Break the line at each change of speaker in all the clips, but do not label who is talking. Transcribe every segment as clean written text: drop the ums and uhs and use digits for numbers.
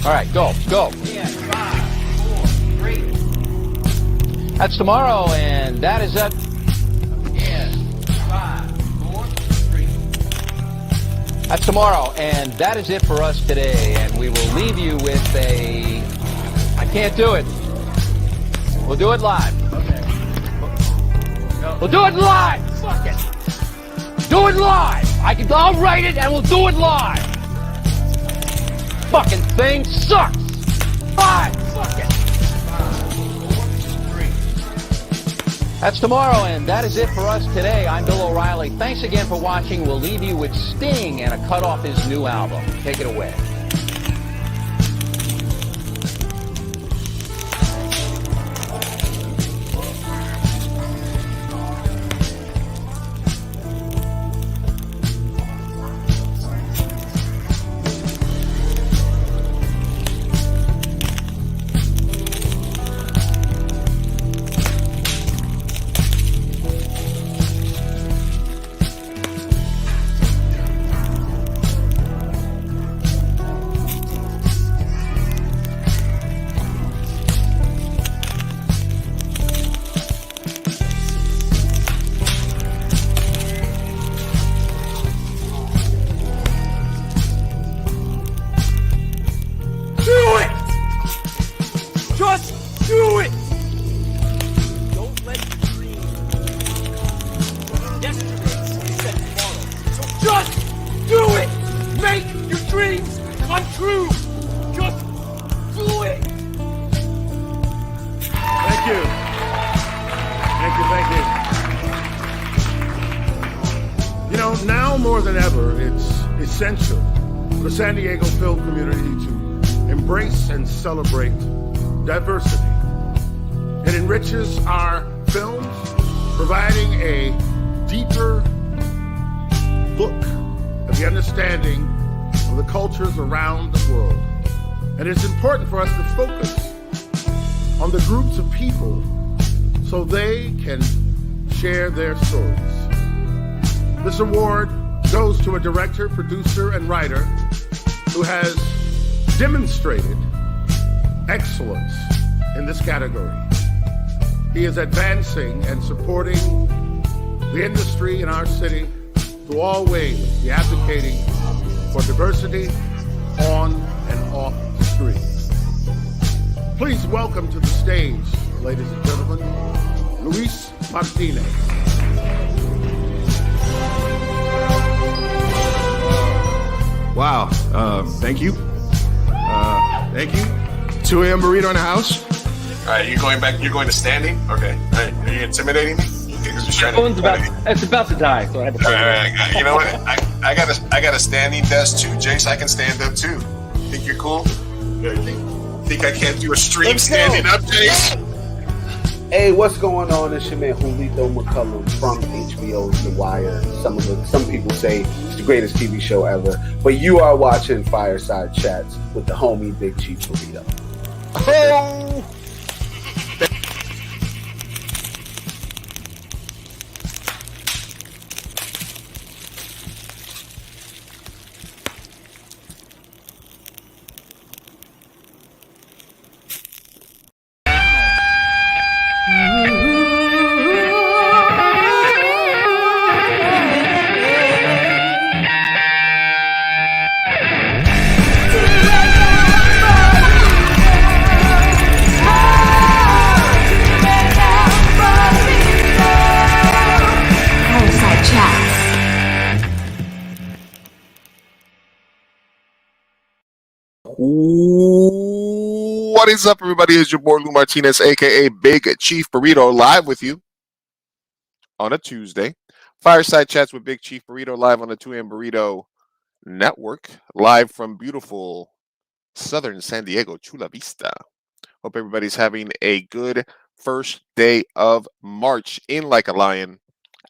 All right, go.
Yeah, 5, 4, 3.
That's tomorrow, and that is it.
Yeah, 5, 4, 3.
That's tomorrow, and that is it for us today. And we will leave you with a... I can't do it. We'll do it live.
Okay.
We'll do it live. Fuck it. Do it live. I'll write it, and we'll do it live. Fucking thing sucks. Live. Fuck it.
5, 4, 3.
That's tomorrow, and that is it for us today. I'm Bill O'Reilly. Thanks again for watching. We'll leave you with Sting and a cut off his new album. Take it away.
Just do it! Don't let your dream yesterday set tomorrow. So just do it! Make your dreams come true! Just do it!
Thank you. You know, now more than ever, it's essential for the San Diego film community to embrace and celebrate diversity. It enriches our films, providing a deeper look at the understanding of the cultures around the world. And it's important for us to focus on the groups of people so they can share their stories. This award goes to a director, producer, and writer who has demonstrated excellence in this category. He is advancing and supporting the industry in our city through all ways, be advocating for diversity on and off the screen. Please welcome to the stage, ladies and gentlemen, Luis Martinez.
Wow. Thank you. Thank you. 2 a.m. burrito in the house.
All right, you're going to standing? Okay. All right. Are you intimidating me?
It's about to die, so I had to.
All right. You know what? I got a standing desk too, Jace. I can stand up too. Think you're cool? Think I can't do a stream standing up, Jace?
Hey, what's going on? It's your man Julito McCullum from HBO's The Wire. Some people say it's the greatest TV show ever, but you are watching Fireside Chats with the homie Big Chief Burrito.
Oh! What is up, everybody? It's your boy Lou Martinez, aka Big Chief Burrito, live with you on a Tuesday. Fireside Chats with Big Chief Burrito, live on the 2AM Burrito Network, live from beautiful southern San Diego, Chula Vista. Hope everybody's having a good first day of March. In like a lion,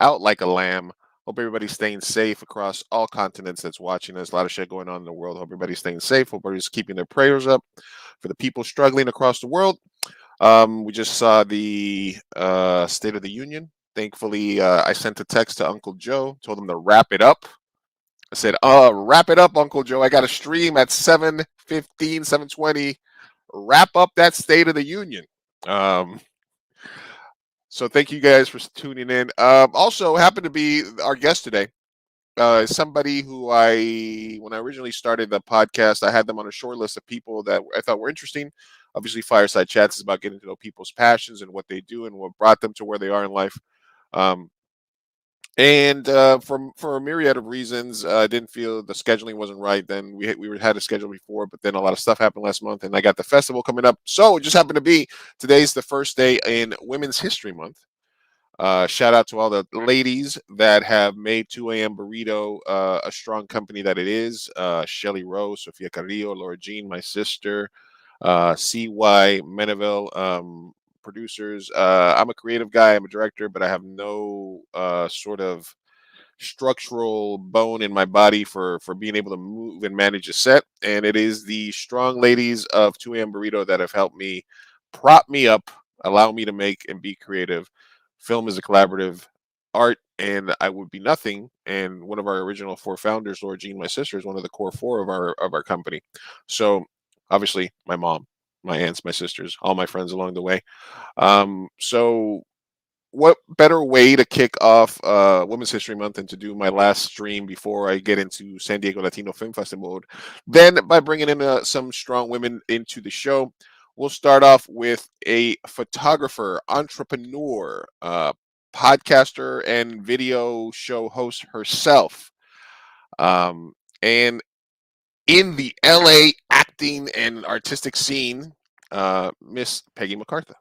out like a lamb. Hope everybody's staying safe across all continents that's watching us. A lot of shit going on in the world. Hope everybody's staying safe. Hope everybody's keeping their prayers up for the people struggling across the world. We just saw the State of the Union. Thankfully, I sent a text to Uncle Joe, told him to wrap it up. I said, wrap it up, Uncle Joe. I got a stream at 7:15, 7:20. Wrap up that State of the Union. So thank you guys for tuning in. Also, happened to be our guest today. Somebody who when I originally started the podcast, I had them on a short list of people that I thought were interesting. Obviously, Fireside Chats is about getting to know people's passions and what they do and what brought them to where they are in life. And for a myriad of reasons, I didn't feel the scheduling wasn't right. Then we had a schedule before, but then a lot of stuff happened last month, and I got the festival coming up. So it just happened to be today's the first day in Women's History Month. Shout out to all the ladies that have made 2 a.m. Burrito a strong company that it is. Shelly Rose, Sofia Carrillo, Laura Jean, my sister, CY Meneville, producers. I'm a creative guy. I'm a director, but I have no sort of structural bone in my body for being able to move and manage a set. And it is the strong ladies of 2 a.m. Burrito that have helped me, prop me up, allow me to make and be creative. Film is a collaborative art, and I would be nothing. And one of our original 4 founders, Laura Jean, my sister, is one of the core 4 of our company. So obviously my mom, my aunts, my sisters, all my friends along the way. So what better way to kick off Women's History Month than to do my last stream before I get into San Diego Latino Film Festival mode, then by bringing in some strong women into the show. We'll start off with a photographer, entrepreneur, podcaster, and video show host herself. And in the LA acting and artistic scene, Miss Peggy McCartha.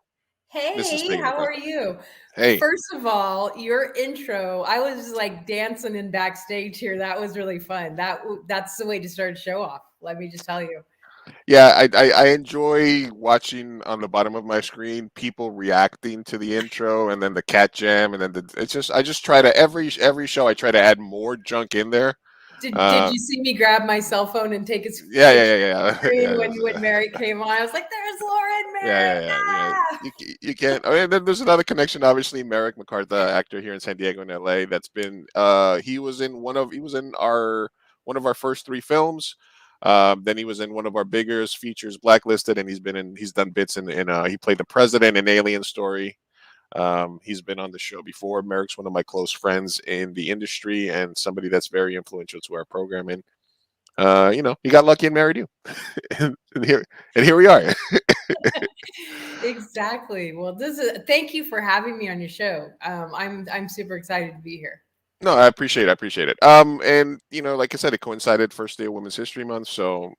Hey,
Peggy
how
McCartha.
are you?
Hey.
First of all, your intro, I was like dancing in backstage here. That was really fun. That's the way to start a show off. Let me just tell you.
Yeah, I enjoy watching on the bottom of my screen people reacting to the intro and then the cat jam and then I just try to every show I try to add more junk in there.
Did you see me grab my cell phone and take a
Yeah.
screen when Mary came on? I was like, "There's Laura and Mary."
Yeah. You can't. Oh, and then there's another connection. Obviously, Merrick McCartha, actor here in San Diego and LA. That's been. He was in one of our first 3 films. Then he was in one of our biggest features, Blacklisted, and he's done bits in he played the president in Alien Story. He's been on the show before. Merrick's one of my close friends in the industry and somebody that's very influential to our program. And he got lucky and married you, and here we are.
Exactly. Well, thank you for having me on your show. I'm super excited to be here.
No, I appreciate it. And like I said, it coincided first day of Women's History Month, so.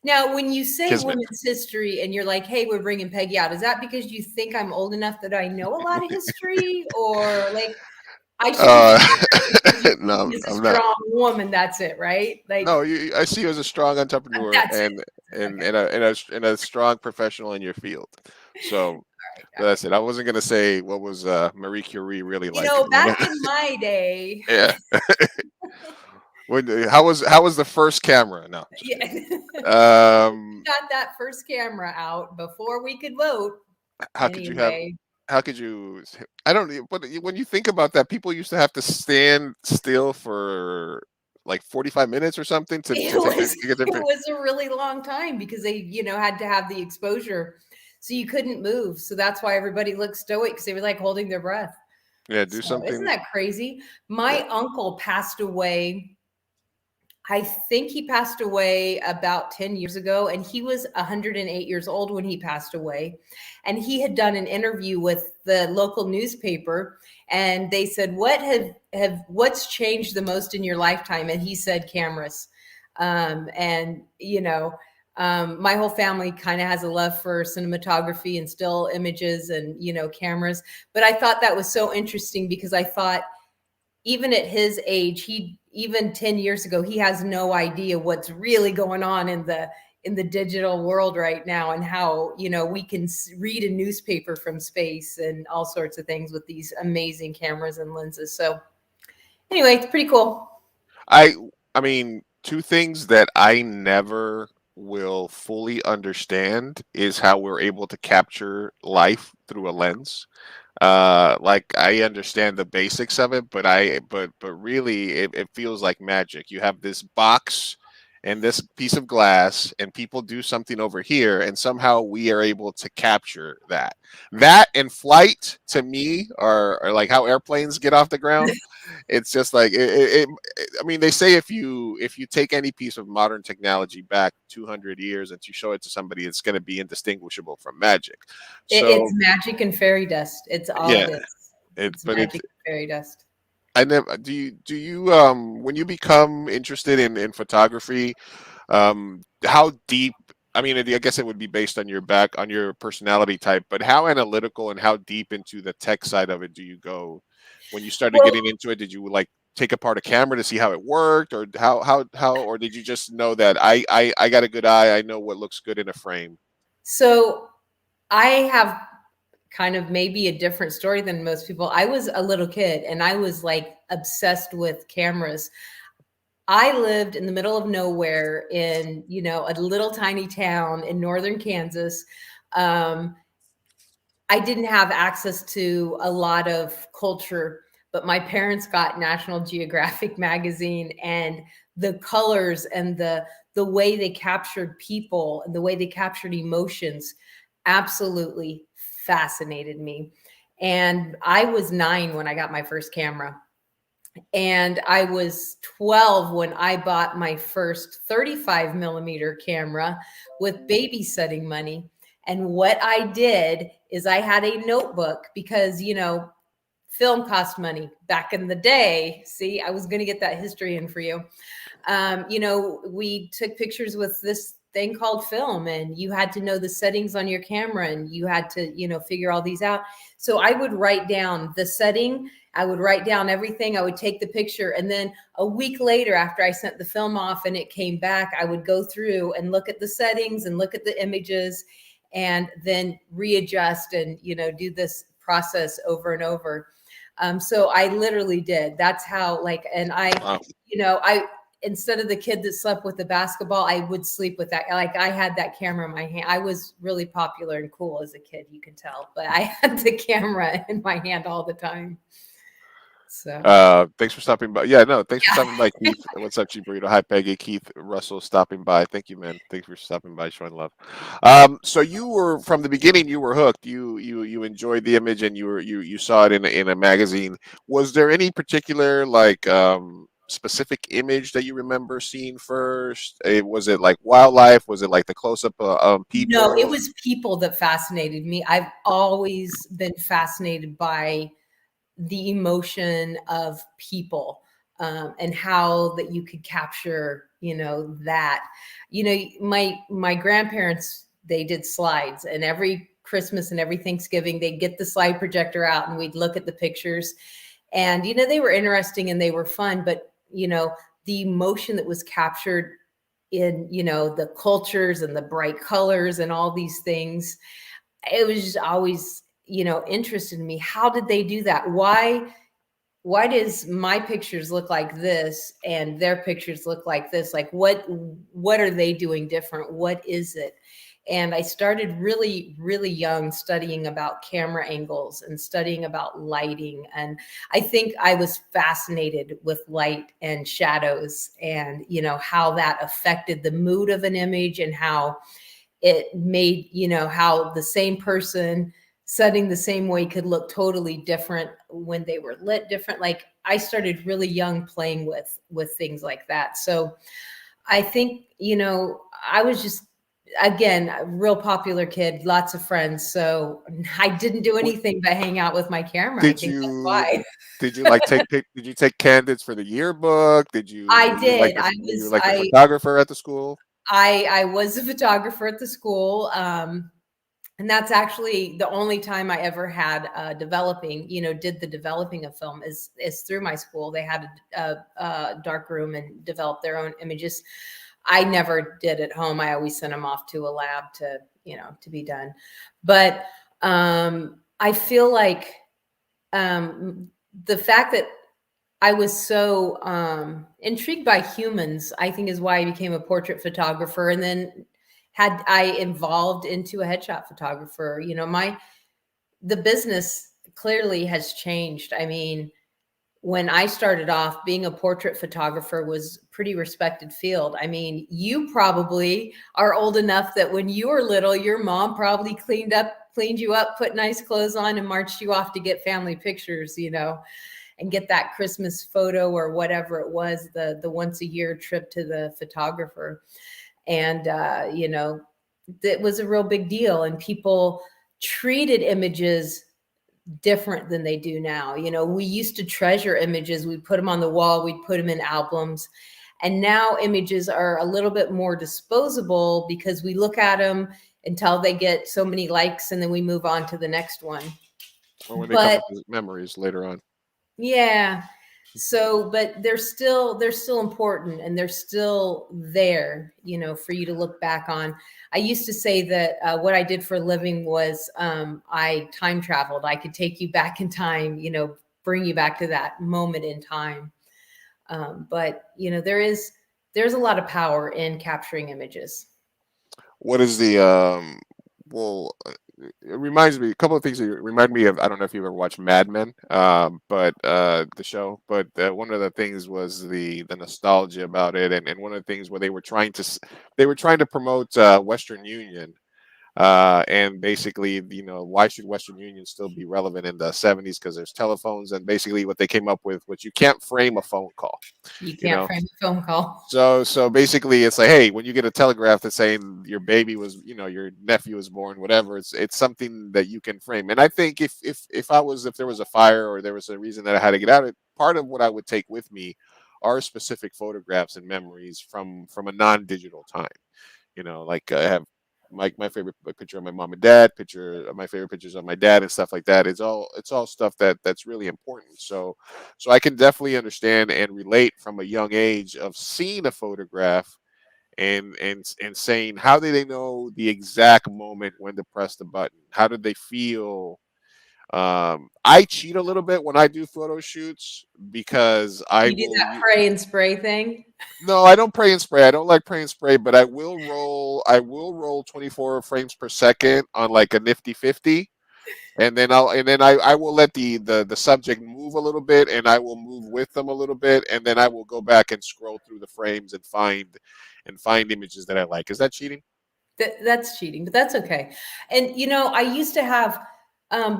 Now, when you say
Kismet.
women's history and you're like, "Hey, we're bringing Peggy out," is that because you think I'm old enough that I know a lot of history, or like I should
no,
she's a
I'm
strong
not.
woman? That's it, right? Like,
No, I see you as a strong entrepreneur and a strong professional in your field. So that's it. I wasn't gonna say what was Marie Curie really like.
Back in my day.
Yeah. How was the first camera? No.
Yeah. Got that first camera out before we could vote.
How could you? I don't. But when you think about that, people used to have to stand still for like 45 minutes or something to
It was a really long time because they, had to have the exposure, so you couldn't move. So that's why everybody looked stoic, because they were like holding their breath.
Yeah, do something.
Isn't that crazy? My uncle passed away. I think he passed away about 10 years ago, and he was 108 years old when he passed away. And he had done an interview with the local newspaper, and they said, what's changed the most in your lifetime? And he said, cameras. My whole family kind of has a love for cinematography and still images and, cameras. But I thought that was so interesting because I thought, even at his age, even 10 years ago, he has no idea what's really going on in the digital world right now, and how, we can read a newspaper from space and all sorts of things with these amazing cameras and lenses. So anyway, it's pretty cool.
I mean, 2 things that I never will fully understand is how we're able to capture life through a lens. Like I understand the basics of it, but really it feels like magic. You have this box and this piece of glass, and people do something over here, and somehow we are able to capture that. That and flight to me are like how airplanes get off the ground. It's just like I mean, they say if you take any piece of modern technology back 200 years and you show it to somebody, it's going to be indistinguishable from magic.
It's
So
magic and fairy dust. It's all
yeah,
it is.
it's
It's
but it's
magic and fairy dust.
I never do you when you become interested in photography, how deep, I mean, I guess it would be based on your personality type, but how analytical and how deep into the tech side of it do you go when you started
Well,
getting into it? Did you like take apart a camera to see how it worked, or how or did you just know that I got a good eye, I know what looks good in a frame?
so I have kind of maybe a different story than most people. I was a little kid and I was like obsessed with cameras. I lived in the middle of nowhere in, a little tiny town in northern Kansas. Um, I didn't have access to a lot of culture, but my parents got National Geographic magazine, and the colors and the way they captured people and the way they captured emotions absolutely fascinated me. And I was 9 when I got my first camera. And I was 12 when I bought my first 35 millimeter camera with babysitting money. And what I did is I had a notebook because, film cost money back in the day. See, I was going to get that history in for you. We took pictures with this thing called film, and you had to know the settings on your camera, and you had to, figure all these out. So I would write down the setting. I would write down everything. I would take the picture. And then a week later, after I sent the film off and it came back, I would go through and look at the settings and look at the images and then readjust and, do this process over and over. So I literally did. That's how, and
Wow.
instead of the kid that slept with the basketball, I would sleep with that. Like, I had that camera in my hand. I was really popular and cool as a kid, you can tell, but I had the camera in my hand all the time. So
Thanks for stopping by. Yeah, no, thanks for
yeah.
stopping by, Keith. What's up, Chief Burrito? Hi, Peggy. Keith Russell stopping by. Thank you, man. Thank you for stopping by, showing love. So you were from the beginning. You were hooked. You enjoyed the image, and you saw it in a magazine. Was there any particular specific image that you remember seeing first? Was it like wildlife? Was it like the close up of
No, it
people?
was people that fascinated me. I've always been fascinated by the emotion of people, and how that you could capture, that, my grandparents, they did slides, and every Christmas and every Thanksgiving, they'd get the slide projector out and we'd look at the pictures, and, they were interesting and they were fun, but, the emotion that was captured in, the cultures and the bright colors and all these things, it was just always, interested in me. How did they do that? Why does my pictures look like this and their pictures look like this? Like, what are they doing different? What is it? And I started really, really young studying about camera angles and studying about lighting. And I think I was fascinated with light and shadows and, how that affected the mood of an image, and how it made, how the same person setting the same way could look totally different when they were lit different. Like, I started really young playing with things like that. So I think, I was just, again, a real popular kid, lots of friends. So I didn't do anything but hang out with my camera. I
Did
think that's
you
why.
did you like did you take candidates for the yearbook?
I did.
Were you like the photographer at the school?
I was a photographer at the school. And that's actually the only time I ever had did the developing of film is through my school. They had a dark room and developed their own images. I never did at home. I always sent them off to a lab to be done. But I feel like the fact that I was so intrigued by humans, I think, is why I became a portrait photographer. And then had I evolved into a headshot photographer, the business clearly has changed. I mean, when I started off, being a portrait photographer was a pretty respected field. I mean, you probably are old enough that when you were little, your mom probably cleaned you up, put nice clothes on, and marched you off to get family pictures, you know, and get that Christmas photo or whatever it was, the once a year trip to the photographer. And, you know, it was a real big deal. And people treated images different than they do now. You know, we used to treasure images. We'd put them on the wall. We'd put them in albums. And now images are a little bit more disposable because we look at them until they get so many likes and then we move on to the next one.
Or when they come up with memories later on.
Yeah. So, but they're still important and they're still there, you know, for you to look back on. I used to say that what I did for a living was I time traveled. I could take you back in time, you know, bring you back to that moment in time. But, you know, there's a lot of power in capturing images.
What is the it reminds me a couple of things that remind me of. I don't know if you've ever watched Mad Men, but the show. But one of the things was the nostalgia about it, and one of the things where they were trying to promote Western Union. And basically, you know, why should Western Union still be relevant in the 70s? Because there's telephones, and basically what they came up with, which you can't frame a phone call.
You can't frame a phone call.
So basically, it's like, hey, when you get a telegraph that's saying your baby was, you know, your nephew was born, whatever, it's something that you can frame. And I think if there was a fire or there was a reason that I had to get out, part of what I would take with me are specific photographs and memories from a non-digital time. You know, like I have my favorite picture of my mom and dad, my favorite pictures of my dad and stuff like that. It's all stuff that's really important. So I can definitely understand and relate from a young age of seeing a photograph and saying, how did they know the exact moment when to press the button? How did they feel? I cheat a little bit when I do photo shoots because
you do that pray and spray thing.
No, I don't pray and spray. I don't like pray and spray, but I will roll 24 frames per second on like a nifty 50. And then I will let the subject move a little bit, and I will move with them a little bit, and then I will go back and scroll through the frames and find images that I like. Is that cheating?
That's cheating, but that's okay. And you know, I used to have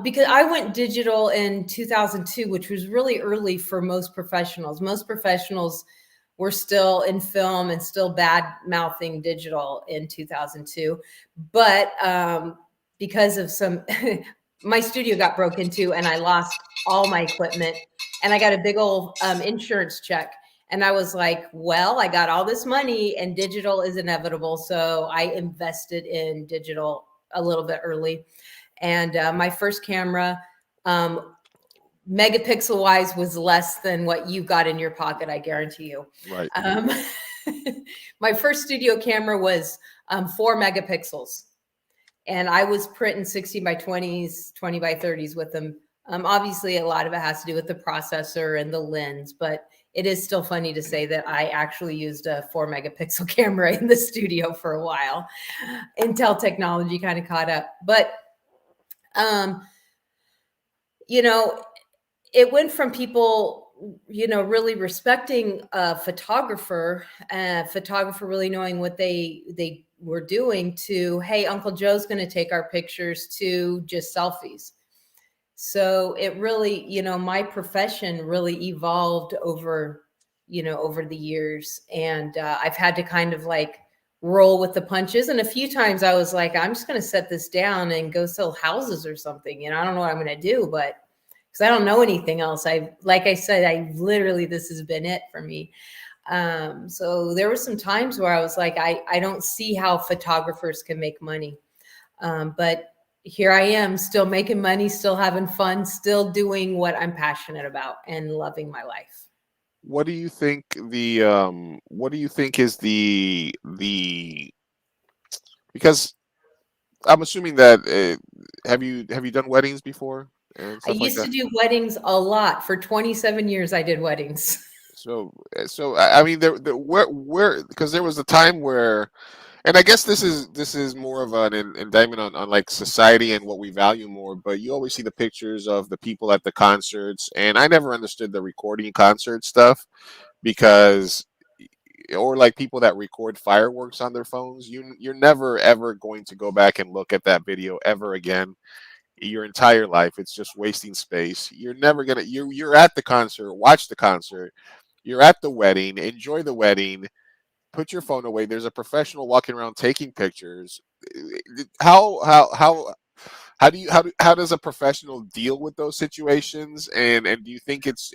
because I went digital in 2002, which was really early for most professionals. Most professionals were still in film and still bad mouthing digital in 2002. But because of some, my studio got broke into and I lost all my equipment and I got a big old insurance check. And I was like, well, I got all this money and digital is inevitable. So I invested in digital a little bit early. And my first camera, megapixel wise, was less than what you got in your pocket, I guarantee you.
Right.
My first studio camera was 4 megapixels. And I was printing 60 by 20s, 20 by 30s with them. Obviously, a lot of it has to do with the processor and the lens, but it is still funny to say that I actually used a 4 megapixel camera in the studio for a while until technology kind of caught up. But you know, it went from people, you know, really respecting a photographer really knowing what they were doing to, hey, Uncle Joe's going to take our pictures, to just selfies. So it really, you know, my profession really evolved over the years. And I've had to kind of like roll with the punches. And a few times I was like, I'm just going to set this down and go sell houses or something. You know, I don't know what I'm going to do, but because I don't know anything else. Like I said, this has been it for me. So there were some times where I was like, I don't see how photographers can make money. But here I am still making money, still having fun, still doing what I'm passionate about and loving my life.
What do you think is the because I'm assuming that have you done weddings before?
I used to do weddings a lot. For 27 years, I did weddings.
So I mean, where because there was a time where, And I guess this is more of an indictment on like society and what we value more. But you always see the pictures of the people at the concerts, and I never understood the recording concert stuff because, or like people that record fireworks on their phones. You're never ever going to go back and look at that video ever again. Your entire life, it's just wasting space. You're never gonna. You're at the concert, watch the concert. You're at the wedding, enjoy the wedding, put your phone away. There's a professional walking around taking pictures. How does a professional deal with those situations? And do you think it's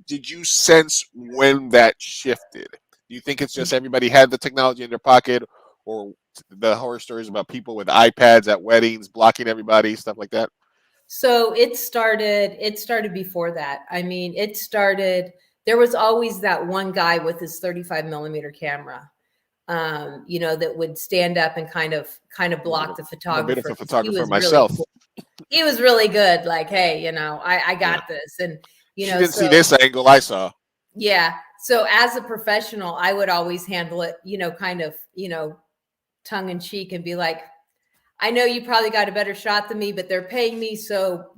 did you sense when that shifted? Do you think it's just everybody had the technology in their pocket, or the horror stories about people with iPads at weddings blocking everybody, stuff like that?
So it started before that. I mean, it started, there was always that one guy with his 35 millimeter camera, that would stand up and kind of block the photographer.
I'm a bit of a
'cause
photographer myself.
He was really good. Like, hey, I got this. And,
She didn't see this angle I saw.
Yeah. So as a professional, I would always handle it, kind of, tongue in cheek and be like, I know you probably got a better shot than me, but they're paying me. So,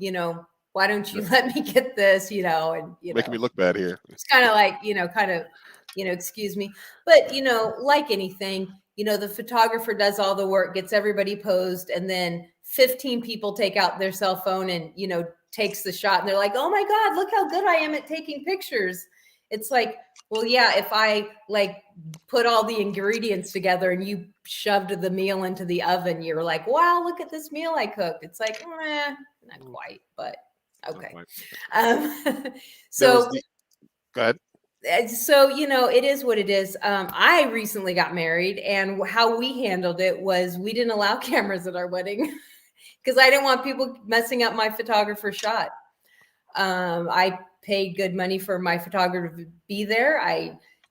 why don't you let me get this, and,
Making me look bad here.
it's kind of like, excuse me. But, like anything, the photographer does all the work, gets everybody posed, and then 15 people take out their cell phone and, takes the shot. And they're like, oh my God, look how good I am at taking pictures. It's like, well, yeah, if I like put all the ingredients together and you shoved the meal into the oven, you're like, wow, look at this meal I cooked. It's like, not quite, but okay. So
go ahead.
So, it is what it is. I recently got married, and how we handled it was we didn't allow cameras at our wedding because I didn't want people messing up my photographer shot. I paid good money for my photographer to be there.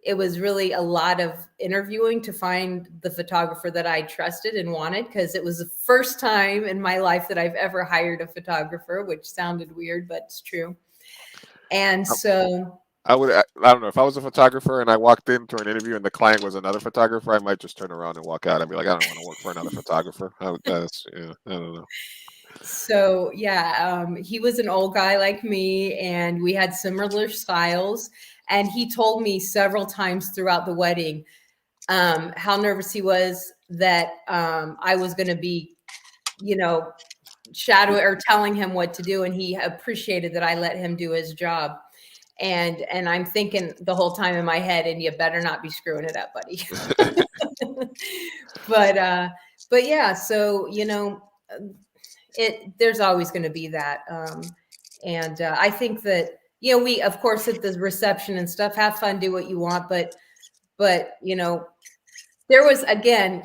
It was really a lot of interviewing to find the photographer that I trusted and wanted, because it was the first time in my life that I've ever hired a photographer, which sounded weird, but it's true. And so
I don't know, if I was a photographer and I walked into an interview and the client was another photographer, I might just turn around and walk out. I'd be like, I don't want to work for another photographer. I don't know.
So yeah, he was an old guy like me, and we had similar styles. And he told me several times throughout the wedding how nervous he was that I was going to be, shadowing or telling him what to do. And he appreciated that I let him do his job. And I'm thinking the whole time in my head, and you better not be screwing it up, buddy. But yeah, so there's always going to be that. And I think that, we, of course, at the reception and stuff, have fun, do what you want. But there was, again,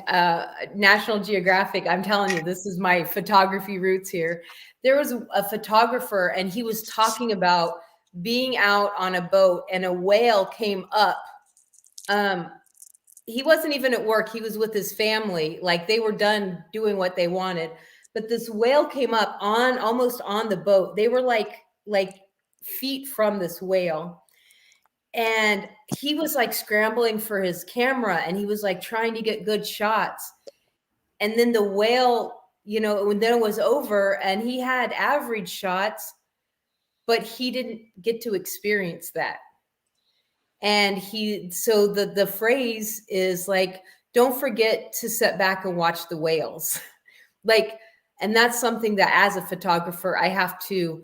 National Geographic. I'm telling you, this is my photography roots here. There was a photographer, and he was talking about being out on a boat, and a whale came up. He wasn't even at work. He was with his family. Like, they were done doing what they wanted. But this whale came up almost on the boat. They were like feet from this whale. And he was like scrambling for his camera, and he was like trying to get good shots. And then the whale, when then it was over, and he had average shots, but he didn't get to experience that. And so the phrase is like, don't forget to sit back and watch the whales. And that's something that as a photographer, I have to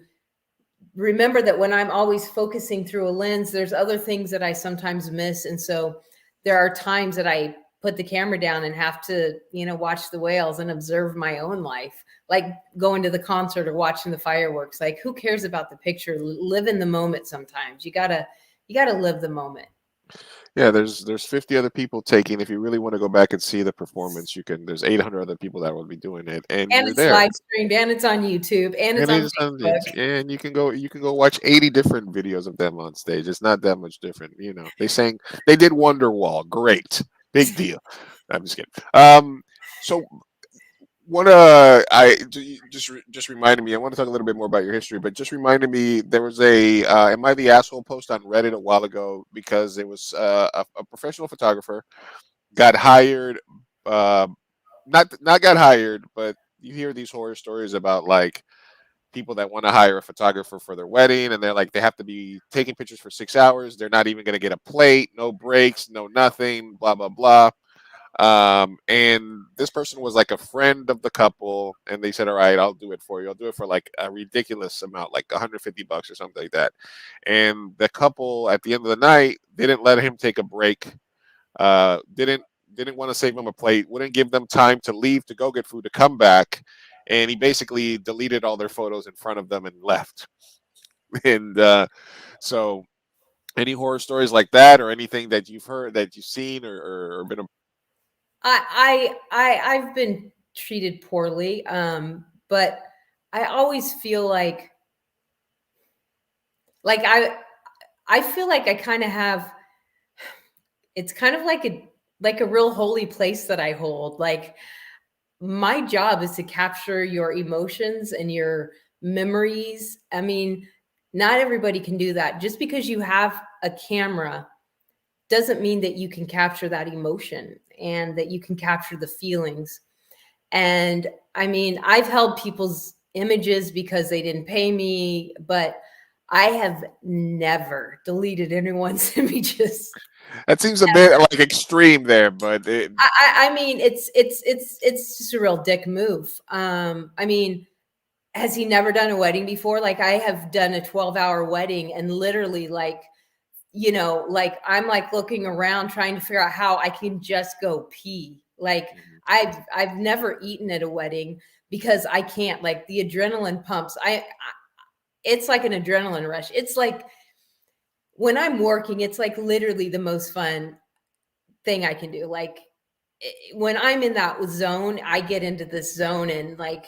remember, that when I'm always focusing through a lens, there's other things that I sometimes miss. And so there are times that I put the camera down and have to, watch the whales and observe my own life, like going to the concert or watching the fireworks. Like, who cares about the picture? Live in the moment. Sometimes you gotta live the moment.
Yeah, there's 50 other people taking. If you really want to go back and see the performance, you can. There's 800 other people that will be doing it, and you're
it's
there.
live streamed, and it's on YouTube, and it's on Facebook.
And you can go watch 80 different videos of them on stage. It's not that much different, They did Wonderwall, great, big deal. I'm just kidding. So what I just reminded me, I want to talk a little bit more about your history, but just reminded me, there was a am I the asshole post on Reddit a while ago, because it was a professional photographer got hired not got hired, but you hear these horror stories about like people that want to hire a photographer for their wedding, and they're like they have to be taking pictures for 6 hours. They're not even going to get a plate, no breaks, no nothing, blah blah blah. And this person was like a friend of the couple, and they said, "All right, I'll do it for you. I'll do it for like a ridiculous amount, like $150 or something like that." And the couple at the end of the night didn't let him take a break. Didn't want to save them a plate. Wouldn't give them time to leave to go get food to come back, and he basically deleted all their photos in front of them and left. And so, any horror stories like that, or anything that you've heard, that you've seen, or been a
I've been treated poorly, but I always feel like I feel like I kind of have. It's kind of like a real holy place that I hold. Like my job is to capture your emotions and your memories. I mean, not everybody can do that. Just because you have a camera doesn't mean that you can capture that emotion and that you can capture the feelings. And I mean, I've held people's images because they didn't pay me, but I have never deleted anyone's images.
That seems a bit like extreme there, but
I mean, it's just a real dick move. I mean, has he never done a wedding before? Like I have done a 12-hour wedding, and literally like, you know, like I'm like looking around trying to figure out how I can just go pee. Like I've never eaten at a wedding because I can't, like the adrenaline pumps. It's like an adrenaline rush. It's like when I'm working, it's like literally the most fun thing I can do. Like when I'm in that zone, I get into this zone, and like,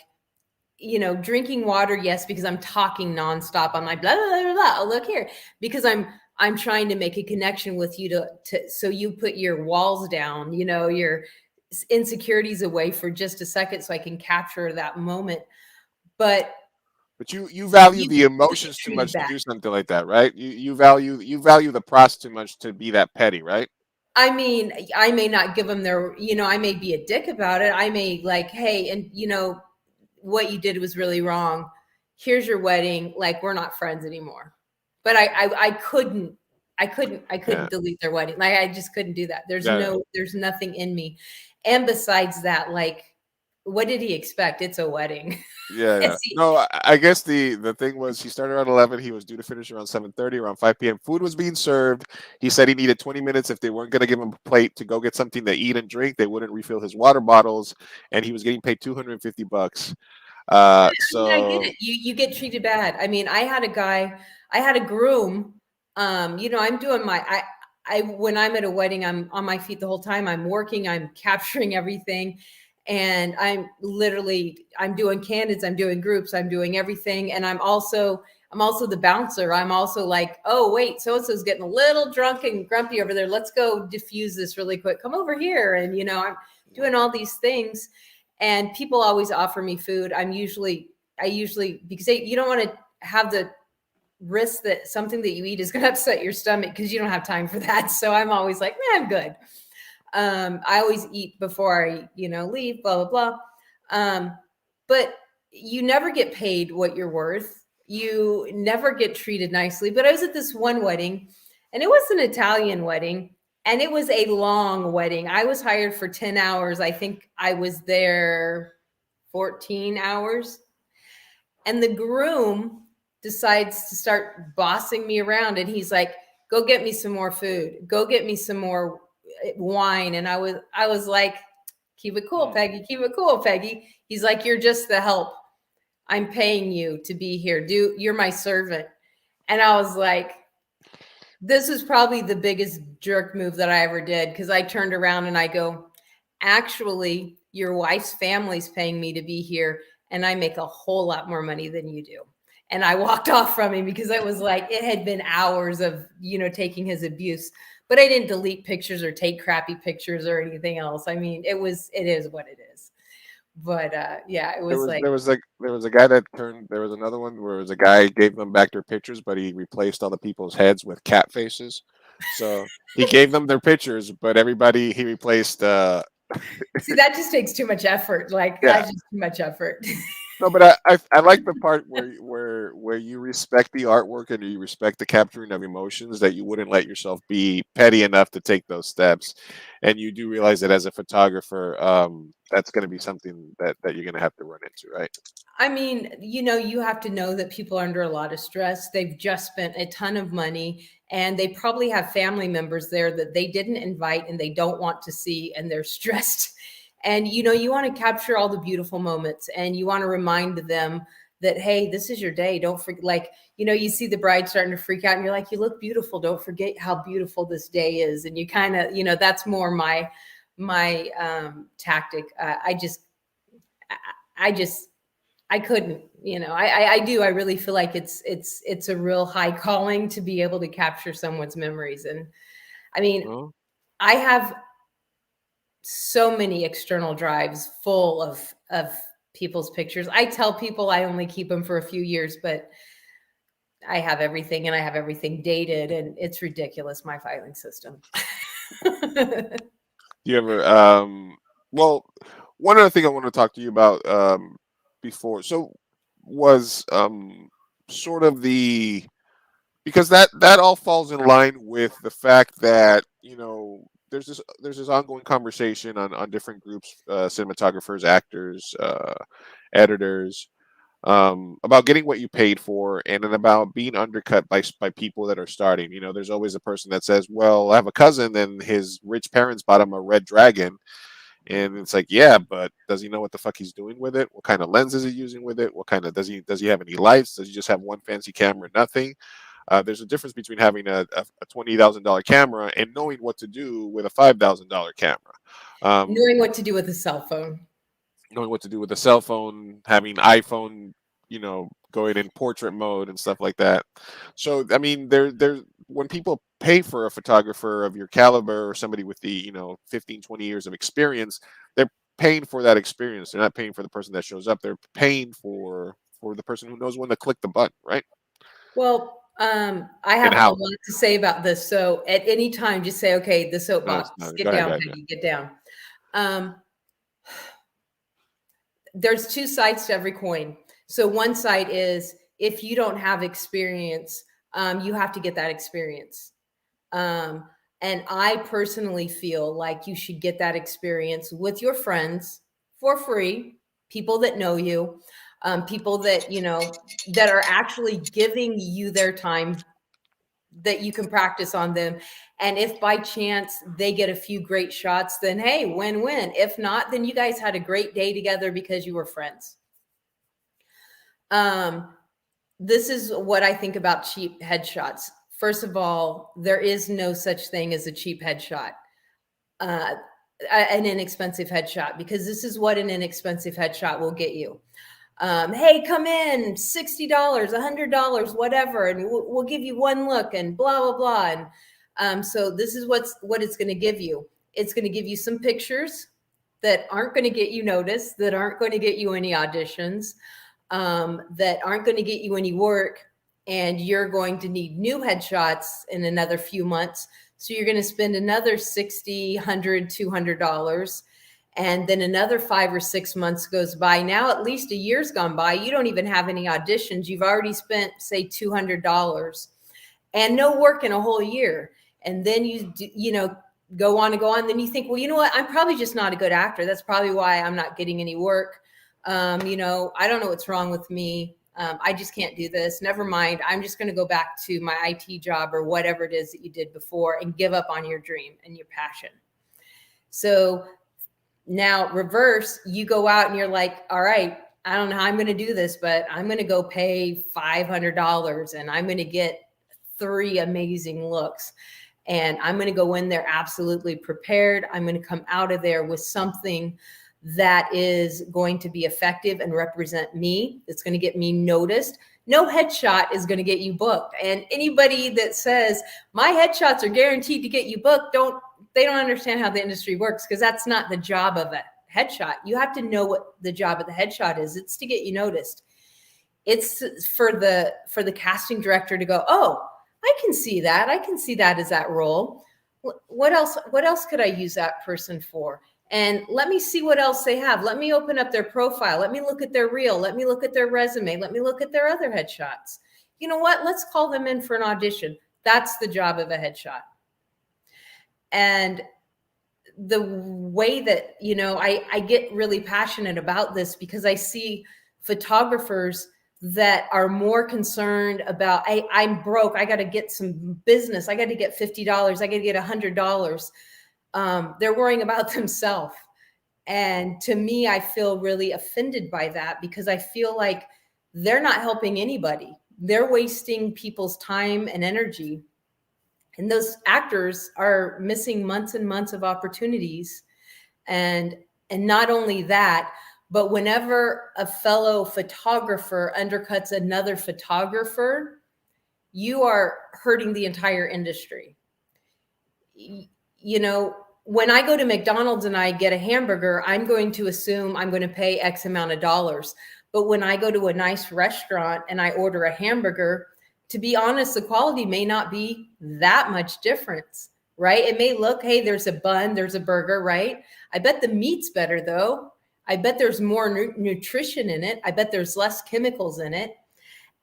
you know, drinking water, yes, because I'm talking nonstop. I'm like, blah, blah, blah, blah. Oh, look here, because I'm trying to make a connection with you to so you put your walls down, you know, your insecurities away for just a second so I can capture that moment. But
you value the emotions too much to do something like that, right? You value the process too much to be that petty, right?
I mean, I may not give them their, you know, I may be a dick about it. I may like, hey, and you know, what you did was really wrong. Here's your wedding. Like, we're not friends anymore. But I couldn't delete their wedding. Like, I just couldn't do that. There's nothing in me. And besides that, like, what did he expect? It's a wedding.
Yeah. No, I guess the thing was he started around 11. He was due to finish around 7:30. Around 5 p.m. food was being served. He said he needed 20 minutes. If they weren't going to give him a plate to go get something to eat and drink, they wouldn't refill his water bottles, and he was getting paid $250. So
I get it. You get treated bad. I mean, I had a groom. You know, I'm doing when I'm at a wedding, I'm on my feet the whole time. I'm working, I'm capturing everything. And I'm doing candids, I'm doing groups, I'm doing everything. And I'm also the bouncer. I'm also like, oh, wait, so-and-so's getting a little drunk and grumpy over there. Let's go diffuse this really quick. Come over here. And, you know, I'm doing all these things. And people always offer me food. I usually, because you don't want to have the risk that something that you eat is going to upset your stomach because you don't have time for that. So I'm always like, I'm good. I always eat before I, you know, leave, blah, blah, blah. But you never get paid what you're worth. You never get treated nicely. But I was at this one wedding, and it was an Italian wedding, and it was a long wedding. I was hired for 10 hours. I think I was there 14 hours. And the groom decides to start bossing me around, and he's like, go get me some more food. Go get me some more wine. And I was like, keep it cool, Peggy. Keep it cool, Peggy. He's like, you're just the help. I'm paying you to be here. You're my servant. And I was like, this is probably the biggest jerk move that I ever did, because I turned around and I go, actually, your wife's family's paying me to be here, and I make a whole lot more money than you do. And I walked off from him because it was like, it had been hours of, you know, taking his abuse. But I didn't delete pictures or take crappy pictures or anything else. I mean, it is what it is. But yeah, it was like there
was a guy that turned. There was another one where it was a guy gave them back their pictures, but he replaced all the people's heads with cat faces. So he gave them their pictures, but he replaced
See, that just takes too much effort. Like
Yeah.
that's just too much effort.
No, but I like the part where you respect the artwork and you respect the capturing of emotions, that you wouldn't let yourself be petty enough to take those steps, and you do realize that as a photographer, that's going to be something that you're going to have to run into, right?
I mean, you have to know that people are under a lot of stress. They've just spent a ton of money and they probably have family members there that they didn't invite and they don't want to see, and they're stressed. And, you want to capture all the beautiful moments and you want to remind them that, hey, this is your day. Don't forget, like, you see the bride starting to freak out and you're like, you look beautiful. Don't forget how beautiful this day is. And you kind of, that's more my tactic. I couldn't, I do. I really feel like it's a real high calling to be able to capture someone's memories. And I mean, I have so many external drives full of people's pictures. I tell people I only keep them for a few years, but I have everything, and I have everything dated, and it's ridiculous, my filing system.
Do you ever well, one other thing I want to talk to you about before was sort of because that all falls in line with the fact that there's this ongoing conversation on different groups, cinematographers, actors, editors, about getting what you paid for, and then about being undercut by people that are starting. There's always a person that says, well, I have a cousin and his rich parents bought him a red dragon. And it's like, yeah, but does he know what the fuck he's doing with it? What kind of lens is he using with it? What kind of does he have any lights? Does he just have one fancy camera? Nothing. There's a difference between having a $20,000 camera and knowing what to do with a $5,000 camera.
Knowing what to do with a cell phone.
Knowing what to do with a cell phone, having iPhone, going in portrait mode and stuff like that. So, I mean, when people pay for a photographer of your caliber or somebody with the 15, 20 years of experience, they're paying for that experience. They're not paying for the person that shows up. They're paying for the person who knows when to click the button, right?
Well, I have a lot to say about this. So at any time, just say, okay, the soapbox, get down, Peggy, get down. There's two sides to every coin. So one side is, if you don't have experience, you have to get that experience. And I personally feel like you should get that experience with your friends for free, people that know you, people that, that are actually giving you their time, that you can practice on them. And if by chance they get a few great shots, then hey, win-win. If not, then you guys had a great day together because you were friends. This is what I think about cheap headshots. First of all, there is no such thing as a cheap headshot, an inexpensive headshot, because this is what an inexpensive headshot will get you. Hey, come in, $60, $100, whatever, and we'll give you one look and blah, blah, blah. And so this is what it's going to give you. It's going to give you some pictures that aren't going to get you noticed, that aren't going to get you any auditions, that aren't going to get you any work. And you're going to need new headshots in another few months. So you're going to spend another $60, $100, $200. And then another 5 or 6 months goes by. Now at least a year's gone by. You don't even have any auditions. You've already spent, say, $200 and no work in a whole year. And then you go on and go on. Then you think, well, you know what? I'm probably just not a good actor. That's probably why I'm not getting any work. I don't know what's wrong with me. I just can't do this. Never mind. I'm just going to go back to my IT job or whatever it is that you did before and give up on your dream and your passion. So now reverse, you go out and you're like, all right, I don't know how I'm going to do this, but I'm going to go pay $500 and I'm going to get 3 amazing looks. And I'm going to go in there absolutely prepared. I'm going to come out of there with something that is going to be effective and represent me. It's going to get me noticed. No headshot is going to get you booked. And anybody that says my headshots are guaranteed to get you booked, they don't understand how the industry works, because that's not the job of a headshot. You have to know what the job of the headshot is. It's to get you noticed. It's for the casting director to go, oh, I can see that. I can see that as that role. What else could I use that person for? and let me see what else they have. Let me open up their profile. Let me look at their reel. Let me look at their resume. Let me look at their other headshots. You know what? Let's call them in for an audition. That's the job of a headshot. And the way that, you know, I get really passionate about this because I see photographers that are more concerned about, I'm broke. I got to get some business. I got to get $50. I got to get $100. They're worrying about themselves. And to me, I feel really offended by that because I feel like they're not helping anybody. They're wasting people's time and energy. And those actors are missing months and months of opportunities. And not only that, but whenever a fellow photographer undercuts another photographer, you are hurting the entire industry. You know, when I go to McDonald's and I get a hamburger, I'm going to assume I'm going to pay X amount of dollars. But when I go to a nice restaurant and I order a hamburger, to be honest, the quality may not be that much difference, right? It may look, hey, there's a bun, there's a burger, right? I bet the meat's better though. I bet there's more nutrition in it. I bet there's less chemicals in it.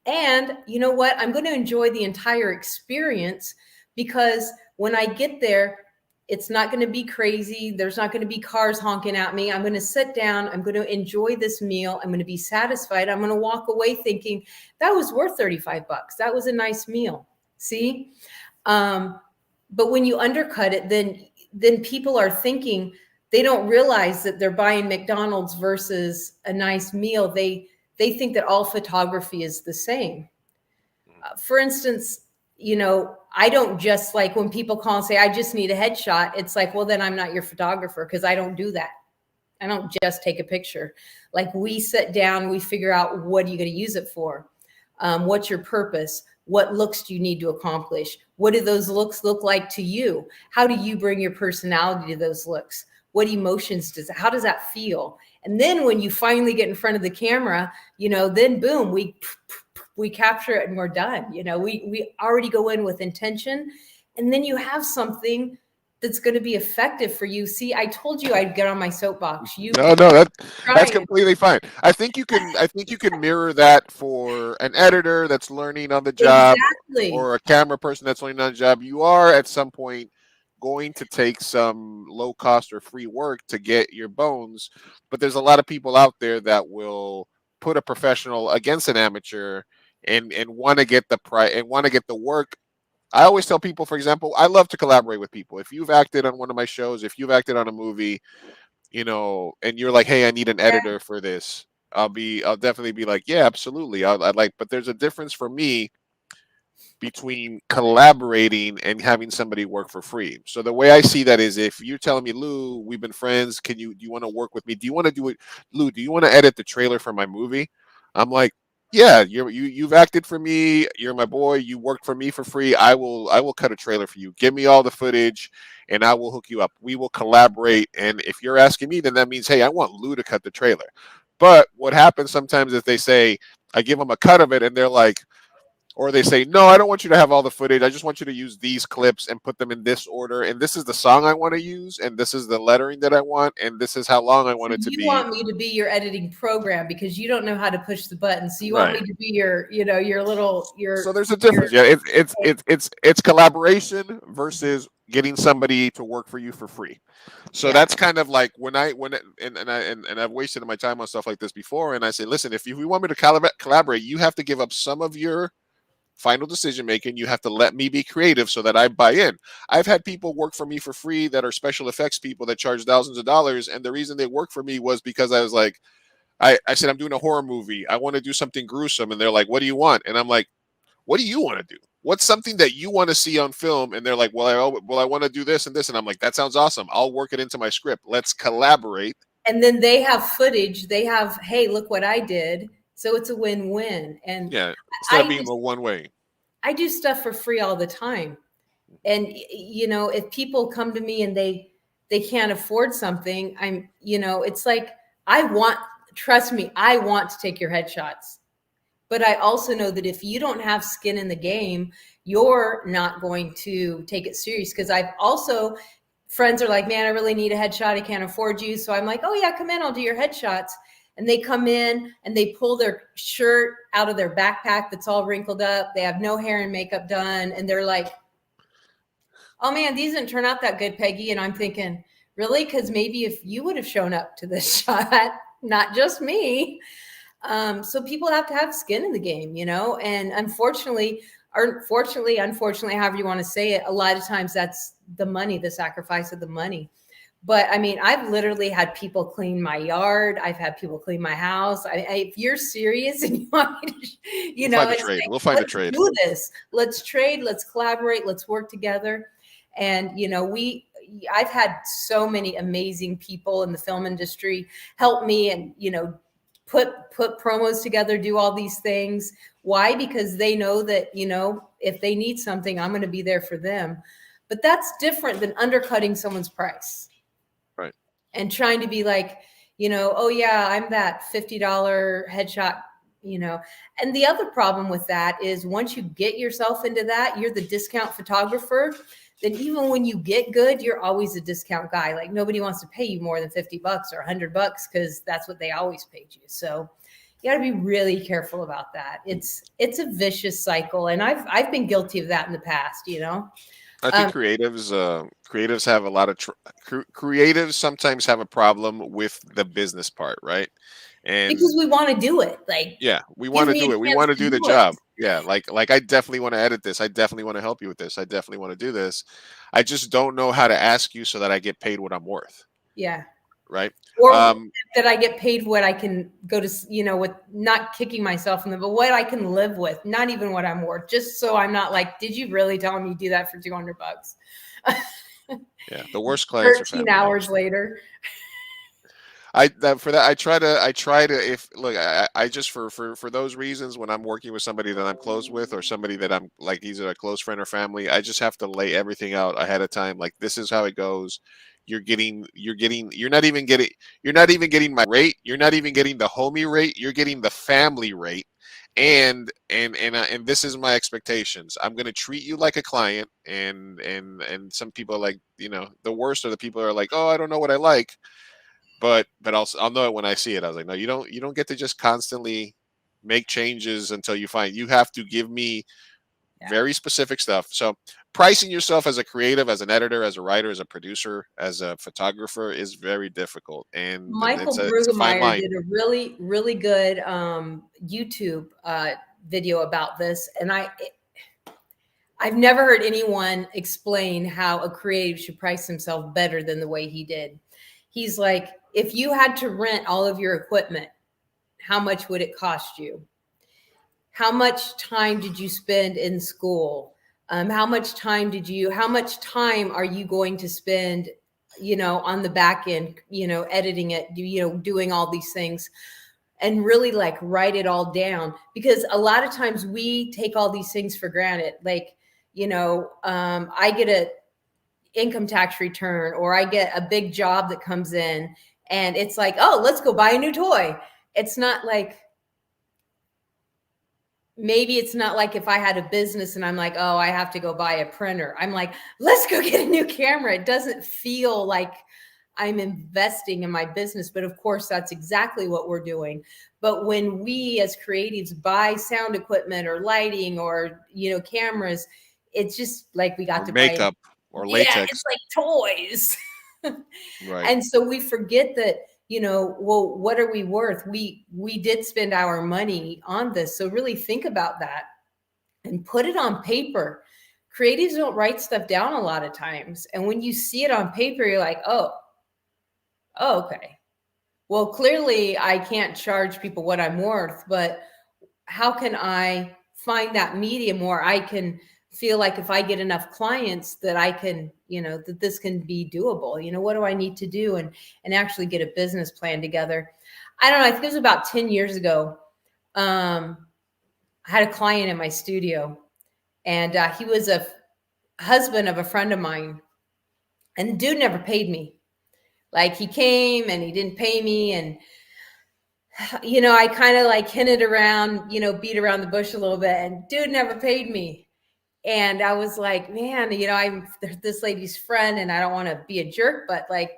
And you know what? I'm going to enjoy the entire experience because when I get there, it's not going to be crazy. There's not going to be cars honking at me. I'm going to sit down. I'm going to enjoy this meal. I'm going to be satisfied. I'm going to walk away thinking that was worth $35. That was a nice meal. See? But when you undercut it, then people are thinking, they don't realize that they're buying McDonald's versus a nice meal. They think that all photography is the same. For instance, you know, I don't just like when people call and say, I just need a headshot. It's like, well, then I'm not your photographer because I don't do that. I don't just take a picture. Like we sit down, we figure out what are you going to use it for? What's your purpose? What looks do you need to accomplish? What do those looks look like to you? How do you bring your personality to those looks? What emotions how does that feel? And then when you finally get in front of the camera, you know, then boom, we capture it and we're done. You know, we already go in with intention, and then you have something that's going to be effective for you. See, I told you I'd get on my soapbox.
No, that's completely fine. I think you can mirror that for an editor that's learning on the job,
exactly,
or a camera person that's learning on the job. You are at some point going to take some low cost or free work to get your bones, but there's a lot of people out there that will put a professional against an amateur and want to get the price and want to get the work. I always tell people, for example, I love to collaborate with people. If you've acted on one of my shows, if you've acted on a movie, you know, and you're like, hey, I need an editor for this, I'll definitely be like, yeah, absolutely. I'd like, but there's a difference for me between collaborating and having somebody work for free. So the way I see that is, if you're telling me, Lou, we've been friends, do you want to work with me? Do you want to do it? Lou, do you want to edit the trailer for my movie? I'm like, yeah, you've acted for me. You're my boy. You worked for me for free. I will cut a trailer for you. Give me all the footage and I will hook you up. We will collaborate. And if you're asking me, then that means, hey, I want Lou to cut the trailer. But what happens sometimes is they say, I give them a cut of it and they're like, or they say, no, I don't want you to have all the footage. I just want you to use these clips and put them in this order. And this is the song I want to use. And this is the lettering that I want. And this is how long I want it to be.
You want me to be your editing program because you don't know how to push the button. So you want me to be your little. So
there's a difference. Yeah, it's collaboration versus getting somebody to work for you for free. So that's kind of like when I've wasted my time on stuff like this before. And I say, listen, if you want me to collaborate, you have to give up some of your final decision making. You have to let me be creative so that I buy in. I've had people work for me for free that are special effects people that charge thousands of dollars, and the reason they work for me was because I was like, I said, I'm doing a horror movie, I want to do something gruesome, and they're like, what do you want? And I'm like, what do you want to do? What's something that you want to see on film? And they're like, well, I want to do this and this. And I'm like, that sounds awesome. I'll work it into my script. Let's collaborate.
And then they have footage. They have, hey, look what I did. So it's a win-win. And
yeah, instead of being a one way.
I do stuff for free all the time. And, you know, if people come to me and they can't afford something, it's like, trust me, I want to take your headshots. But I also know that if you don't have skin in the game, you're not going to take it serious. Because I've also friends are like, man, I really need a headshot. I can't afford you. So I'm like, oh yeah, come in, I'll do your headshots. And they come in and they pull their shirt out of their backpack that's all wrinkled up. They have no hair and makeup done. And they're like, oh man, these didn't turn out that good, Peggy. And I'm thinking, really? Because maybe if you would have shown up to this shot, not just me. So people have to have skin in the game, you know, and unfortunately, however you want to say it, a lot of times that's the money, the sacrifice of the money. But I mean, I've literally had people clean my yard. I've had people clean my house. If you're serious and you want me to, you know,
we'll find a trade.
Do this. Let's trade. Let's collaborate. Let's work together. And, you know, I've had so many amazing people in the film industry help me and, you know, put promos together, do all these things. Why? Because they know that, you know, if they need something, I'm going to be there for them. But that's different than undercutting someone's price.
Right.
And trying to be like, you know, oh yeah, I'm that $50 headshot, you know. And the other problem with that is once you get yourself into that, you're the discount photographer. Then even when you get good, you're always a discount guy. Like nobody wants to pay you more than $50 or $100 because that's what they always paid you. So you got to be really careful about that. It's a vicious cycle, and I've been guilty of that in the past. You know,
I think creatives have a lot of creatives sometimes have a problem with the business part, right? And
because we want to do it, like
yeah, we want to do it. We want to do the job. Yeah, like I definitely want to edit this. I definitely want to help you with this. I definitely want to do this. I just don't know how to ask you so that I get paid what I'm worth.
Yeah.
Right.
Or that I get paid what I can go to, you know, with not kicking myself in the, but what I can live with, not even what I'm worth, just so I'm not like, did you really tell me you do that for $200?
Yeah, the worst clients
13 hours later.
I try to if look I just for those reasons when I'm working with somebody that I'm close with or somebody that I'm like either a close friend or family, I just have to lay everything out ahead of time. Like this is how it goes. You're not even getting my rate. You're not even getting the homie rate. You're getting the family rate. And this is my expectations. I'm going to treat you like a client. And some people are like, you know, the worst are the people who are like, oh, I don't know what I like. But I'll know it when I see it. I was like, no, you don't get to just constantly make changes until you have to give me very specific stuff. So pricing yourself as a creative, as an editor, as a writer, as a producer, as a photographer is very diffictive. And
Michael Brueggemeyer did a really, really good YouTube video about this. And I've never heard anyone explain how a creative should price himself better than the way he did. He's like, if you had to rent all of your equipment, how much would it cost you? How much time did you spend in school? How much time are you going to spend, you know, on the back end, you know, editing it, you know, doing all these things, and really like write it all down? Because a lot of times we take all these things for granted. Like, you know, I get a income tax return or I get a big job that comes in and it's like, oh, let's go buy a new toy. It's not like, maybe it's not like if I had a business and I'm like, oh, I have to go buy a printer. I'm like, let's go get a new camera. It doesn't feel like I'm investing in my business, but of course that's exactly what we're doing. But when we as creatives buy sound equipment or lighting or, you know, cameras, it's just like we got to buy
makeup or latex.
Yeah, it's like toys.
Right.
And so we forget that, you know, well, what are we worth? We did spend our money on this. So really think about that and put it on paper. Creatives don't write stuff down a lot of times. And when you see it on paper, you're like, oh, okay. Well, clearly I can't charge people what I'm worth, but how can I find that medium where I can feel like if I get enough clients that I can, you know, that this can be doable? You know, what do I need to do and actually get a business plan together? I don't know. I think it was about 10 years ago. I had a client in my studio and he was a husband of a friend of mine, and the dude never paid me. Like he came and he didn't pay me. And, you know, I kind of like hinted around, you know, beat around the bush a little bit, and dude never paid me. And I was like, man, I'm this lady's friend and I don't want to be a jerk, but like,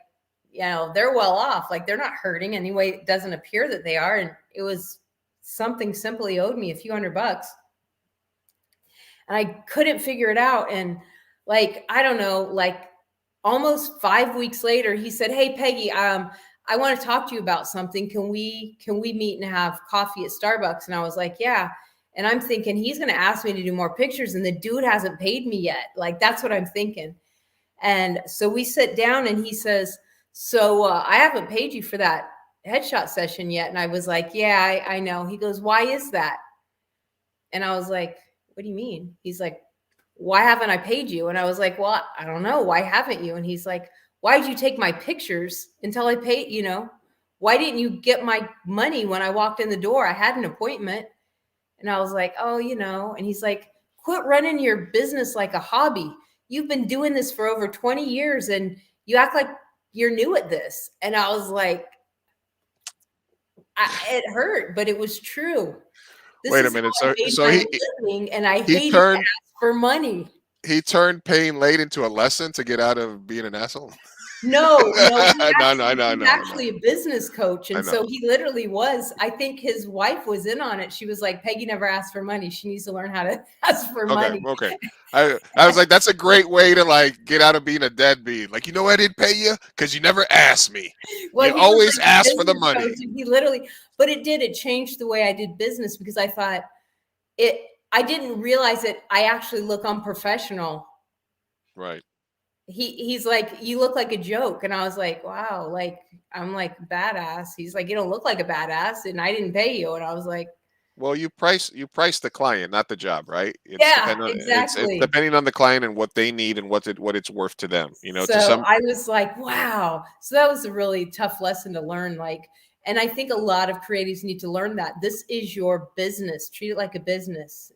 they're well off. Like they're not hurting anyway. It doesn't appear that they are. And it was something simple. He owed me a few $100. And I couldn't figure it out. And like, I don't know, like almost 5 weeks later, he said, hey, Peggy, I want to talk to you about something. Can we meet and have coffee at Starbucks? And I was like, yeah. And I'm thinking he's going to ask me to do more pictures and the dude hasn't paid me yet. Like, that's what I'm thinking. And so we sit down and he says, so I haven't paid you for that headshot session yet. And I was like, yeah, I know. He goes, why is that? And I was like, what do you mean? He's like, why haven't I paid you? And I was like, well, I don't know. Why haven't you? And he's like, why did you take my pictures until I paid, why didn't you get my money when I walked in the door? I had an appointment. And I was like, oh, and he's like, quit running your business like a hobby. You've been doing this for over 20 years and you act like you're new at this. And I was like, it hurt, but it was true.
Wait a minute. So
and I hated to ask for money.
He turned paying late into a lesson to get out of being an asshole.
No.
He's
actually a business coach. And so he literally was. I think his wife was in on it. She was like, Peggy never asked for money. She needs to learn how to ask for money.
Okay. I was like, that's a great way to like get out of being a deadbeat. Like, I didn't pay you because you never asked me. Well, you always ask for the money.
He literally, but it changed the way I did business because I thought I didn't realize that I actually look unprofessional.
Right.
He's like, you look like a joke. And I was like, wow, like, I'm like badass. He's like, you don't look like a badass and I didn't pay you. And I was like,
well, you price the client, not the job, right?
Exactly.
It's depending on the client and what they need and what it's worth to them,
So I was like, wow. So that was a really tough lesson to learn. Like, and I think a lot of creatives need to learn that this is your business. Treat it like a business,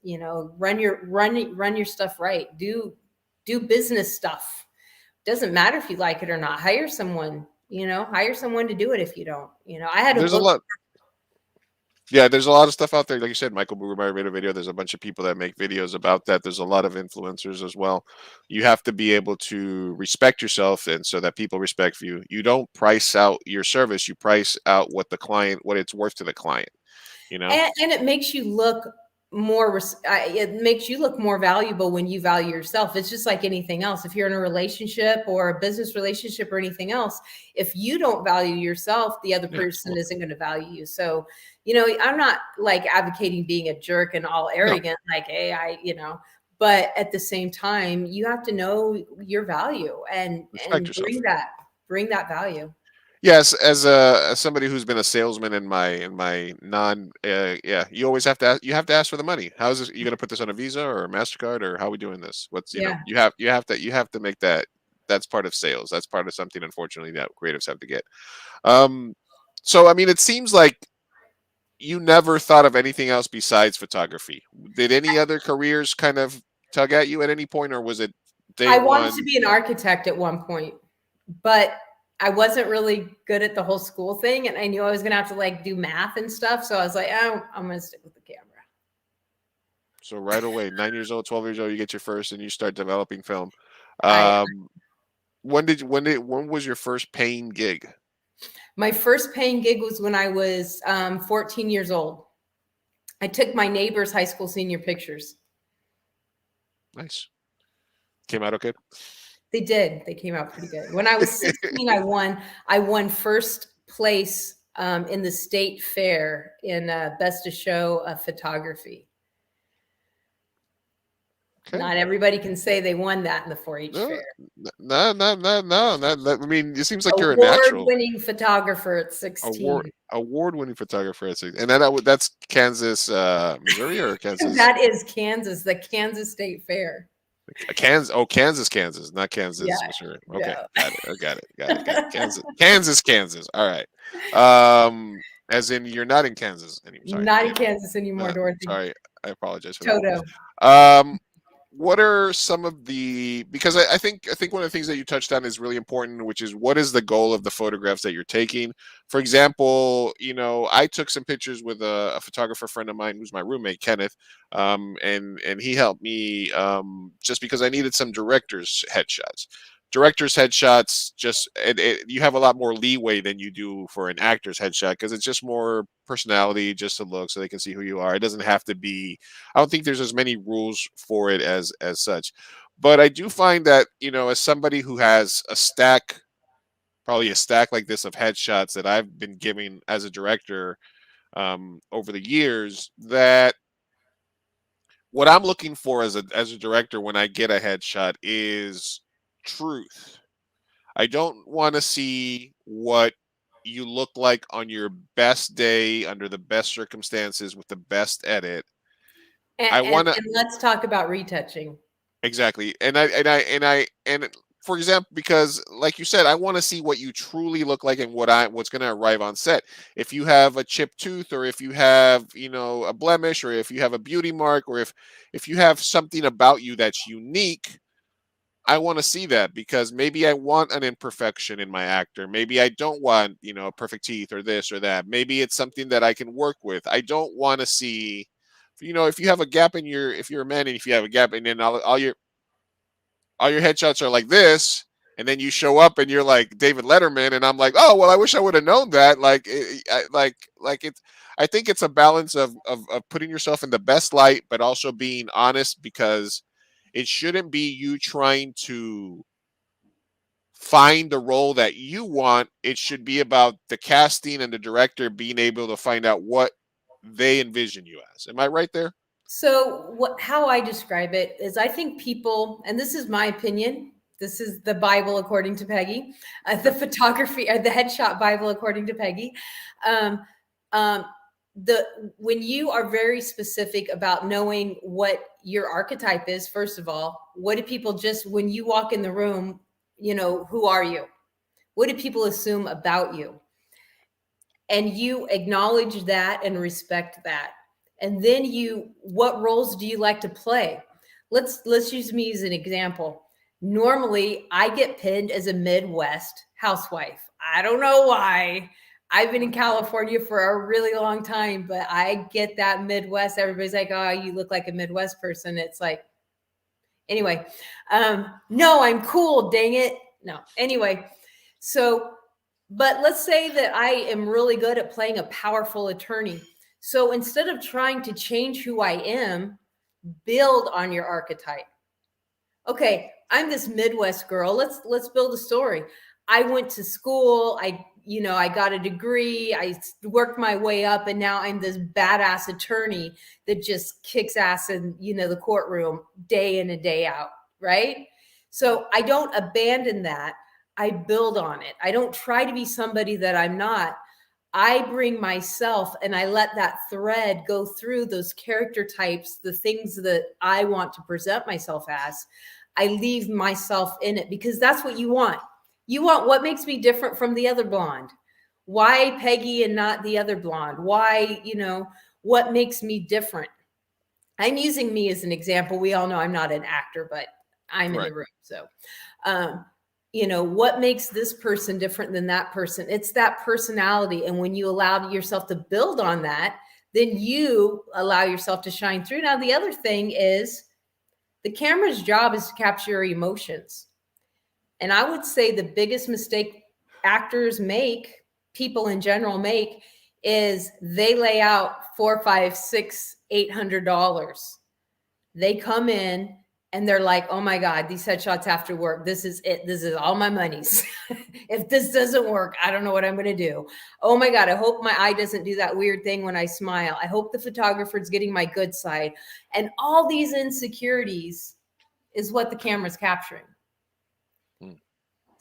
run your stuff right. Do business stuff. Doesn't matter if you like it or not. Hire someone, hire someone to do it if you don't. I had
there's a lot. Yeah, there's a lot of stuff out there. Like you said, Michael Booger made a video. There's a bunch of people that make videos about that. There's a lot of influencers as well. You have to be able to respect yourself, and so that people respect you. You don't price out your service. You price out what it's worth to the client. And
it makes you look more. It makes you look more valuable when you value yourself. It's just like anything else. If you're in a relationship or a business relationship or anything else, if you don't value yourself, the other person isn't going to value you. So. I'm not like advocating being a jerk and all arrogant, like, hey, but at the same time, you have to know your value and bring that value.
Yes, as somebody who's been a salesman in my non, you always have to ask for the money. How is this? You going to put this on a Visa or a MasterCard, or how are we doing this? What's you have to make that. That's part of sales. That's part of something, unfortunately, that creatives have to get. So I mean, it seems like you never thought of anything else besides photography. Did any other careers kind of tug at you at any point, or was it?
I wanted to be an architect at one point, but I wasn't really good at the whole school thing, and I knew I was going to have to like do math and stuff. So I was like, oh, I'm going to stick with the camera.
So right away, 9 years old, 12 years old, you get your first, and you start developing film. When was your first paying gig?
My first paying gig was when I was 14 years old. I took my neighbor's high school senior pictures.
Nice. Came out okay?
They did. They came out pretty good. When I was 16, I won first place in the state fair in Best of Show photography. Okay. Not everybody can say they won that in the 4-H fair.
No. I mean, it seems like you're a natural.
Award-winning photographer at 16.
Award-winning photographer at 16. And that's Kansas, Missouri, or Kansas?
That is Kansas, the Kansas State Fair.
Kansas, not Kansas, Missouri. Okay,
yeah.
Got it. Kansas. All right. As in, you're not in Kansas anymore. Sorry.
Not in Kansas anymore, Dorothy.
Sorry, I apologize for
Toto.
that. what are some of the, because I think one of the things that you touched on is really important, which is what is the goal of the photographs that you're taking. For example, I took some pictures with a photographer friend of mine who's my roommate, Kenneth, and he helped me just because I needed some director's headshots. Director's headshots, you have a lot more leeway than you do for an actor's headshot, because it's just more personality, just to look so they can see who you are. It doesn't have to be, I don't think there's as many rules for it as such. But I do find that, as somebody who has probably a stack like this of headshots that I've been giving as a director over the years, that what I'm looking for as a director when I get a headshot is truth. I don't want to see what you look like on your best day under the best circumstances with the best edit.
And let's talk about retouching.
Exactly. And for example, because like you said, I want to see what you truly look like and what's going to arrive on set. If you have a chipped tooth, or if you have, a blemish, or if you have a beauty mark, or if you have something about you that's unique, I want to see that, because maybe I want an imperfection in my actor. Maybe I don't want, perfect teeth or this or that. Maybe it's something that I can work with. I don't want to see, if you have a gap if you're a man, and if you have a gap, and then all your headshots are like this, and then you show up and you're like David Letterman, and I'm like, oh, well, I wish I would have known that. I think it's a balance of putting yourself in the best light, but also being honest, because it shouldn't be you trying to find the role that you want. It should be about the casting and the director being able to find out what they envision you as. Am I right there?
So how I describe it is, I think people, and this is my opinion, this is the Bible according to Peggy, the photography, the headshot Bible according to Peggy. When you are very specific about knowing what your archetype is, first of all, what do people when you walk in the room, who are you? What do people assume about you? And you acknowledge that and respect that. And then what roles do you like to play? Let's use me as an example. Normally, I get pinned as a Midwest housewife. I don't know why. I've been in California for a really long time, but I get that Midwest. Everybody's like, oh, you look like a Midwest person. It's like, anyway, no, I'm cool, dang it. No, anyway. So, but let's say that I am really good at playing a powerful attorney. So instead of trying to change who I am, build on your archetype. Okay, I'm this Midwest girl. Let's build a story. I went to school. I got a degree. I worked my way up, and now I'm this badass attorney that just kicks ass in, the courtroom day in and day out, right? So I don't abandon that. I build on it. I don't try to be somebody that I'm not. I bring myself, and I let that thread go through those character types, the things that I want to present myself as. I leave myself in it, because that's what you want. You want what makes me different from the other blonde. Why Peggy and not the other blonde? Why, what makes me different? I'm using me as an example. We all know I'm not an actor, but I'm in the room. So, what makes this person different than that person? It's that personality. And when you allow yourself to build on that, then you allow yourself to shine through. Now, the other thing is, the camera's job is to capture your emotions. And I would say the biggest mistake actors make, people in general make, is they lay out $400, $500, $600, $800. They come in and they're like, oh my God, these headshots have to work. This is it. This is all my monies. If this doesn't work, I don't know what I'm going to do. Oh my God, I hope my eye doesn't do that weird thing when I smile. I hope the photographer's getting my good side. And all these insecurities is what the camera's capturing.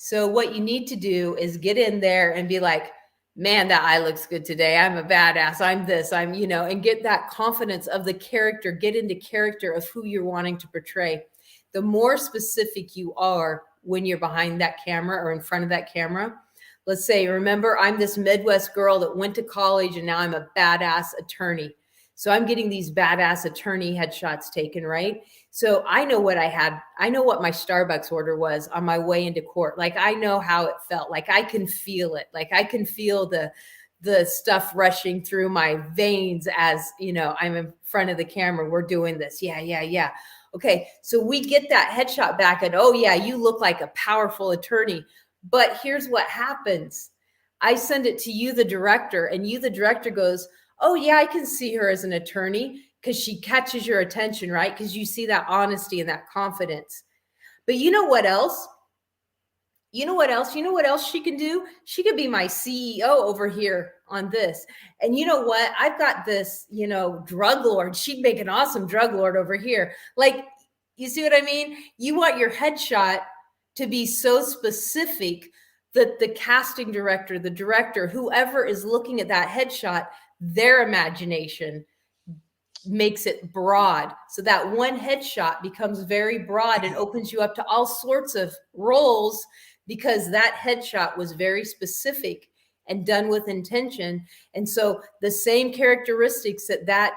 So what you need to do is get in there and be like, man, that eye looks good today. I'm a badass. I'm this, and get that confidence of the character, get into character of who you're wanting to portray. The more specific you are when you're behind that camera or in front of that camera, let's say, remember, I'm this Midwest girl that went to college and now I'm a badass attorney. So I'm getting these badass attorney headshots taken, right? So I know what I had. I know what my Starbucks order was on my way into court. Like, I know how it felt. Like, I can feel it. Like, I can feel the stuff rushing through my veins as, you know, I'm in front of the camera. We're doing this. Yeah. Okay. So we get that headshot back and, oh yeah, you look like a powerful attorney. But here's what happens. I send it to you, the director, and you, the director, goes, oh yeah, I can see her as an attorney, because she catches your attention, right? Because you see that honesty and that confidence. But you know what else? You know what else she can do? She could be my CEO over here on this. And you know what? I've got this, you know, drug lord. She'd make an awesome drug lord over here. Like, you see what I mean? You want your headshot to be so specific that the casting director, the director, whoever is looking at that headshot, their imagination makes it broad. So that one headshot becomes very broad and opens you up to all sorts of roles, because that headshot was very specific and done with intention. And so the same characteristics that that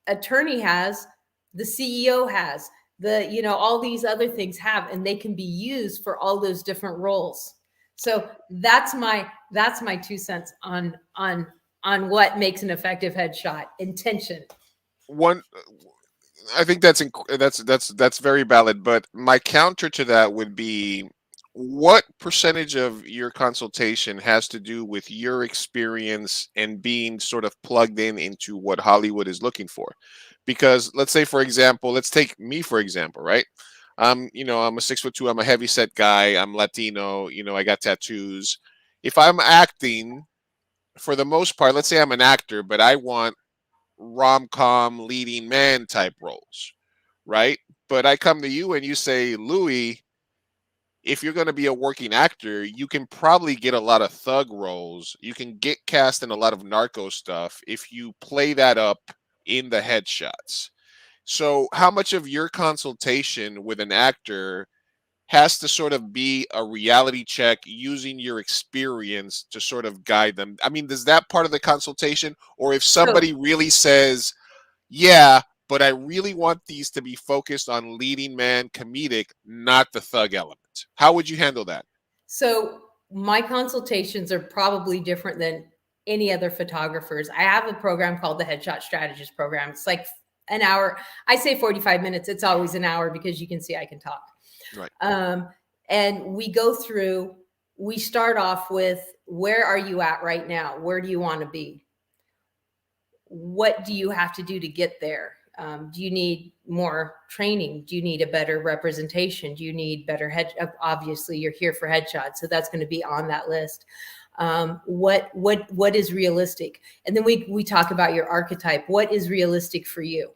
attorney has, the CEO has, the, you know, all these other things have, and they can be used for all those different roles. So that's my 2 cents on what makes an effective headshot. Intention.
One, I think that's very valid. But my counter to that would be, what percentage of your consultation has to do with your experience and being sort of plugged in into what Hollywood is looking for? Because let's say, for example, let's take me for example, right? I'm a 6'2", I'm a heavy set guy, I'm Latino, I got tattoos. If I'm acting, for the most part, let's say I'm an actor, but I want rom-com leading man type roles, right? But I come to you and you say, Louis, if you're going to be a working actor, you can probably get a lot of thug roles. You can get cast in a lot of narco stuff if you play that up in the headshots. So how much of your consultation with an actor has to sort of be a reality check using your experience to sort of guide them? I mean, is that part of the consultation? Or if somebody really says, yeah, but I really want these to be focused on leading man comedic, not the thug element, how would you handle that?
So my consultations are probably different than any other photographers. I have a program called the Headshot Strategist Program. It's like an hour. I say 45 minutes. It's always an hour, because you can see I can talk. Right. And we go through, we start off with, where are you at right now? Where do you want to be? What do you have to do to get there? Do you need more training? Do you need a better representation? Do you need better obviously you're here for headshots, so that's going to be on that list. What is realistic? And then we talk about your archetype. What is realistic for you?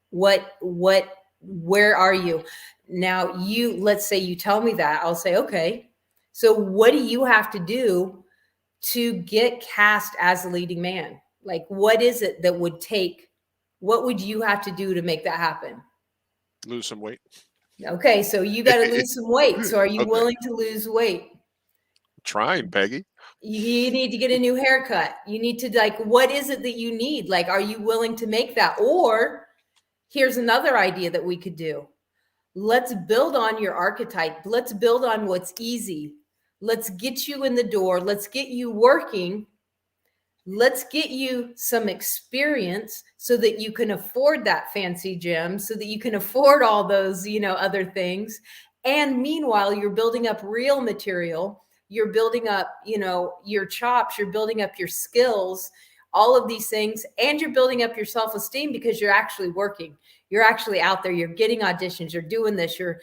Where are you? Now, let's say you tell me that, I'll say, okay, so what do you have to do to get cast as a leading man? Like, what is it that would take? What would you have to do to make that happen?
Lose some weight.
Okay, so you got to lose some weight. So are you willing to lose weight?
Trying, Peggy.
You need to get a new haircut. You need to, like, what is it that you need? Like, are you willing to make that? Or here's another idea that we could do. Let's build on your archetype. Let's build on what's easy. Let's get you in the door. Let's get you working. Let's get you some experience so that you can afford that fancy gym, so that you can afford all those, other things. And meanwhile, you're building up real material. You're building up, your chops. You're building up your skills, all of these things. And you're building up your self-esteem, because you're actually working. You're actually out there. You're getting auditions. You're doing this. You're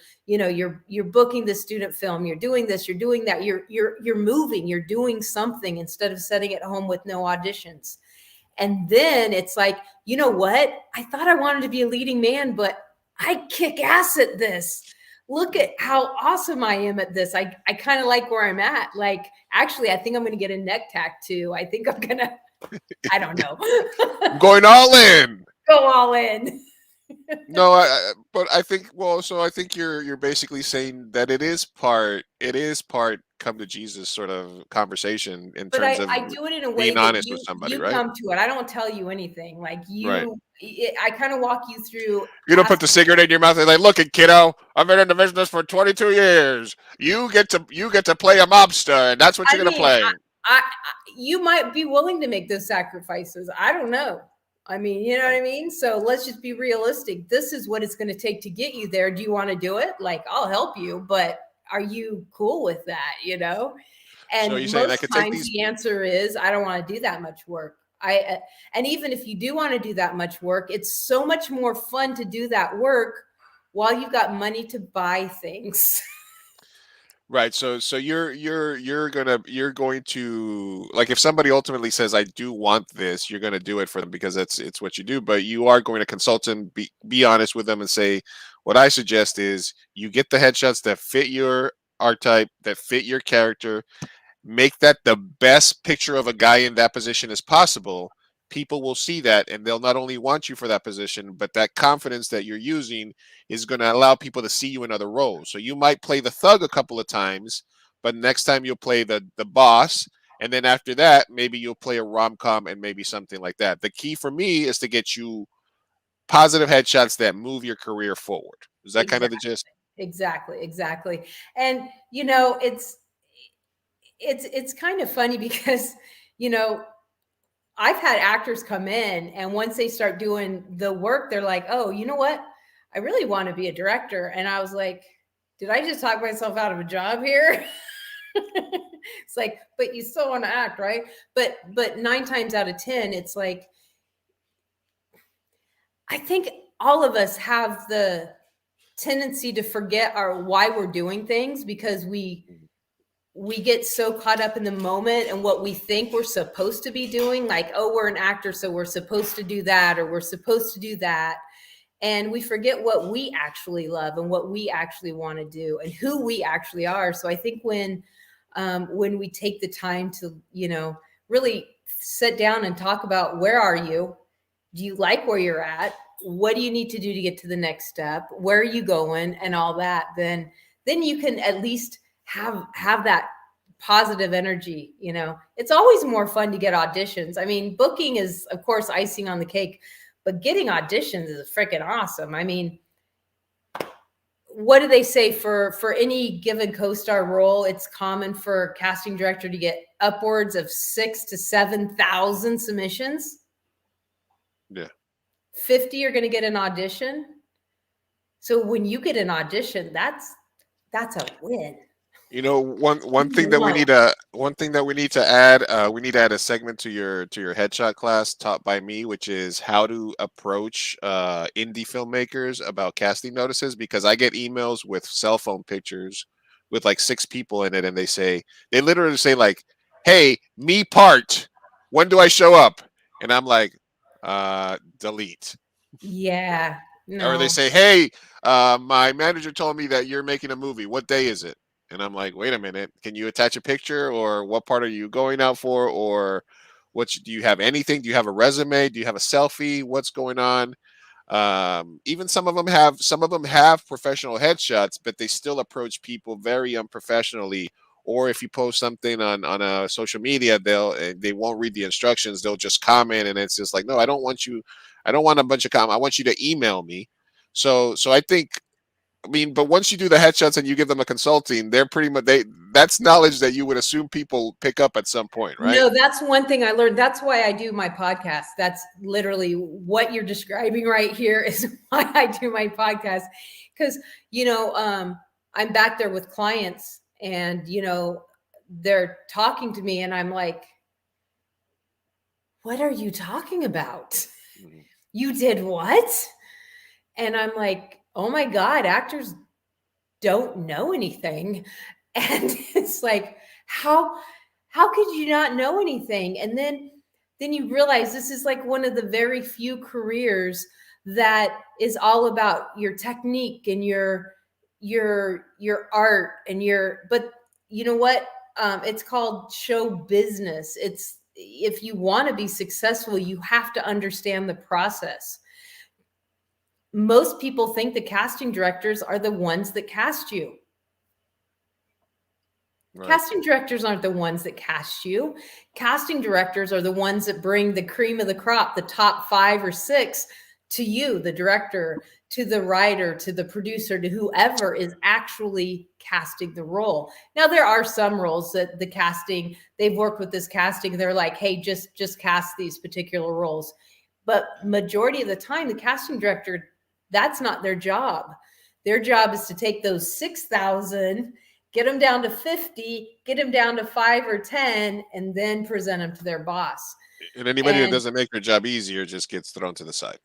booking the student film. You're doing this. You're doing that. You're moving. You're doing something instead of sitting at home with no auditions. And then it's like, you know what? I thought I wanted to be a leading man, but I kick ass at this. Look at how awesome I am at this. I kind of like where I'm at. Like, actually, I think I'm going to get a neck tattoo. I think I'm going to, I don't know.
Going all in.
Go all in.
No, but I think, well, so I think you're basically saying that it is part come to Jesus sort of conversation in
But
terms of
I do it in a way
being
that
honest with somebody,
you
right?
come to it. I don't tell you anything. Like
Right.
I kind of walk you through.
You don't put the cigarette in your mouth and like, look, kiddo, I've been in the business for 22 years. You get to play a mobster, and that's what you're gonna play.
You might be willing to make those sacrifices. I don't know. I mean, you know what I mean? So let's just be realistic. This is what it's going to take to get you there. Do you want to do it? Like, I'll help you, but are you cool with that? You know? And
So you're saying I
most
could take
times
these.
the answer is, I don't want to do that much work. And even if you do want to do that much work, it's so much more fun to do that work while you've got money to buy things.
Right. So you're going to, like, if somebody ultimately says I do want this, you're gonna do it for them because it's what you do. But you are going to consult them, be honest with them, and say, what I suggest is you get the headshots that fit your archetype, that fit your character, make that the best picture of a guy in that position as possible. People will see that, and they'll not only want you for that position, but that confidence that you're using is going to allow people to see you in other roles. So you might play the thug a couple of times, but next time you'll play the boss, and then after that, maybe you'll play a rom-com and maybe something like that. The key for me is to get you positive headshots that move your career forward. Is that kind of the gist?
Exactly. And you know, it's kind of funny because, you know, I've had actors come in and once they start doing the work, they're like, oh, you know what? I really want to be a director. And I was like, did I just talk myself out of a job here? It's like, but you still want to act, right? But 9 times out of 10, it's like, I think all of us have the tendency to forget why we're doing things because we get so caught up in the moment and what we think we're supposed to be doing. Like, oh, we're an actor, so we're supposed to do that, or we're supposed to do that. And we forget what we actually love and what we actually want to do and who we actually are. So I think when we take the time to, you know, really sit down and talk about where are you? Do you like where you're at? What do you need to do to get to the next step? Where are you going? And all that, then you can at least have that positive energy. You know, it's always more fun to get auditions. I mean, booking is of course icing on the cake, but getting auditions is freaking awesome. I mean, what do they say for any given co-star role? It's common for a casting director to get upwards of 6,000 to 7,000 submissions.
Yeah.
50 are going to get an audition. So when you get an audition, that's a win.
You know, one thing that we need to add, we need to add a segment to your headshot class taught by me, which is how to approach indie filmmakers about casting notices, because I get emails with cell phone pictures with like 6 people in it, and they literally say like, "Hey, me part. When do I show up?" And I'm like, delete.
Yeah. No.
Or they say, "Hey, my manager told me that you're making a movie. What day is it?" And I'm like, "Wait a minute. Can you attach a picture, or what part are you going out for, or do you have anything? Do you have a resume? Do you have a selfie? What's going on?" Even some of them have professional headshots, but they still approach people very unprofessionally. Or if you post something on a social media, they won't read the instructions. They'll just comment, and it's just like, "No, I don't want you. I don't want a bunch of comments. I want you to email me." So I think, I mean, but once you do the headshots and you give them a consulting, they're pretty much that's knowledge that you would assume people pick up at some point, right?
No, that's one thing I learned. That's why I do my podcast. That's literally what you're describing right here is why I do my podcast. Because, you know, I'm back there with clients and, you know, they're talking to me and I'm like, what are you talking about? Mm-hmm. You did what? And I'm like, oh my God, actors don't know anything. And it's like, how could you not know anything? And then you realize this is like one of the very few careers that is all about your technique and your art and but you know what? It's called show business. If you want to be successful, you have to understand the process. Most people think the casting directors are the ones that cast you. Casting directors aren't the ones that cast you. Casting directors are the ones that bring the cream of the crop, the top 5 or 6 to you, the director, to the writer, to the producer, to whoever is actually casting the role. Now, there are some roles that the casting, they've worked with this casting, they're like, hey, just cast these particular roles. But majority of the time, the casting director, that's not their job. Their job is to take those 6,000, get them down to 50, get them down to 5 or 10, and then present them to their boss.
And anybody that doesn't make their job easier just gets thrown to the side.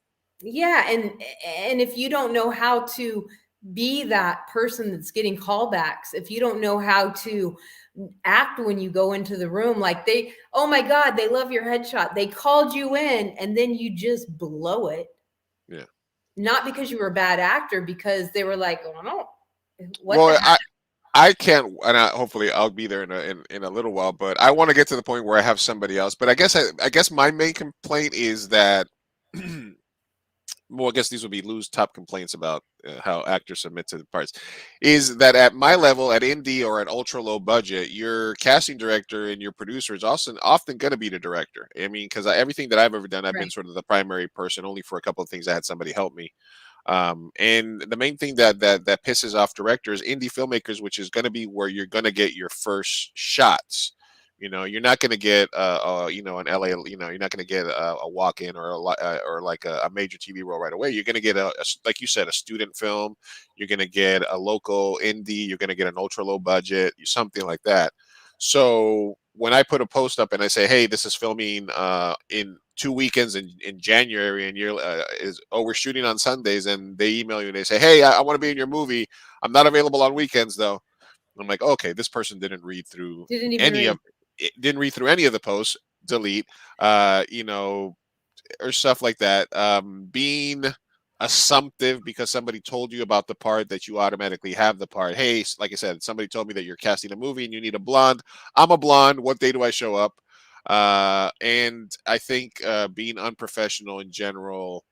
Yeah, and if you don't know how to be that person that's getting callbacks, if you don't know how to act when you go into the room, like oh my God, they love your headshot. They called you in and then you just blow it.
Yeah.
Not because you were a bad actor, because they were like, oh no.
Well, I can't, and hopefully I'll be there in a little while. But I want to get to the point where I have somebody else. But I guess my main complaint is that, well, I guess these would be Lou's top complaints about how actors submit to the parts, is that at my level, at indie or at ultra low budget, your casting director and your producer is also often going to be the director. I mean, because everything that I've ever done, I've been sort of the primary person. Only for a couple of things I had somebody help me. And the main thing that pisses off directors, indie filmmakers, which is going to be where you're going to get your first shots. You know, you're not going to get an LA, you're not going to get a walk-in or like a major TV role right away. You're going to get like you said, a student film. You're going to get a local indie. You're going to get an ultra low budget, something like that. So when I put a post up and I say, hey, this is filming in 2 weekends in January, and we're shooting on Sundays, and they email you and they say, hey, I want to be in your movie. I'm not available on weekends though. I'm like, okay, this person didn't read through any of the posts, delete, or stuff like that. Being assumptive because somebody told you about the part that you automatically have the part. Hey, like I said, somebody told me that you're casting a movie and you need a blonde. I'm a blonde. What day do I show up? And I think being unprofessional in general,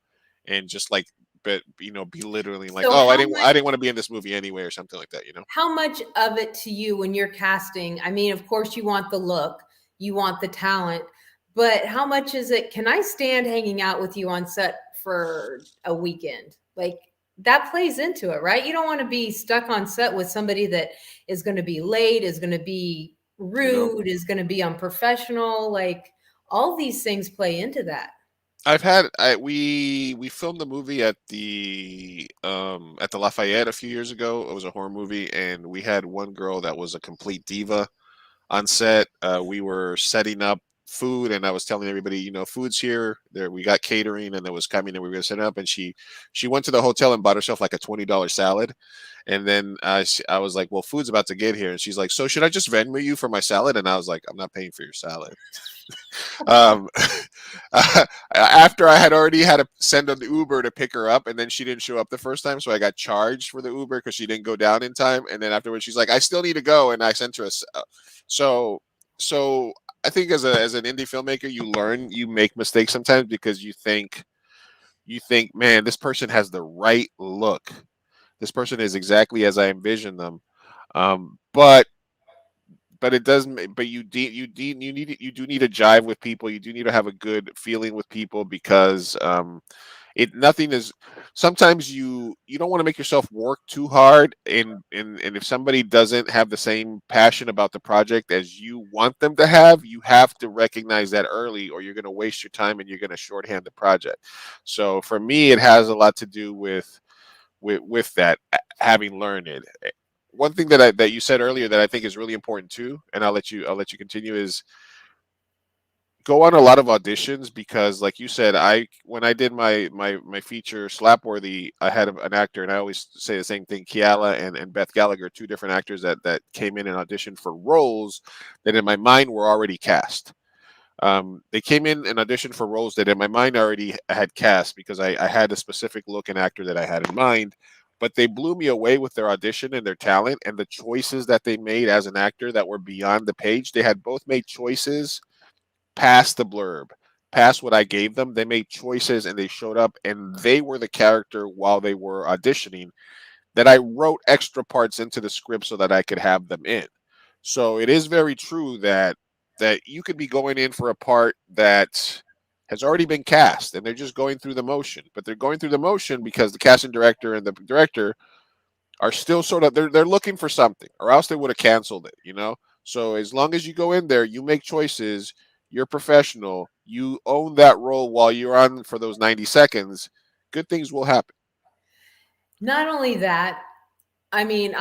and just like, belittling, like, so I didn't want to be in this movie anyway, or something like that.
How much of it to you when you're casting? I mean, of course you want the look, you want the talent, but how much is it? Can I stand hanging out with you on set for a weekend? Like, that plays into it, right? You don't want to be stuck on set with somebody that is going to be late, is going to be rude, is going to be unprofessional. Like, all these things play into that.
We filmed the movie at the Lafayette a few years ago. It was a horror movie, and we had one girl that was a complete diva on set. We were setting up food, and I was telling everybody, food's here. There, we got catering, and there was coming, and we were going to set it up. And she went to the hotel and bought herself like a $20 salad. And then I was like, well, food's about to get here. And she's like, so should I just Venmo you for my salad? And I was like, I'm not paying for your salad. After I had already had to send an Uber to pick her up, and then she didn't show up the first time, so I got charged for the Uber because she didn't go down in time. And then afterwards, she's like, I still need to go, and I sent her so I think as an indie filmmaker, you make mistakes sometimes because you think, man, this person has the right look. This person is exactly as I envisioned them. But it doesn't. But you do need to jive with people. You do need to have a good feeling with people, because nothing is. Sometimes you don't want to make yourself work too hard, and if somebody doesn't have the same passion about the project as you want them to have, you have to recognize that early, or you're going to waste your time and you're going to shorthand the project. So for me, it has a lot to do with that, having learned it. One thing that you said earlier that I think is really important too, and I'll let you continue, is go on a lot of auditions, because like you said, when I did my feature Slapworthy, I had an actor, and I always say the same thing, Kiala and Beth Gallagher, two different actors that came in and auditioned for roles that in my mind were already cast. They came in and auditioned for roles that in my mind already had cast, because I had a specific look and actor that I had in mind, but they blew me away with their audition and their talent and the choices that they made as an actor that were beyond the page. They had both made choices past the blurb, past what I gave them. They made choices and they showed up, and they were the character while they were auditioning, that I wrote extra parts into the script so that I could have them in. So it is very true that you could be going in for a part that has already been cast, and they're just going through the motion. But they're going through the motion because the casting director and the director are still sort of they're looking for something, or else they would have canceled it. So as long as you go in there, you make choices, you're professional, you own that role while you're on for those 90 seconds, good things will happen.
Not only that, I mean,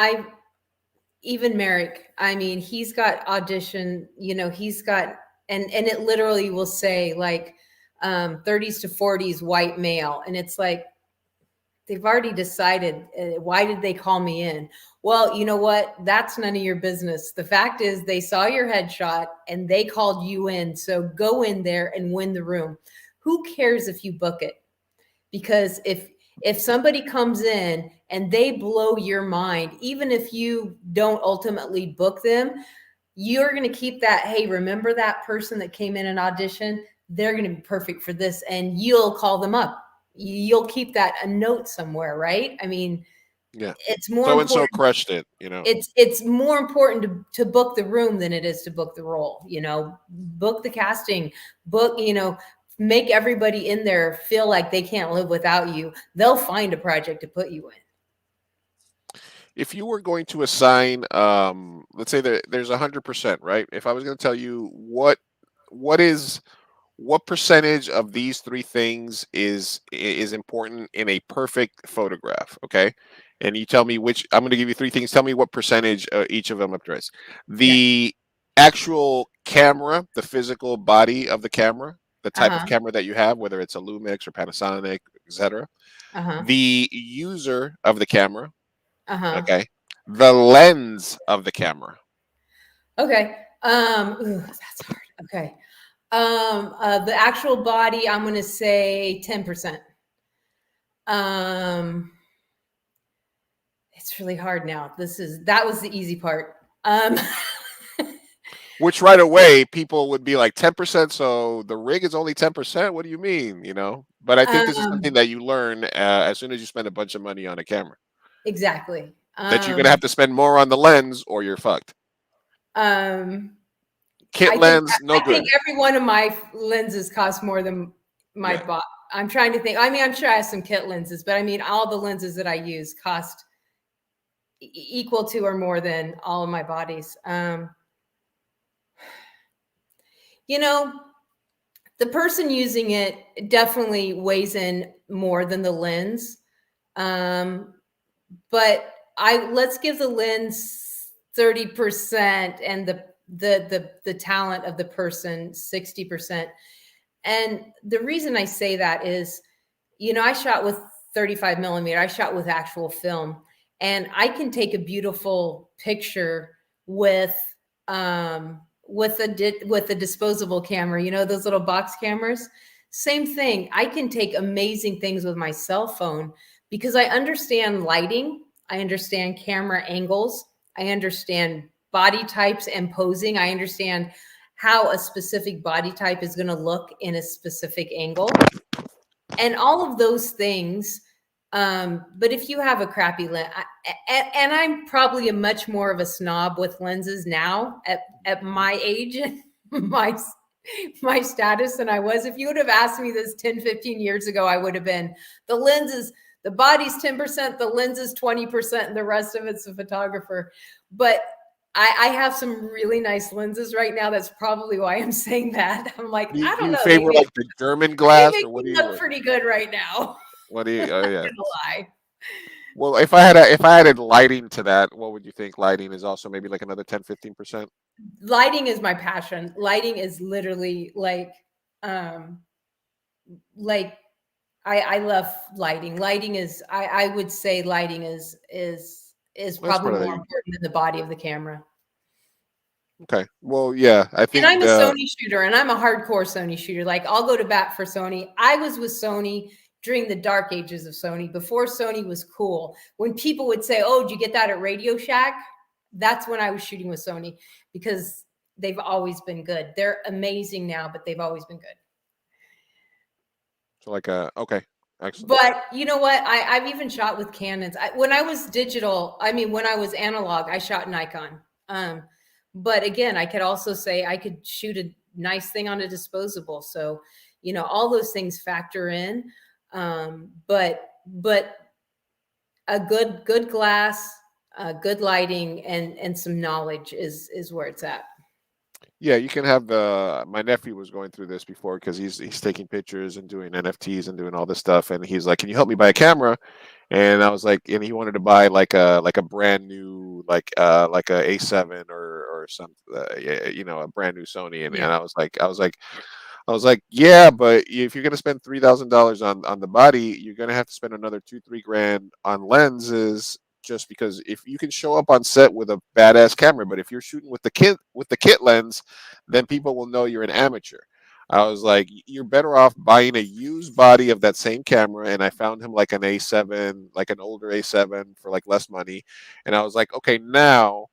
even Merrick, I mean, he's got audition, he's got, and it literally will say like 30s to 40s white male. And it's like, they've already decided, why did they call me in? Well, you know what? That's none of your business. The fact is they saw your headshot and they called you in. So go in there and win the room. Who cares if you book it? Because if somebody comes in and they blow your mind, even if you don't ultimately book them, you're going to keep that, hey, remember that person that came in an audition? They're going to be perfect for this. And you'll call them up. You'll keep that a note somewhere, right? I mean,
yeah,
it's more
so and so
important.
crushed it,
It's more important to book the room than it is to book the role. Book the casting, book, make everybody in there feel like they can't live without you. They'll find a project to put you in.
If you were going to assign, let's say that there's 100%, right? If I was going to tell you what percentage of these three things is important in a perfect photograph, okay? And you tell me which. I'm going to give you three things. Tell me what percentage each of them address. The actual camera, the physical body of the camera, the type of camera that you have, whether it's a Lumix or Panasonic, etc. The user of the camera, okay? The lens of the camera.
Okay. That's hard. Okay. The actual body, I'm going to say 10%. It's really hard now. That was the easy part.
Which right away people would be like 10%. So the rig is only 10%. What do you mean? But I think this is something that you learn as soon as you spend a bunch of money on a camera.
Exactly.
That you're gonna have to spend more on the lens, or you're fucked. Kit lens, no good.
I think every one of my lenses costs more than my bot. I'm trying to think. I mean, I'm sure I have some kit lenses, but I mean, all the lenses that I use cost equal to or more than all of my bodies. The person using it definitely weighs in more than the lens. But let's give the lens 30% and the talent of the person 60%. And the reason I say that is, I shot with 35 millimeter. I shot with actual film, and I can take a beautiful picture with a disposable camera, those little box cameras. Same thing. I can take amazing things with my cell phone because I understand lighting. I understand camera angles. I understand body types and posing. I understand how a specific body type is going to look in a specific angle and all of those things. But if you have a crappy lens, and I'm probably a much more of a snob with lenses now at my age and my status than I was. If you would have asked me this 10, 15 years ago, I would have been the lenses, the body's 10%, the lens is 20%, and the rest of it's a photographer. But I have some really nice lenses right now. That's probably why I'm saying that. I'm like, I don't know.
Do you favor like the German glass, or what do you
look pretty good right now?
What do you? Oh yeah.
I'm gonna lie.
Well, if I added lighting to that, what would you think? Lighting is also maybe like another 10-15%.
Lighting is my passion. Lighting is literally like I love lighting. Lighting is I would say lighting is probably more important than the body of the camera.
Okay. Well, yeah, I think.
And I'm a Sony shooter, and I'm a hardcore Sony shooter. Like, I'll go to bat for Sony. I was with Sony during the dark ages of Sony, before Sony was cool. When people would say, "Oh, did you get that at Radio Shack?" That's when I was shooting with Sony, because they've always been good. They're amazing now, but they've always been good.
So okay. Excellent.
But you know what? I've even shot with Canons. When I was digital, when I was analog, I shot Nikon. But again, I could also say I could shoot a nice thing on a disposable. So, all those things factor in. But a good glass, good lighting, and some knowledge is where it's at.
Yeah, you can have my nephew was going through this before because he's taking pictures and doing NFTs and doing all this stuff, and he's like, "Can you help me buy a camera?" And I was like, and he wanted to buy like a brand new like a A7 or some a brand new Sony, and
Yeah.
I was like, yeah, but if you're gonna spend $3,000 on the body, you're gonna have to spend another 2-3 grand on lenses. Just because if you can show up on set with a badass camera, but if you're shooting with the kit lens, then people will know you're an amateur. I was like, you're better off buying a used body of that same camera. And I found him like an A7, like an older A7 for like less money. And I was like, okay, now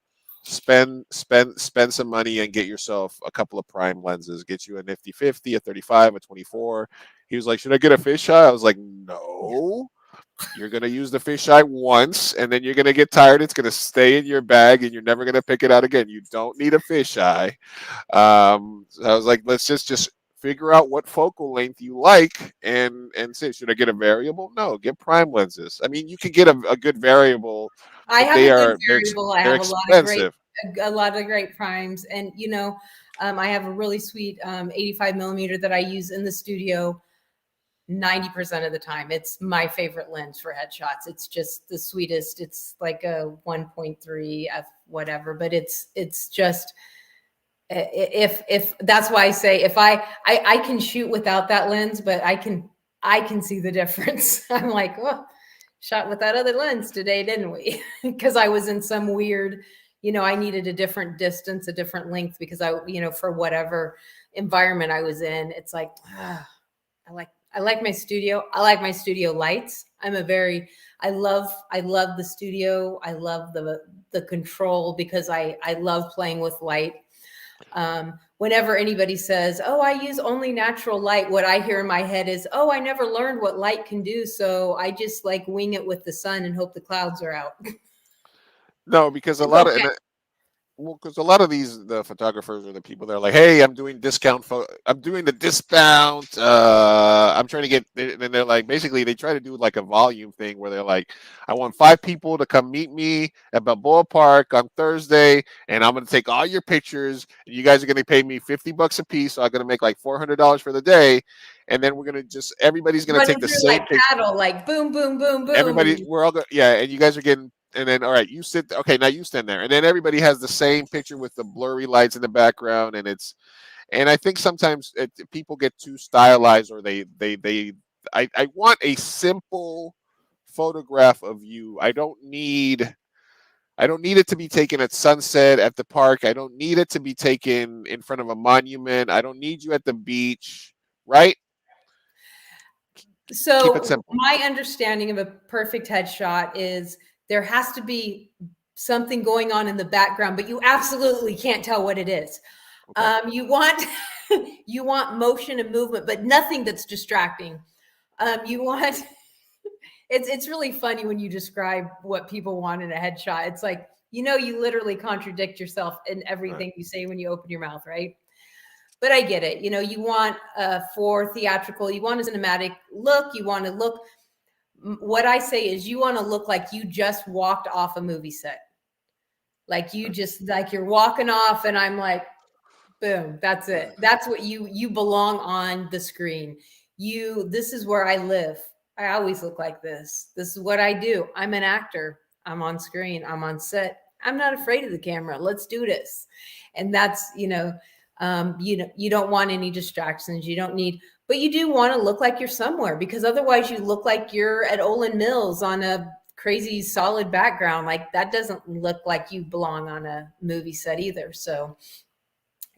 spend some money and get yourself a couple of prime lenses. Get you a nifty 50, a 35, a 24. He was like, should I get a fisheye? I was like, no. You're going to use the fisheye once, and then you're going to get tired. It's going to stay in your bag, and you're never going to pick it out again. You don't need a fisheye. So I was like, let's just figure out what focal length you like, and say, should I get a variable? No, get prime lenses. I mean, you could get a good variable.
I have a good variable. I have
expensive.
a lot of great primes, and I have a really sweet 85 millimeter that I use in the studio 90% of the time. It's my favorite lens for headshots. It's just the sweetest. It's like a 1.3 f whatever, but it's just if that's why I say if I can shoot without that lens, but I can see the difference. I'm like, oh, shot with that other lens today, didn't we? Because I was in some weird, I needed a different distance, a different length because for whatever environment I was in, it's like, I like my studio. I like my studio lights. I love the studio. I love the control because I love playing with light. Whenever anybody says, oh, I use only natural light, what I hear in my head is, oh, I never learned what light can do. So I just like wing it with the sun and hope the clouds are out.
No, because a lot of the photographers or the people that are like, hey, I'm doing I'm doing the discount. I'm trying to get, and they're like, basically they try to do like a volume thing where they're like, I want 5 people to come meet me at Balboa Park on Thursday, and I'm going to take all your pictures, and you guys are going to pay me $50 a piece, so I'm going to make like $400 for the day, and then we're going to everybody's going to take the same
like cattle, like boom, boom, boom, boom.
Everybody, we're all and you guys are getting. And then, all right, you sit. Okay, now you stand there, and then everybody has the same picture with the blurry lights in the background, and I think sometimes people get too stylized, or I want a simple photograph of you. I don't need it to be taken at sunset at the park. I don't need it to be taken in front of a monument. I don't need you at the beach, right?
So my understanding of a perfect headshot is there has to be something going on in the background, but you absolutely can't tell what it is. Okay. You want motion and movement, but nothing that's distracting. You want it's really funny when you describe what people want in a headshot. It's like, you literally contradict yourself in everything you say when you open your mouth, right? But I get it. You want for theatrical, you want a cinematic look, you want to look. What I say is you want to look like you just walked off a movie set. Like you're walking off and I'm like, boom, that's it. That's what you belong on the screen. This is where I live. I always look like this. This is what I do. I'm an actor. I'm on screen. I'm on set. I'm not afraid of the camera. Let's do this. And that's, you don't want any distractions. You don't need, but you do want to look like you're somewhere, because otherwise you look like you're at Olin Mills on a crazy solid background. Like that doesn't look like you belong on a movie set either. So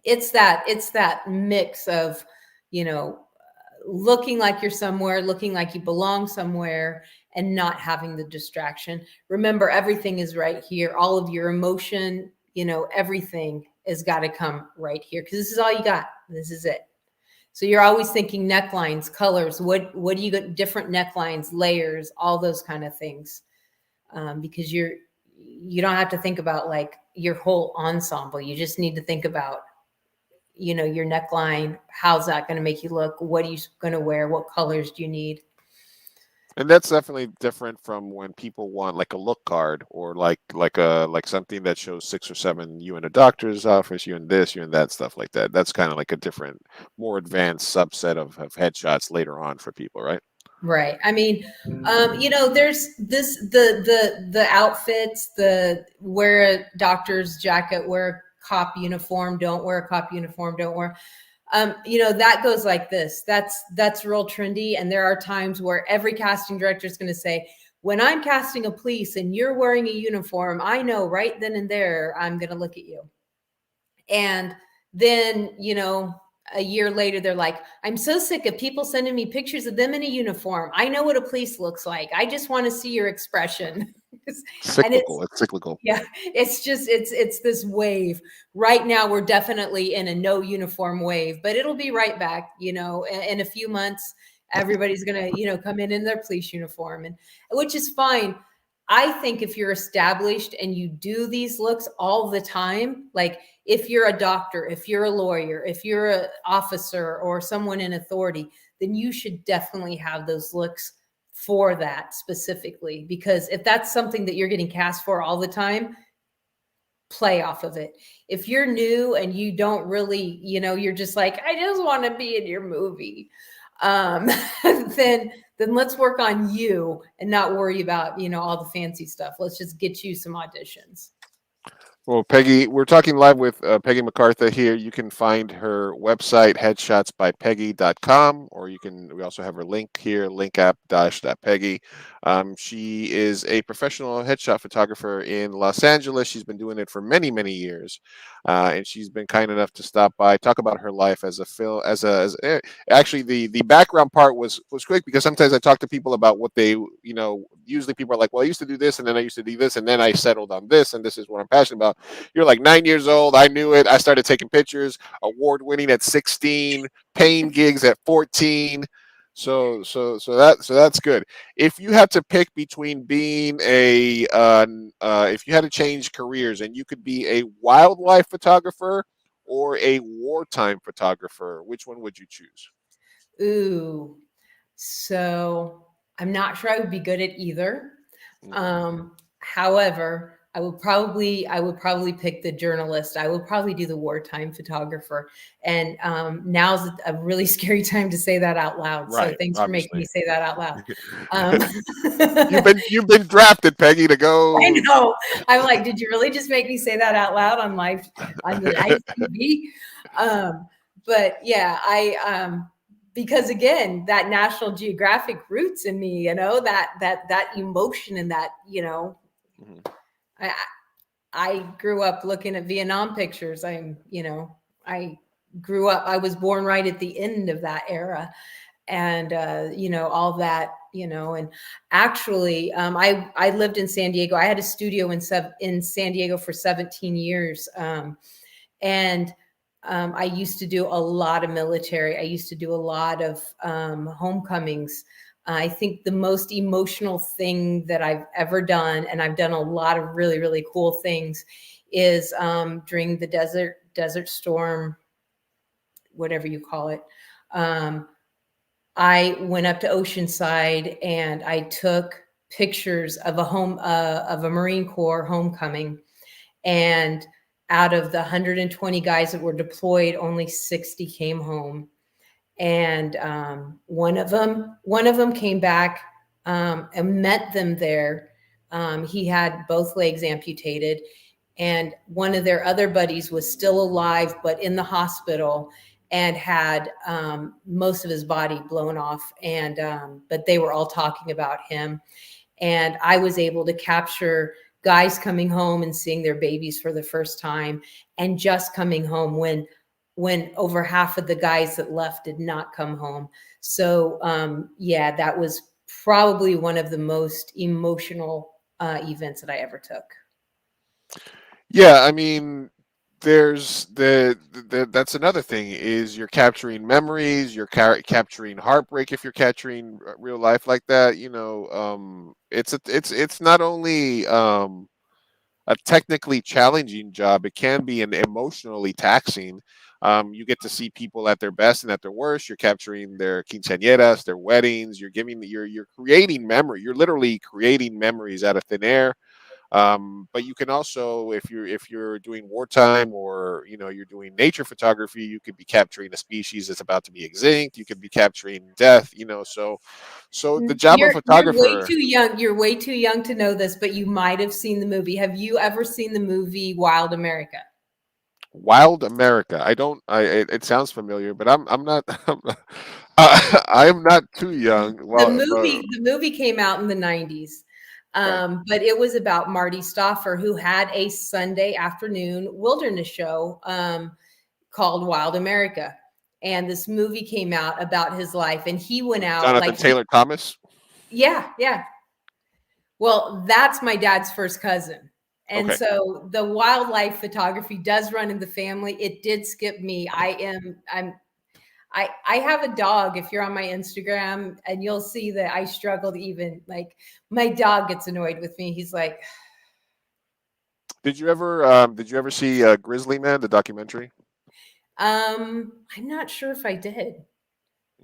it's that mix of, looking like you're somewhere, looking like you belong somewhere, and not having the distraction. Remember, everything is right here. All of your emotion, everything has got to come right here, because this is all you got. This is it. So you're always thinking necklines, colors, what do you got, different necklines, layers, all those kind of things. Because you don't have to think about like, your whole ensemble. You just need to think about, your neckline. How's that going to make you look? What are you going to wear? What colors do you need?
And that's definitely different from when people want like a look card or like something that shows 6 or 7, you in a doctor's office, you in this, you in that, stuff like that. That's kind of like a different, more advanced subset of headshots later on for people, right?
Right. I mean, there's the outfits, the wear a doctor's jacket, wear a cop uniform, don't wear a cop uniform, don't wear. That goes like this. That's real trendy. And there are times where every casting director is going to say, when I'm casting a police and you're wearing a uniform, I know right then and there, I'm going to look at you. And then, a year later, they're like, I'm so sick of people sending me pictures of them in a uniform. I know what a police looks like. I just want to see your expression.
Cyclical. It's cyclical.
Yeah, it's this wave. Right now, we're definitely in a no uniform wave, but it'll be right back. In a few months, everybody's gonna, come in their police uniform, and which is fine. I think if you're established and you do these looks all the time, like if you're a doctor, if you're a lawyer, if you're an officer or someone in authority, then you should definitely have those looks for that specifically. Because if that's something that you're getting cast for all the time, play off of it. If you're new and you don't really, you're just like, I just want to be in your movie. Then let's work on you and not worry about, all the fancy stuff. Let's just get you some auditions.
Well, Peggy, we're talking live with Peggy McCartha here. You can find her website, headshotsbypeggy.com, or we also have her link here, linkapp-Peggy. She is a professional headshot photographer in Los Angeles. She's been doing it for many, many years. And she's been kind enough to stop by, talk about her life as a film, actually the background part was quick, because sometimes I talk to people about what they, usually people are like, well, I used to do this, and then I used to do this, and then I settled on this, and this is what I'm passionate about. You're like 9 years old. I knew it. I started taking pictures, award winning at 16, paying gigs at 14. So that's good. If you had to pick between being if you had to change careers and you could be a wildlife photographer or a wartime photographer, which one would you choose?
Ooh, so I'm not sure I would be good at either. However, I would probably pick the journalist. I would probably do the wartime photographer. And now's a really scary time to say that out loud.
Right,
so thanks
obviously.
for making me say that out loud.
You've been drafted, Peggy, to go.
I know. I'm like, did you really just make me say that out loud on live TV? But yeah, because again, that National Geographic roots in me, that emotion and that, I grew up looking at Vietnam pictures. I was born right at the end of that era. And, all that, and actually, I lived in San Diego. I had a studio in San Diego for 17 years. And I used to do a lot of military. I used to do a lot of homecomings. I think the most emotional thing that I've ever done, and I've done a lot of really, really cool things, is during the desert storm, whatever you call it. I went up to Oceanside and I took pictures of a Marine Corps homecoming. And out of the 120 guys that were deployed, only 60 came home. And one of them came back and met them there. He had both legs amputated, and one of their other buddies was still alive, but in the hospital, and had most of his body blown off. And but they were all talking about him. And I was able to capture guys coming home and seeing their babies for the first time, and just coming home when over half of the guys that left did not come home. So yeah, that was probably one of the most emotional events that I ever took.
Yeah, I mean, there's that's another thing, is you're capturing memories, you're capturing heartbreak if you're capturing real life like that. It's not only a technically challenging job. It can be an emotionally taxing. You get to see people at their best and at their worst. You're capturing their quinceañeras, their weddings. You're creating memory. You're literally creating memories out of thin air. But you can also, if you're doing wartime, or you're doing nature photography, you could be capturing a species that's about to be extinct. You could be capturing death. So the job of
You're way
photographer.
too young. You're way too young to know this, but you might have seen the movie. Have you ever seen the movie Wild America?
Wild America. I don't. It sounds familiar, but I'm not. I'm not too young. Well,
The movie came out in the 90s.
right.
But it was about Marty Stauffer, who had a Sunday afternoon wilderness show called Wild America. And this movie came out about his life, and he went out
Jonathan Taylor Thomas.
Yeah. Well, that's my dad's first cousin. And
Okay.
so the wildlife photography does run in the family. It did skip me. I have a dog. If you're on my Instagram, and you'll see that I struggle to even, like, my dog gets annoyed with me. He's like,
Did you ever see Grizzly Man, the documentary?
I'm not sure if I did.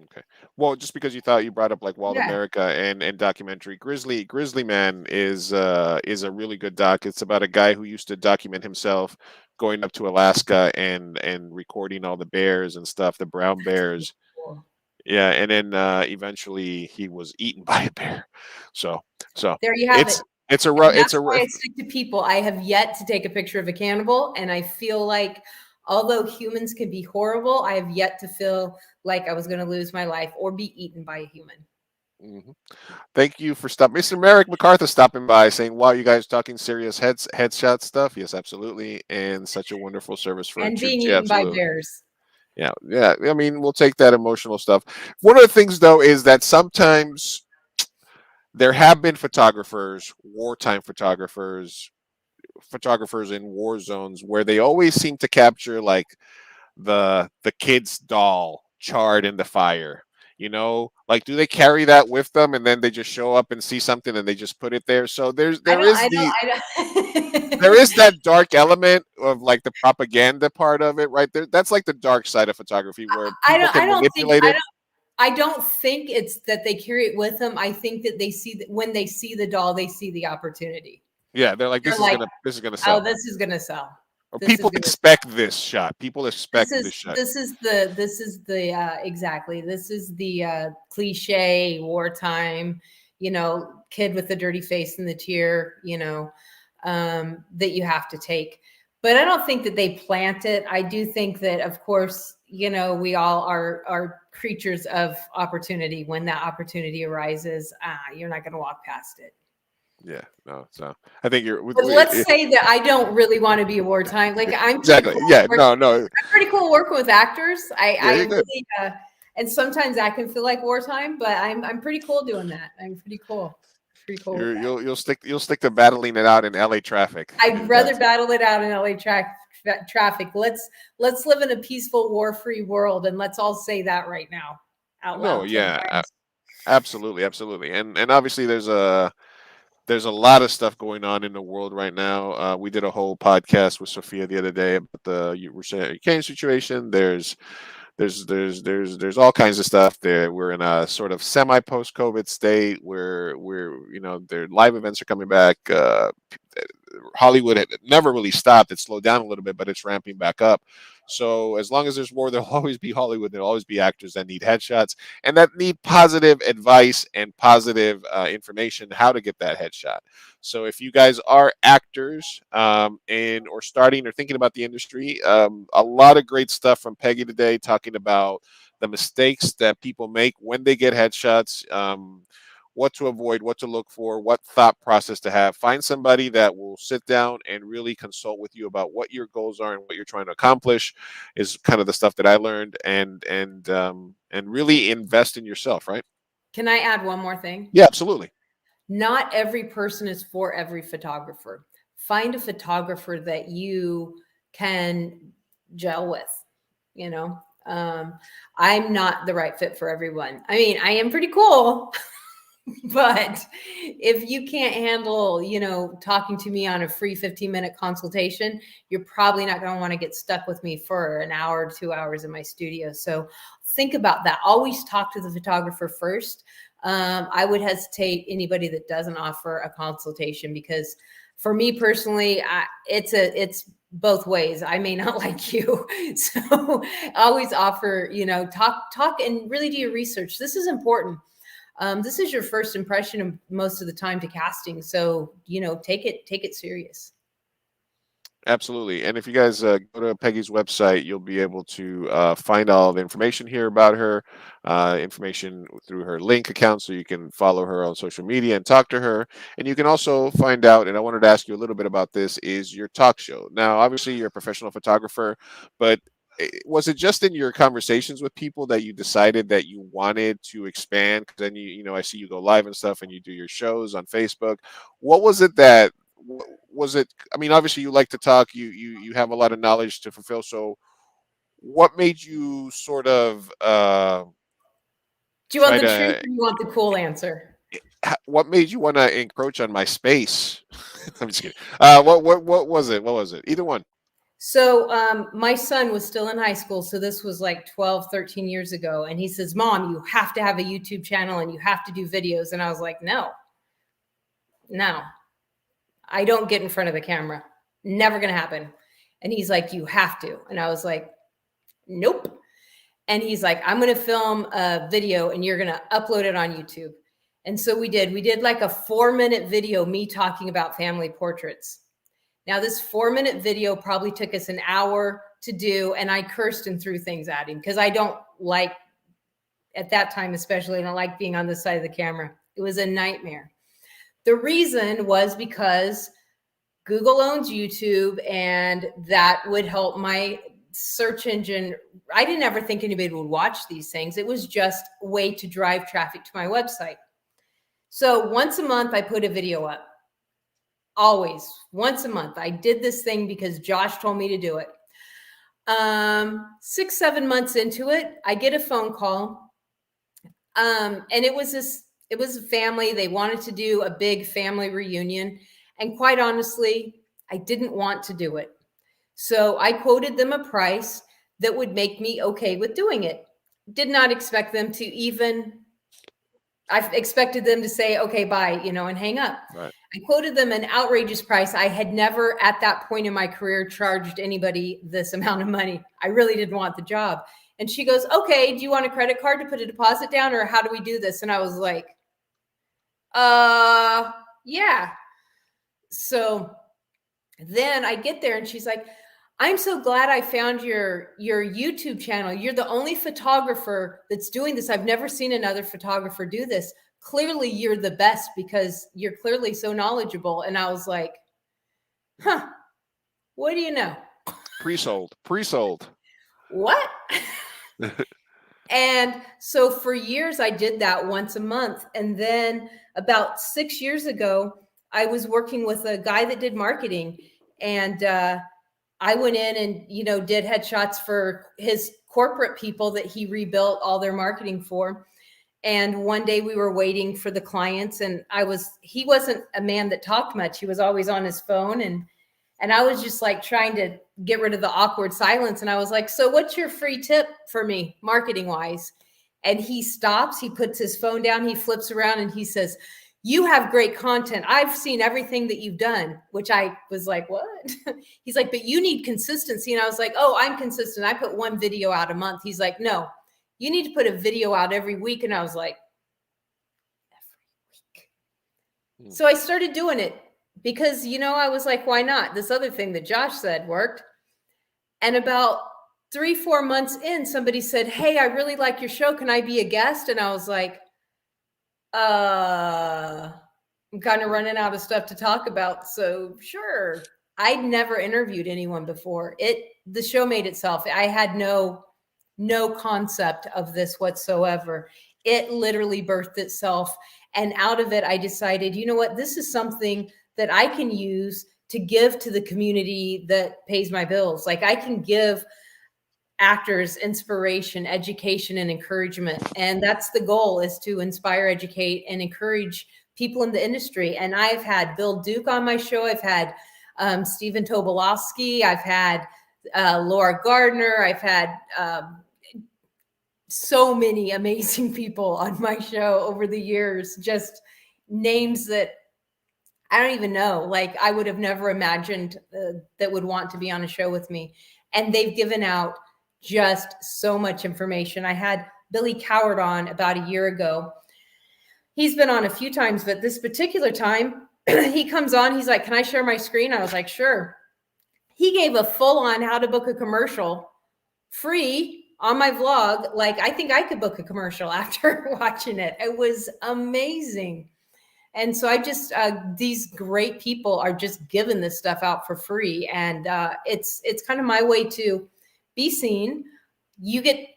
Okay. Well, just because you brought up like Wild
Yeah.
America and documentary, Grizzly Man is a really good doc. It's about a guy who used to document himself going up to Alaska and recording all the bears and stuff, the brown bears.
Cool.
Yeah, and then eventually he was eaten by a bear. So
There you have it.
it's a
And
rough.
that's why I stick to people. I have yet to take a picture of a cannibal, and I feel like, although humans can be horrible, I have yet to feel like I was going to lose my life or be eaten by a human.
Mm-hmm. Thank you for stopping. Mr. Merrick McCartha stopping by saying, wow, you guys talking serious headshot stuff? Yes, absolutely. And such a wonderful service for our
And being
troops. Yeah,
eaten by
absolutely.
bears.
Yeah. I mean, we'll take that emotional stuff. One of the things, though, is that sometimes there have been photographers, wartime photographers in war zones, where they always seem to capture like the kid's doll charred in the fire. Like, do they carry that with them, and then they just show up and see something and they just put it there? So there is that dark element of like the propaganda part of it, right there. That's like the dark side of photography, where people can manipulate it.
I don't think it's that they carry it with them. I think that they see that when they see the doll, they see the opportunity.
Yeah, they're like, this is gonna sell.
Oh, this is gonna sell.
Or people expect this shot. People expect this shot.
This is the exactly. This is the cliche wartime, kid with the dirty face and the tear, that you have to take. But I don't think that they plant it. I do think that, of course, we all are creatures of opportunity. When that opportunity arises, you're not going to walk past it.
Yeah, no. So I think you're.
But let's say that I don't really want to be a wartime. Like, I'm
exactly.
Cool.
Yeah, no.
I'm pretty cool working with actors. I
really,
and sometimes that can feel like wartime, but I'm pretty cool doing that. I'm pretty cool.
You'll stick to battling it out in LA traffic.
I'd rather battle it out in LA traffic. Let's live in a peaceful, war-free world, and let's all say that right now out loud.
No, yeah, absolutely, and obviously there's a lot of stuff going on in the world right now. We did a whole podcast with Sophia the other day about the Ukraine situation. There's all kinds of stuff there. We're in a sort of semi post-COVID state where their live events are coming back. Hollywood had never really stopped. It slowed down a little bit, but it's ramping back up. So as long as there's war, there'll always be Hollywood. There'll always be actors that need headshots and that need positive advice and positive information how to get that headshot. So if you guys are actors or starting or thinking about the industry, a lot of great stuff from Peggy today, talking about the mistakes that people make when they get headshots, what to avoid, what to look for, what thought process to have. Find somebody that will sit down and really consult with you about what your goals are and what you're trying to accomplish, is kind of the stuff that I learned, and really invest in yourself, right?
Can I add one more thing?
Yeah, absolutely.
Not every person is for every photographer. Find a photographer that you can gel with, I'm not the right fit for everyone. I mean, I am pretty cool. But if you can't handle, talking to me on a free 15-minute consultation, you're probably not going to want to get stuck with me for an hour, 2 hours in my studio. So think about that. Always talk to the photographer first. I would hesitate anybody that doesn't offer a consultation, because for me personally, it's both ways. I may not like you. So always offer, talk and really do your research. This is important. This is your first impression most of the time to casting. So, take it serious.
Absolutely. And if you guys go to Peggy's website, you'll be able to find all the information here about her, information through her link account, so you can follow her on social media and talk to her. And you can also find out, and I wanted to ask you a little bit about this, is your talk show. Now, obviously, you're a professional photographer, but was it just in your conversations with people that you decided that you wanted to expand? Because then I see you go live and stuff, and you do your shows on Facebook. What was it that was it? I mean, obviously you like to talk. You have a lot of knowledge to fulfill. So, what made you sort of?
Do you want the truth, or you want the cool answer?
What made you want to encroach on my space? I'm just kidding. What was it? What was it? Either one.
So my son was still in high school. So this was like 12, 13 years ago. And he says, Mom, you have to have a YouTube channel and you have to do videos. And I was like, no, I don't get in front of the camera. Never going to happen. And he's like, you have to. And I was like, nope. And he's like, I'm going to film a video and you're going to upload it on YouTube. And so we did like a 4-minute video, me talking about family portraits. Now, this 4-minute video probably took us an hour to do, and I cursed and threw things at him because I don't like, at that time especially, I don't like being on this side of the camera. It was a nightmare. The reason was because Google owns YouTube, and that would help my search engine. I didn't ever think anybody would watch these things. It was just a way to drive traffic to my website. So once a month, I put a video up. Always once a month. I did this thing because Josh told me to do it. 6, 7 months into it, I get a phone call. And it was a family. They wanted to do a big family reunion. And quite honestly, I didn't want to do it. So I quoted them a price that would make me okay with doing it. Did not expect them to even, I expected them to say, okay, bye, and hang up. Right. I quoted them an outrageous price. I had never at that point in my career charged anybody this amount of money. I really didn't want the job. And she goes, okay, do you want a credit card to put a deposit down, or how do we do this? And I was like, yeah. So then I get there and she's like, I'm so glad I found your YouTube channel. You're the only photographer that's doing this. I've never seen another photographer do this. Clearly you're the best because you're clearly so knowledgeable. And I was like, what do you know?
Pre-sold.
What? And so for years I did that once a month. And then about 6 years ago, I was working with a guy that did marketing, and I went in and, did headshots for his corporate people that he rebuilt all their marketing for. And one day we were waiting for the clients, and he wasn't a man that talked much. He was always on his phone. And I was just like trying to get rid of the awkward silence. And I was like, so what's your free tip for me marketing wise? And he stops, he puts his phone down, he flips around and he says, you have great content. I've seen everything that you've done, which I was like, what? He's like, but you need consistency. And I was like, oh, I'm consistent. I put one video out a month. He's like, no, you need to put a video out every week. And I was like, every week. So I started doing it because, I was like, why not? This other thing that Josh said worked. And about 3-4 months in, somebody said, hey, I really like your show. Can I be a guest? And I was like, I'm kind of running out of stuff to talk about. So sure. I'd never interviewed anyone before. The show made itself. I had no concept of this whatsoever. It literally birthed itself. And out of it, I decided, you know what, this is something that I can use to give to the community that pays my bills. Like I can give actors inspiration, education, and encouragement. And that's the goal, is to inspire, educate, and encourage people in the industry. And I've had Bill Duke on my show. I've had Stephen Tobolowsky. I've had Laura Gardner. I've had so many amazing people on my show over the years, just names that I don't even know. Like, I would have never imagined that would want to be on a show with me. And they've given out just so much information. I had Billy Coward on about a year ago. He's been on a few times, but this particular time he comes on, he's like, can I share my screen? I was like, sure. He gave a full on how to book a commercial free on my vlog. Like, I think I could book a commercial after watching it. It was amazing. And so I just, these great people are just giving this stuff out for free. And it's kind of my way to be seen.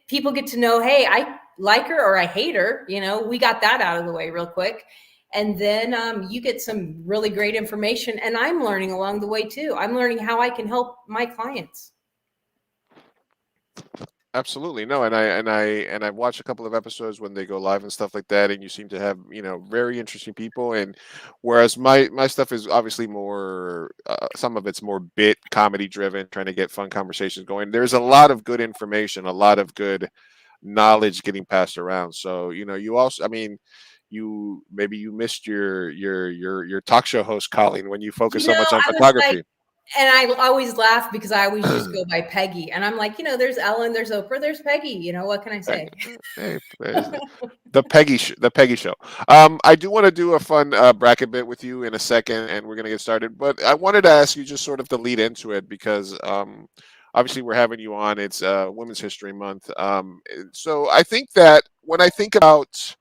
People get to know, hey, I like her or I hate her. You know, we got that out of the way real quick. And then you get some really great information. And I'm learning along the way too. I'm learning how I can help my clients.
Absolutely. No, and I've watched a couple of episodes when they go live and stuff like that, and you seem to have, very interesting people. And whereas my stuff is obviously more, some of it's more bit comedy driven, trying to get fun conversations going. There's a lot of good information, a lot of good knowledge getting passed around. So, you also, I mean, you missed your talk show host calling when you focus so much on photography.
And I always laugh because I always just go by Peggy. And I'm like, there's Ellen, there's Oprah, there's Peggy. What can I say?
Hey, the Peggy show. I do want to do a fun bracket bit with you in a second, and we're going to get started. But I wanted to ask you just sort of to lead into it because obviously we're having you on. It's Women's History Month. So I think that when I think about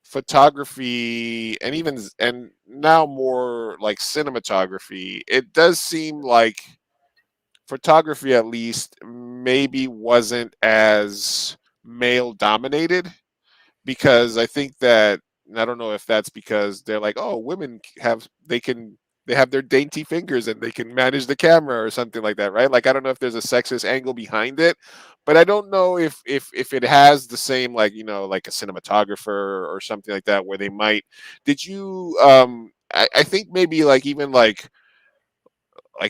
photography and now more like cinematography, it does seem like photography at least maybe wasn't as male dominated, because I think that, I don't know if that's because they're like, oh, women they have their dainty fingers and they can manage the camera or something like that, right? Like, I don't know if there's a sexist angle behind it, but I don't know if it has the same, like, like a cinematographer or something like that, where they might. Did you? I think maybe like even like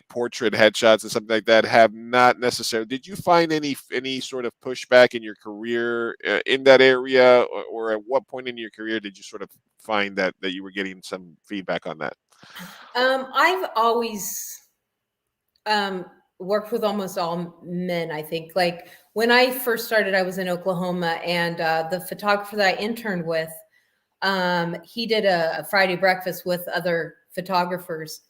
portrait headshots and something like that have not necessarily. Did you find any sort of pushback in your career in that area, or at what point in your career did you sort of find that you were getting some feedback on that?
I've always worked with almost all men, I think. Like, when I first started, I was in Oklahoma, and the photographer that I interned with, he did a Friday breakfast with other photographers.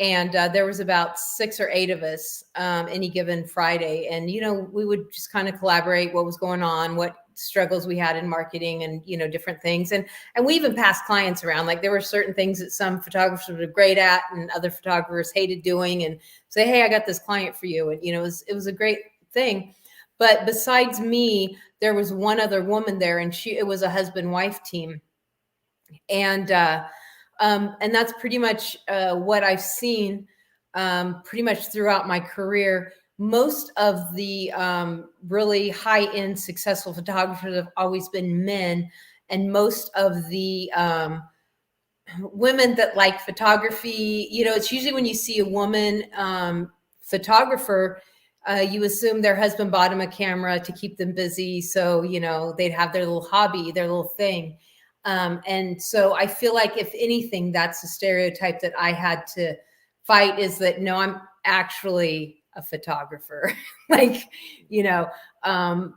And there was about 6 or 8 of us any given Friday. And, we would just kind of collaborate what was going on, what struggles we had in marketing, and, different things. And we even passed clients around. Like, there were certain things that some photographers were great at and other photographers hated doing, and say, hey, I got this client for you. And, it was a great thing. But besides me, there was one other woman there, and it was a husband-wife team. And that's pretty much what I've seen pretty much throughout my career. Most of the really high-end successful photographers have always been men, and most of the women that like photography, it's usually when you see a woman photographer, you assume their husband bought them a camera to keep them busy. So, they'd have their little hobby, their little thing. And so I feel like, if anything, that's a stereotype that I had to fight, is that, no, I'm actually a photographer. Like,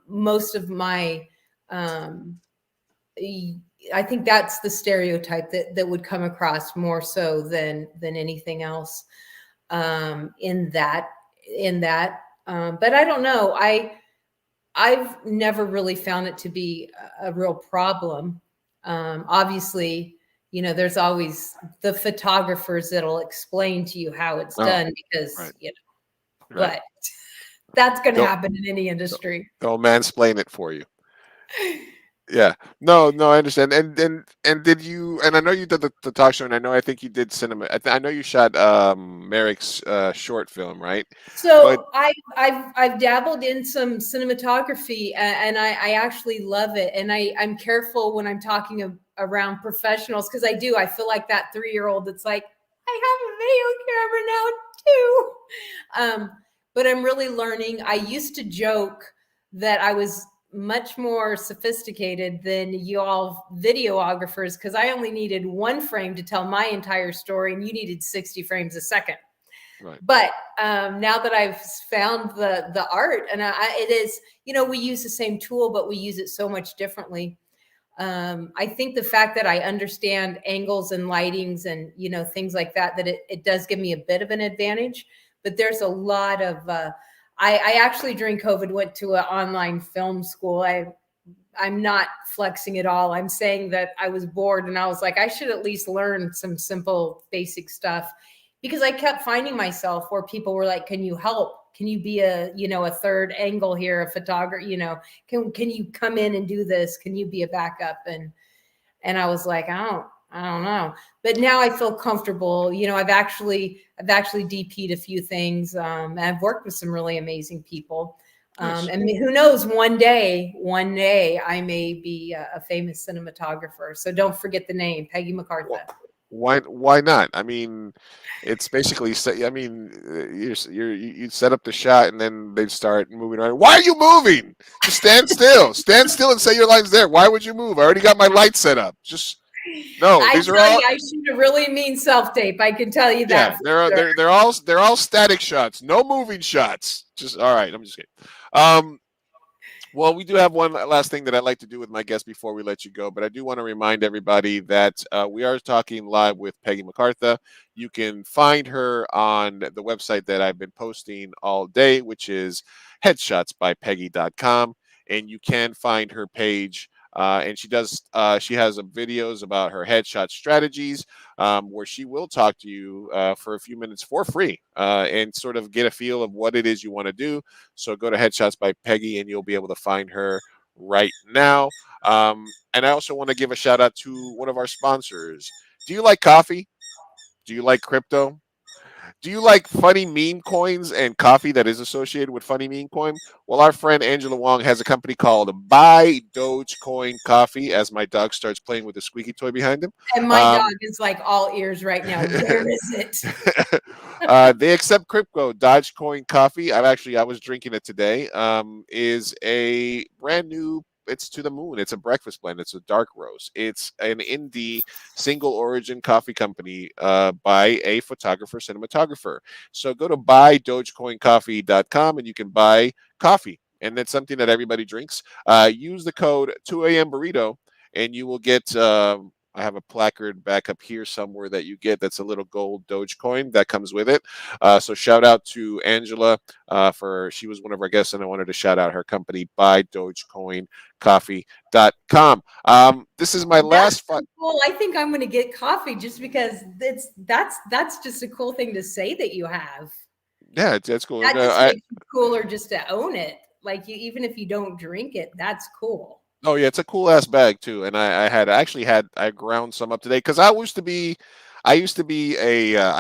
most of my, I think that's the stereotype that would come across more so than anything else in that. But I don't know. I've never really found it to be a real problem. Obviously, there's always the photographers that'll explain to you how it's done, because,
right.
But that's going to happen in any industry.
They'll mansplain it for you. Yeah. No, I understand. And did you? And I know you did the talk show, and I think you did cinema. I know you shot Merrick's short film, right? But
So I've dabbled in some cinematography, and I actually love it. And I'm careful when I'm talking around professionals, because I feel like that 3-year-old that's like, I have a video camera now too. But I'm really learning. I used to joke that I was much more sophisticated than you all videographers, because I only needed one frame to tell my entire story, and you needed 60 frames a second.
right.
But now that I've found the art, and it is, we use the same tool, but we use it so much differently. I think the fact that I understand angles and lightings and things like that it does give me a bit of an advantage. But there's a lot of I actually during COVID went to an online film school. I'm not flexing at all. I'm saying that I was bored and I was like, I should at least learn some simple basic stuff, because I kept finding myself where people were like, can you help? Can you be a third angle here, a photographer, can you come in and do this? Can you be a backup? And I was like, I don't know. But now I feel comfortable. I've actually DP'd a few things. And I've worked with some really amazing people.
Nice.
And who knows, one day I may be a famous cinematographer. So don't forget the name, Peggy McCartha.
Why not? I mean, it's basically I mean, you set up the shot and then they start moving around. Why are you moving? Just stand still. Stand still and say your lines there. Why would you move? I already got my light set up. Just no. These are all.
I shoot a really mean self tape. I can tell you
Yeah,
that.
they're all static shots. No moving shots. Just all right. I'm just kidding. Well, we do have one last thing that I'd like to do with my guest before we let you go, but I do want to remind everybody that we are talking live with Peggy McCartha. You can find her on the website that I've been posting all day, which is headshotsbypeggy.com, and you can find her page. And she has videos about her headshot strategies, where she will talk to you for a few minutes for free and sort of get a feel of what it is you want to do. So go to Headshots by Peggy and you'll be able to find her right now. And I also want to give a shout out to one of our sponsors. Do you like coffee? Do you like crypto? Do you like funny meme coins and coffee that is associated with funny meme coin? Well, our friend Angela Wong has a company called Buy Dogecoin Coffee, as my dog starts playing with the squeaky toy behind him.
And my dog is like all ears right now. Where is it?
They accept crypto. Dogecoin Coffee. I was drinking it today. Is a brand new. It's to the moon. It's a breakfast blend. It's a dark roast. It's an indie single origin coffee company by a photographer, cinematographer. So go to buydogecoincoffee.com and you can buy coffee. And that's something that everybody drinks. Use the code 2am burrito and you will get I have a placard back up here somewhere that you get that's a little gold Dogecoin that comes with it. So shout out to Angela for she was one of our guests, and I wanted to shout out her company, buydogecoincoffee.com. This is my last
cool. I think I'm going to get coffee just because that's just a cool thing to say that you have.
Yeah, that's cool.
That just makes you cooler just to own it. Like even if you don't drink it, that's cool.
Oh yeah, it's a cool ass bag too, and I ground some up today because I used to be I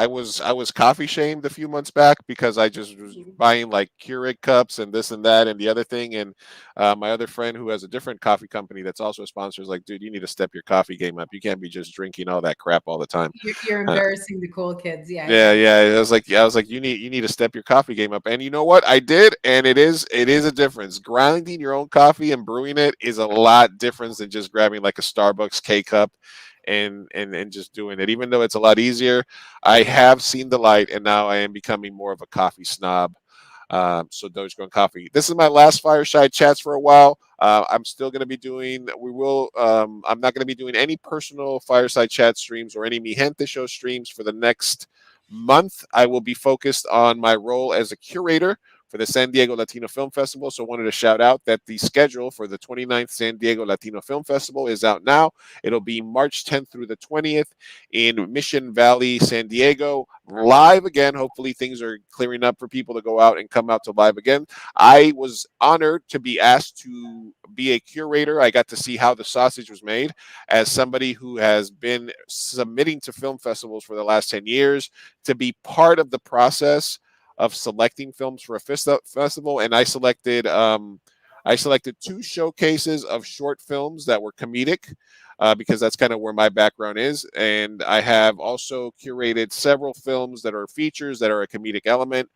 was coffee shamed a few months back because I just was buying like Keurig cups and this and that and the other thing, and my other friend who has a different coffee company that's also a sponsor is like, dude, you need to step your coffee game up. You can't be just drinking all that crap all the time.
You're embarrassing the cool kids. Yeah.
Yeah. I was like, you need to step your coffee game up. And you know what? I did, and it is a difference. Grinding your own coffee and brewing it is a lot different than just grabbing like a Starbucks K cup and just doing it. Even though it's a lot easier, I have seen the light, and now I am becoming more of a coffee snob. So Dogecoin Coffee. This is my last Fireside Chats for a while. I'm still going to be doing. I'm not going to be doing any personal Fireside Chat streams or any Mi Gente Show streams for the next month. I will be focused on my role as a curator for the San Diego Latino Film Festival. So I wanted to shout out that the schedule for the 29th San Diego Latino Film Festival is out now. It'll be March 10th through the 20th in Mission Valley, San Diego. Live again. Hopefully things are clearing up for people to go out and come out to live again. I was honored to be asked to be a curator. I got to see how the sausage was made as somebody who has been submitting to film festivals for the last 10 years, to be part of the process of selecting films for a festival. And I selected 2 showcases of short films that were comedic, because that's kind of where my background is. And I have also curated several films that are features that are a comedic element.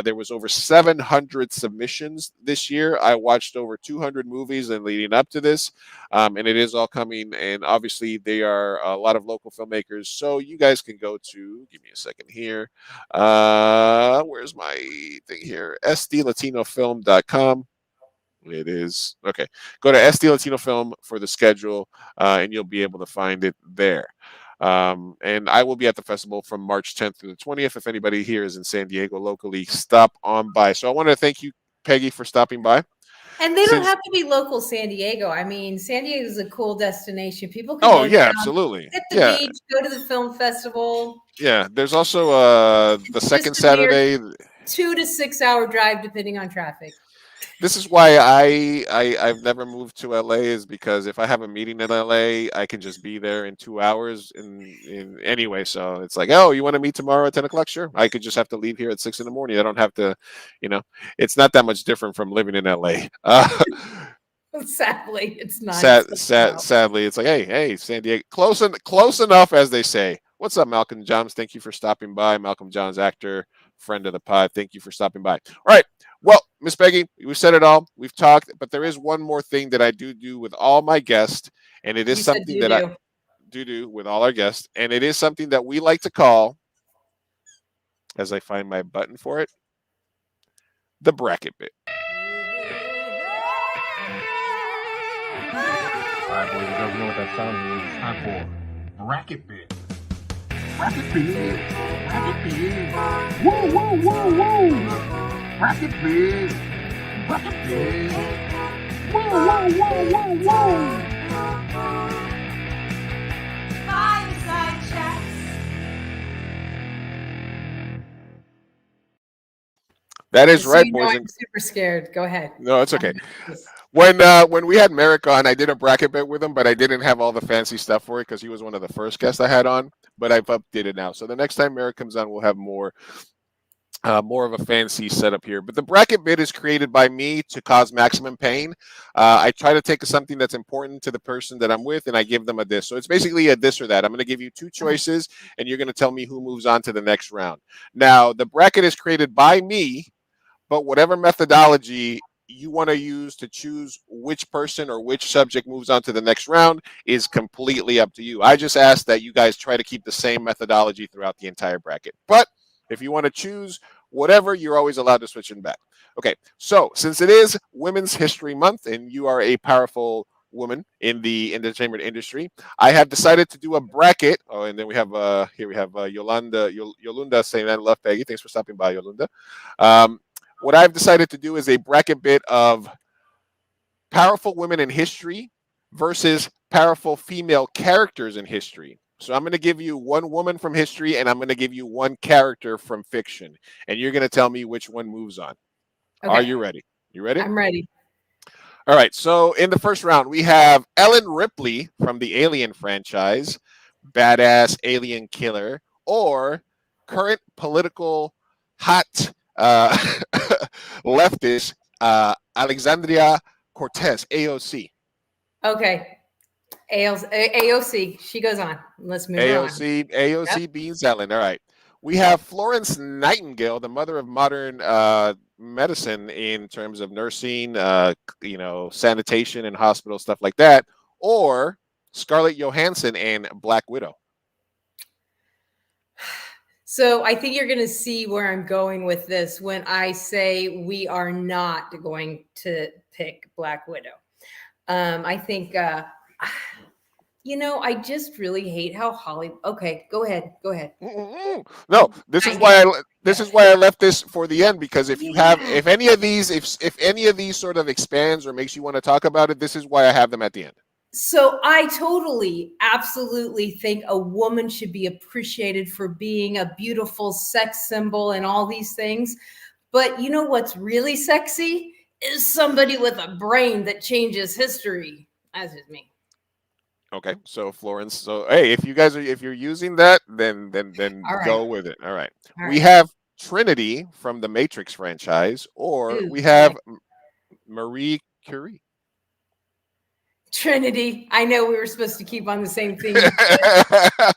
There was over 700 submissions this year. I watched over 200 movies and leading up to this, and it is all coming. And obviously, they are a lot of local filmmakers. So you guys can go to, give me a second here. Where's my thing here? sdlatinofilm.com. It is okay. Go to SD Latino Film for the schedule, and you'll be able to find it there. And I will be at the festival from March 10th through the 20th. If anybody here is in San Diego locally, stop on by. So I want to thank you, Peggy, for stopping by.
And they don't have to be local San Diego. I mean, San Diego is a cool destination. People can
go down,
absolutely, hit the beach, go to the film festival.
Yeah, there's also the second Saturday.
2 to 6 hour drive, depending on traffic.
This is why I've never moved to LA, is because if I have a meeting in LA, I can just be there in 2 hours in anyway. So it's like, oh, you want to meet tomorrow at 10 o'clock? Sure. I could just have to leave here at 6 in the morning. I don't have to, it's not that much different from living in LA.
Sadly, it's not.
Sadly, it's like, hey, San Diego, close enough, as they say. What's up, Malcolm Johns? Thank you for stopping by. Malcolm Johns, actor, friend of the pod. Thank you for stopping by. All right. Well, Miss Peggy, we said it all. We've talked, but there is one more thing that I do with all my guests, and it is something that I do with all our guests, and it is something that we like to call, as I find my button for it, the bracket bit.
All right, boys, you guys know what that sound means. It's time for bracket bit. Bracket bit. Bracket bit. Whoa, whoa, whoa, whoa. Bracket bit. Bracket bit. Whoa, whoa, whoa, whoa, whoa.
Fireside Chats.
That is right, boys.
I'm super scared. Go ahead.
No, it's okay. When we had Merrick on, I did a bracket bit with him, but I didn't have all the fancy stuff for it because he was one of the first guests I had on. But I've updated now, so the next time Merrick comes on, we'll have more of a fancy setup here. But the bracket bit is created by me to cause maximum pain. I try to take something that's important to the person that I'm with, and I give them a this. So it's basically a this or that. I'm going to give you 2 choices, and you're going to tell me who moves on to the next round. Now, the bracket is created by me, but whatever methodology you want to use to choose which person or which subject moves on to the next round is completely up to you. I just ask that you guys try to keep the same methodology throughout the entire bracket. But if you want to choose whatever, you're always allowed to switch in back. Okay, so since it is Women's History Month and you are a powerful woman in the entertainment industry, I have decided to do a bracket. Oh, and then we have Yolanda saying, I love Peggy. Thanks for stopping by, Yolanda. What I've decided to do is a bracket bit of powerful women in history versus powerful female characters in history. So I'm going to give you one woman from history, and I'm going to give you one character from fiction, and you're going to tell me which one moves on. Okay. Are you ready? You ready?
I'm ready.
All right. So in the first round, we have Ellen Ripley from the Alien franchise, badass alien killer, or current political hot leftist Alexandria Cortez, AOC.
Okay. AOC. She goes on. Let's move on.
AOC beans Ellen. All right. We have Florence Nightingale, the mother of modern medicine in terms of nursing, sanitation and hospital stuff like that, or Scarlett Johansson and Black Widow.
So I think you're going to see where I'm going with this when I say we are not going to pick Black Widow. I think, I just really hate how Hollywood. Okay, go ahead. Go ahead.
No, this is why I left this for the end, because if any of these sort of expands or makes you want to talk about it, this is why I have them at the end.
So I totally, absolutely think a woman should be appreciated for being a beautiful sex symbol and all these things. But you know what's really sexy is somebody with a brain that changes history. That's just me.
Okay, so Florence. So hey, if you're using that, then
All right.
go with it. All right.
All
We
right.
have Trinity from the Matrix franchise, or
Ooh,
we have Marie Curie.
Trinity. I know we were supposed to keep on the same theme.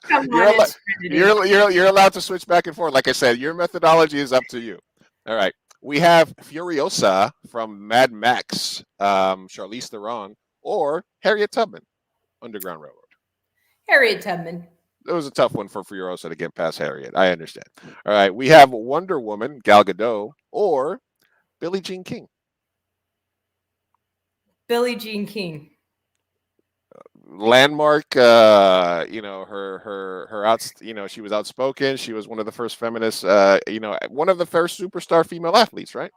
Come
You're
on, it's Trinity.
you're allowed to switch back and forth. Like I said, your methodology is up to you. All right. We have Furiosa from Mad Max, Charlize Theron, or Harriet Tubman, Underground Railroad.
Harriet Tubman.
It was a tough one for Furiosa to get past Harriet. I understand. All right. We have Wonder Woman, Gal Gadot, or Billie Jean King.
Billie Jean King.
Landmark, her outs, she was outspoken. She was one of the first feminists, one of the first superstar female athletes, right?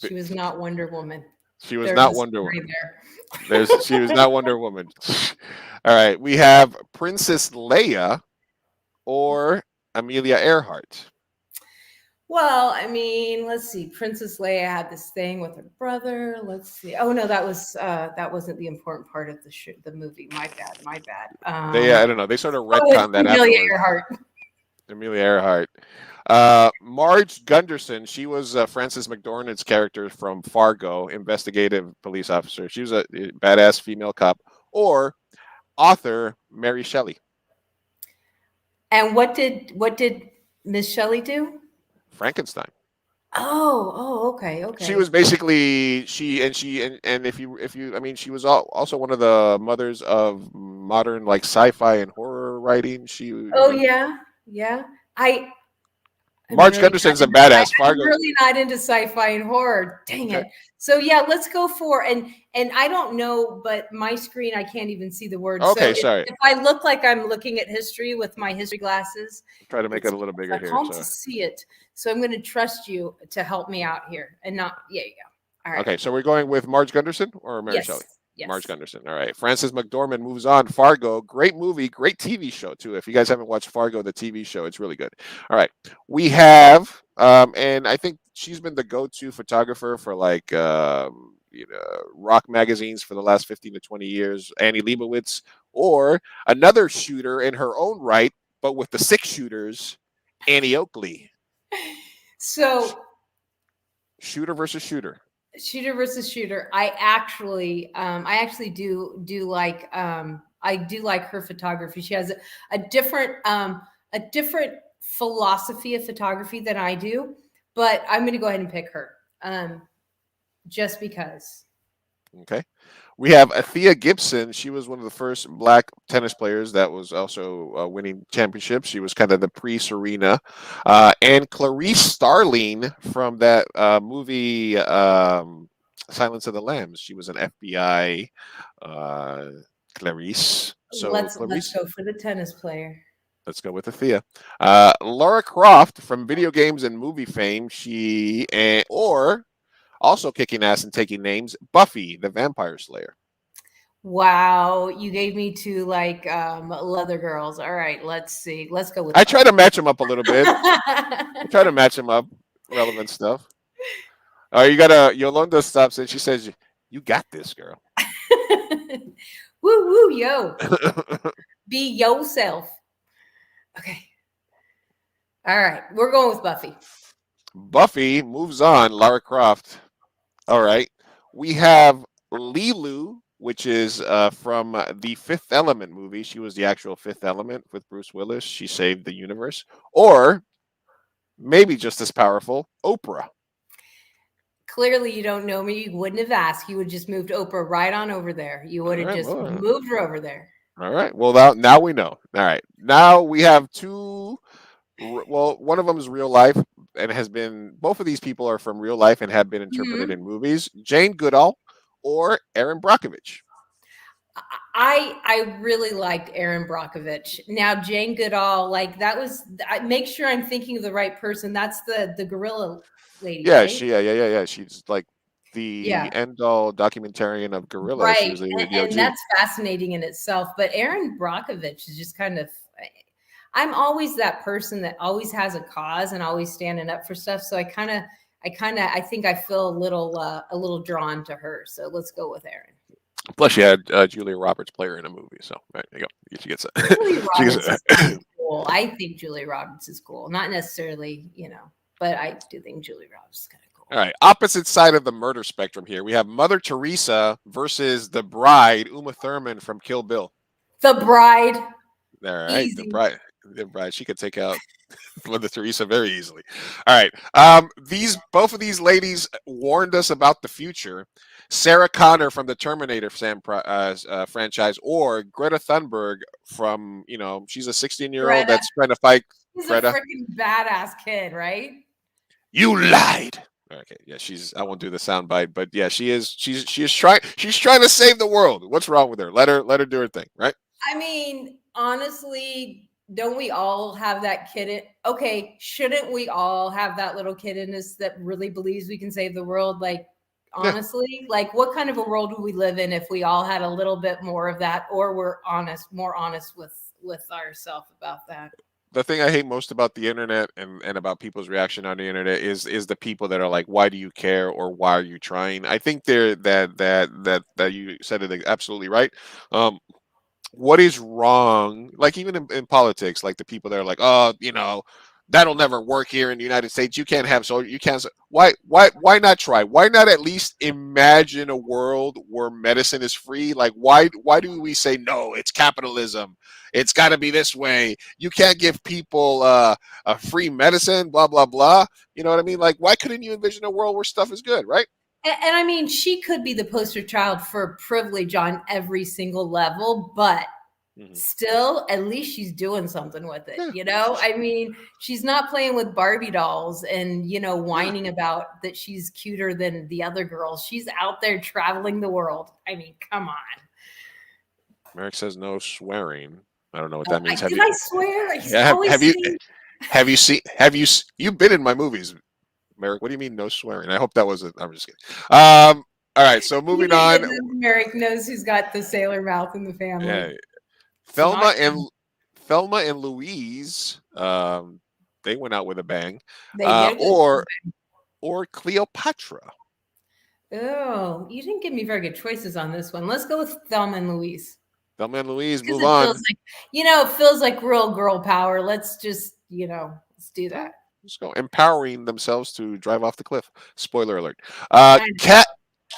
She was not Wonder Woman.
She was not Wonder Woman. She was not Wonder Woman. All right, we have Princess Leia or Amelia Earhart.
Well, I mean, let's see. Princess Leia had this thing with her brother. Let's see. Oh no, that wasn't the important part of the movie. My bad.
I don't know. They sort of retconned that.
Amelia Earhart.
Amelia Earhart. Marge Gunderson. She was Frances McDormand's character from Fargo, investigative police officer. She was a badass female cop. Or author Mary Shelley.
And what did Miss Shelley do?
Frankenstein.
Oh, okay.
She was basically she was also one of the mothers of modern like sci-fi and horror writing.
Yeah.
Marge Gunderson's a badass.
I'm really not into sci-fi and horror. Dang it. So yeah, let's go for and I don't know, but my screen I can't even see the words.
Okay,
so
sorry.
If I look like I'm looking at history with my history glasses,
try to make it a little bigger here.
I can't see it, so I'm going to trust you to help me out here and not. Yeah, you go. All right.
Okay, so we're going with Marge Gunderson or Mary Shelley.
Yes.
Marge Gunderson. All right. Frances McDormand moves on. Fargo, great movie, great TV show too. If you guys haven't watched Fargo, the TV show, it's really good. All right. We have, and I think she's been the go-to photographer for like, rock magazines for the last 15 to 20 years. Annie Leibovitz, or another shooter in her own right, but with the 6 shooters, Annie Oakley.
So,
shooter versus shooter.
Shooter versus shooter. I actually do like I do like her photography. She has a different philosophy of photography than I do, but I'm going to go ahead and pick her just because.
Okay. We have Thea Gibson. She was one of the first black tennis players that was also winning championships. She was kind of the pre-Serena. And Clarice Starling from that movie Silence of the Lambs. She was an FBI Clarice. So
let's
Clarice,
go for the tennis player.
Let's go with Thea. Lara Croft from video games and movie fame. Or also kicking ass and taking names, Buffy, the Vampire Slayer.
Wow, you gave me 2 like leather girls. All right, let's see. Let's go with.
I try to match them up a little bit. I try to match them up, relevant stuff. You got Yolanda stops and she says, "You got this, girl."
Woo, yo. Be yourself. Okay. All right, we're going with Buffy.
Buffy moves on. Lara Croft. All right. We have Lilu, which is from the Fifth Element movie. She was the actual Fifth Element with Bruce Willis. She saved the universe. Or maybe just as powerful, Oprah.
Clearly, you don't know me. You wouldn't have asked. You would have just moved Oprah right on over there. You would have moved her over there.
All right. Well, now we know. All right. Now we have 2. Well, one of them is real life and both of these people are from real life and have been interpreted in movies. Jane Goodall or Erin Brockovich.
I really liked Erin Brockovich. Now Jane Goodall, like that was. I make sure I'm thinking of the right person. That's the gorilla lady,
Yeah,
right?
yeah. She's like the
Yeah,
end all documentarian of gorilla. She
right.
was the
And
OG.
that's fascinating in itself. But Erin Brockovich is just kind of. I'm always that person that always has a cause and always standing up for stuff. So I think I feel a little drawn to her. So let's go with Erin.
Plus, she had Julia Roberts play her in a movie. So there you go. She gets it.
Julia
She gets
Roberts is
it.
kind of cool. I think Julia Roberts is cool. Not necessarily, but I do think Julia Roberts is kind of cool.
All right. Opposite side of the murder spectrum here. We have Mother Teresa versus the bride, Uma Thurman from Kill Bill.
The Bride.
All right.
Easy.
The bride. She could take out Mother Teresa very easily. All right. Both of these ladies warned us about the future. Sarah Connor from the Terminator franchise, or Greta Thunberg from, she's a 16-year-old
Greta.
that's trying to fight.
She's
Greta.
a freaking badass kid, right?
You lied. Okay, yeah, I won't do the soundbite, but yeah, she is trying to save the world. What's wrong with her? Let her do her thing, right?
I mean, honestly, don't we all have that kid okay, shouldn't we all have that little kid in us that really believes we can save the world? Like, honestly, like what kind of a world would we live in if we all had a little bit more of that, or we're more honest with ourselves about that?
The thing I hate most about the internet and about people's reaction on the internet is the people that are like, why do you care, or why are you trying? I think that you said it absolutely right. What is wrong? Like even in politics, like the people that are like, oh, that'll never work here in the United States. You can't have you can't. Why not try? Why not at least imagine a world where medicine is free? Like why do we say no? It's capitalism. It's got to be this way. You can't give people a free medicine. Blah blah blah. You know what I mean? Like why couldn't you envision a world where stuff is good, right?
And I mean, she could be the poster child for privilege on every single level, but still, at least she's doing something with it. I mean, she's not playing with Barbie dolls and, whining about that she's cuter than the other girls. She's out there traveling the world. I mean, come on.
Merrick says no swearing. I don't know what that means.
Did I swear?
Have you you've been in my movies, Merrick? What do you mean no swearing? I hope that wasn't. I'm just kidding. All right, so moving on.
Merrick knows who's got the sailor mouth in the family.
Yeah. Thelma and Louise, they went out with a bang. Or Cleopatra.
Oh, you didn't give me very good choices on this one. Let's go with Thelma and Louise.
Thelma and Louise, move on.
It feels like real girl power. Let's just, let's do that.
Let's go. Empowering themselves to drive off the cliff. Spoiler alert.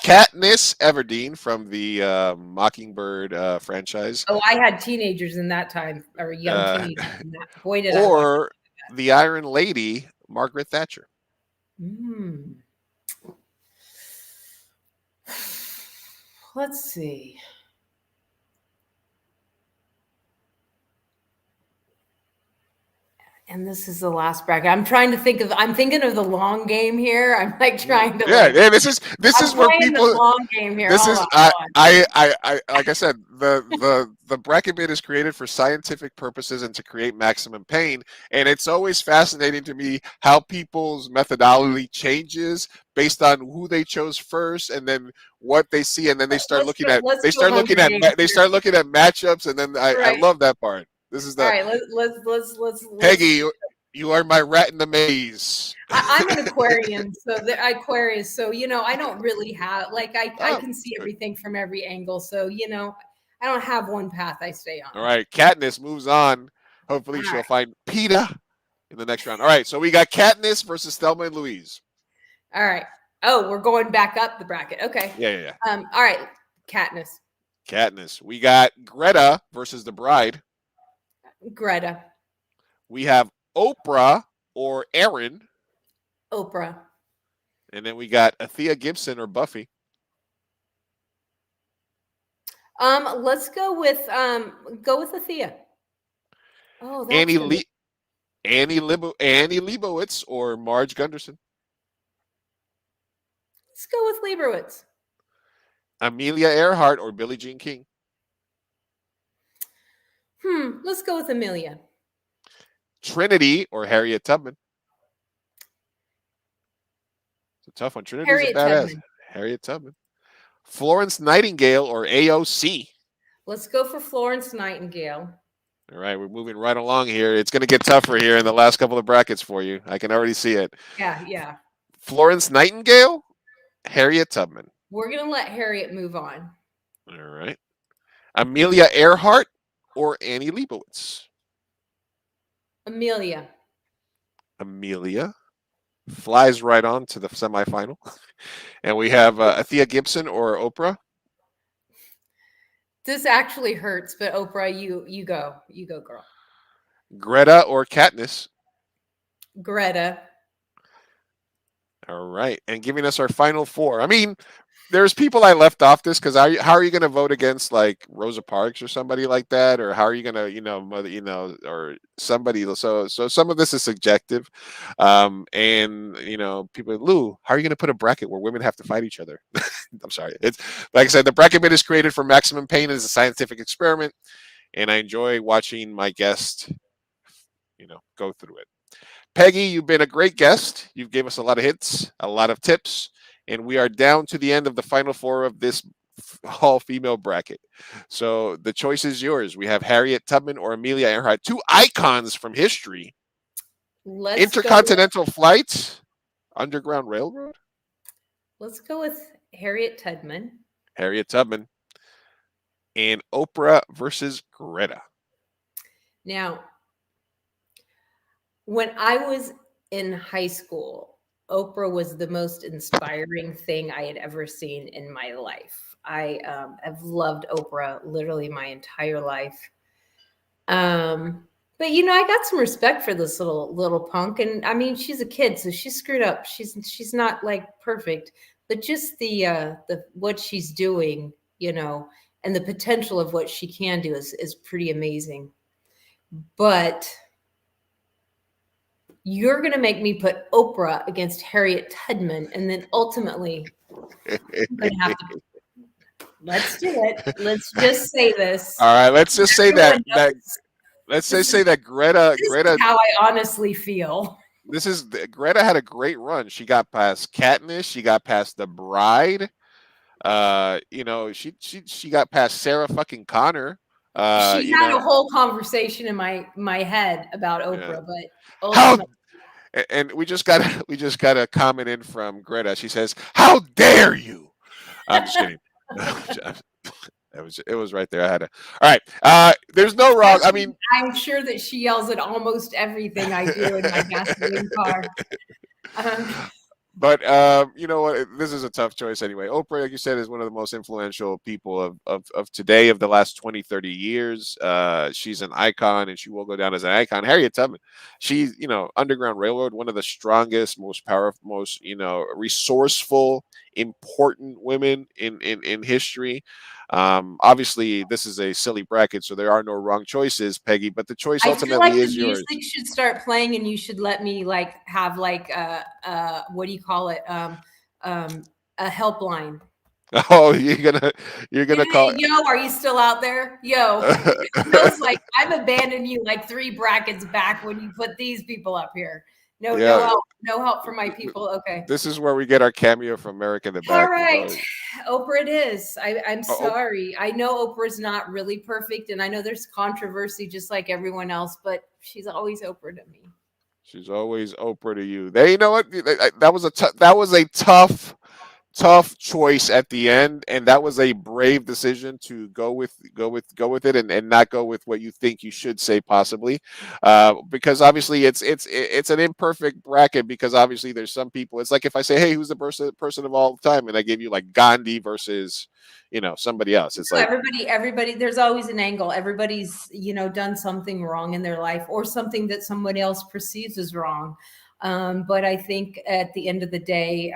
Katniss Everdeen from the Mockingbird franchise.
Oh, I had teenagers in that time, or young teenagers in that. Boy, did
or the Iron Lady, Margaret Thatcher.
Let's see. And this is the last bracket. I'm thinking of the long game here. I'm like trying to.
Yeah, this is where people.
The long game here.
This is I like I said, the bracket bid is created for scientific purposes and to create maximum pain. And it's always fascinating to me how people's methodology changes based on who they chose first, and then what they see, and then they start looking at matchups, and then I love that part. This is the
all right. Let's
Peggy. You are my rat in the maze.
I'm an Aquarian, so Aquarius. So I don't really have I can see everything from every angle. So I don't have one path I stay on.
All right, Katniss moves on. Hopefully, she'll find Peeta in the next round. All right, so we got Katniss versus Thelma and Louise.
All right. Oh, we're going back up the bracket. Okay.
Yeah.
All right, Katniss.
We got Greta versus the Bride.
Greta.
We have Oprah or Erin.
Oprah.
And then we got Athea Gibson or Buffy.
Let's go with Athea. Oh, that's
Annie Leibovitz or Marge Gunderson.
Let's go with Leibovitz.
Amelia Earhart or Billie Jean King.
Let's go with Amelia.
Trinity or Harriet Tubman? It's a tough one. Trinity's a
Harriet
badass.
Tubman.
Harriet Tubman. Florence Nightingale or AOC?
Let's go for Florence Nightingale.
All right, we're moving right along here. It's going to get tougher here in the last couple of brackets for you. I can already see it.
Yeah.
Florence Nightingale, Harriet Tubman.
We're going to let Harriet move on.
All right. Amelia Earhart or Annie Leibovitz?
Amelia.
Amelia flies right on to the semifinal. And we have Athea Gibson or Oprah?
This actually hurts, but Oprah, you go. You go, girl.
Greta or Katniss?
Greta.
All right. And giving us our final four. I mean, there's people I left off this because how are you going to vote against like Rosa Parks or somebody like that, or how are you going to or somebody? So some of this is subjective, and people. Lou, how are you going to put a bracket where women have to fight each other? I'm sorry. It's like I said, the bracket bit is created for maximum pain as a scientific experiment, and I enjoy watching my guest, go through it. Peggy, you've been a great guest. You've gave us a lot of hits, a lot of tips. And we are down to the end of the final four of this all-female bracket. So the choice is yours. We have Harriet Tubman or Amelia Earhart, two icons from history. Intercontinental flights, Underground Railroad.
Let's go with Harriet Tubman.
Harriet Tubman. And Oprah versus Greta.
Now, when I was in high school, Oprah was the most inspiring thing I had ever seen in my life. I have loved Oprah literally my entire life. But I got some respect for this little punk, and I mean, she's a kid, so she screwed up. She's not like perfect, but just the what she's doing, and the potential of what she can do is pretty amazing. But you're going to make me put Oprah against Harriet Tubman, and then ultimately I'm going to have to. Let's do it. Let's just say this.
All right, let's just say that. Let's just say that Greta.
Is how I honestly feel.
Greta had a great run. She got past Katniss. She got past The Bride. She got past Sarah fucking Connor.
She had a whole conversation in my head about Oprah, but
and we just got a comment in from Greta. She says, "How dare you?" I'm just kidding. It was right there. I had to. All right. There's no wrong. I mean,
I'm sure that she yells at almost everything I do in my gasoline car.
But you know what? This is a tough choice anyway. Oprah, like you said, is one of the most influential people of today, of the last 20, 30 years. She's an icon, and she will go down as an icon. Harriet Tubman, she's, Underground Railroad, one of the strongest, most powerful, most, resourceful, important women in history. Obviously, this is a silly bracket, so there are no wrong choices, Peggy. But the choice ultimately is yours.
The music should start playing, and you should let me have what do you call it? A helpline.
Oh, you're gonna call.
Yo, are you still out there? Yo, it feels like I've abandoned you like 3 brackets back when you put these people up here. No help from my people. Okay.
This is where we get our cameo from America in the back.
All right. Oprah it is. I'm sorry. I know Oprah's not really perfect, and I know there's controversy just like everyone else, but she's always Oprah to me.
She's always Oprah to you. You know what? That was a tough choice at the end, and that was a brave decision to go with it and not go with what you think you should say possibly, because obviously it's an imperfect bracket, because obviously there's some people. It's like if I say, hey, who's the person of all time, and I give you like Gandhi versus somebody else. It's like
everybody there's always an angle. Everybody's done something wrong in their life, or something that somebody else perceives as wrong, but I think at the end of the day,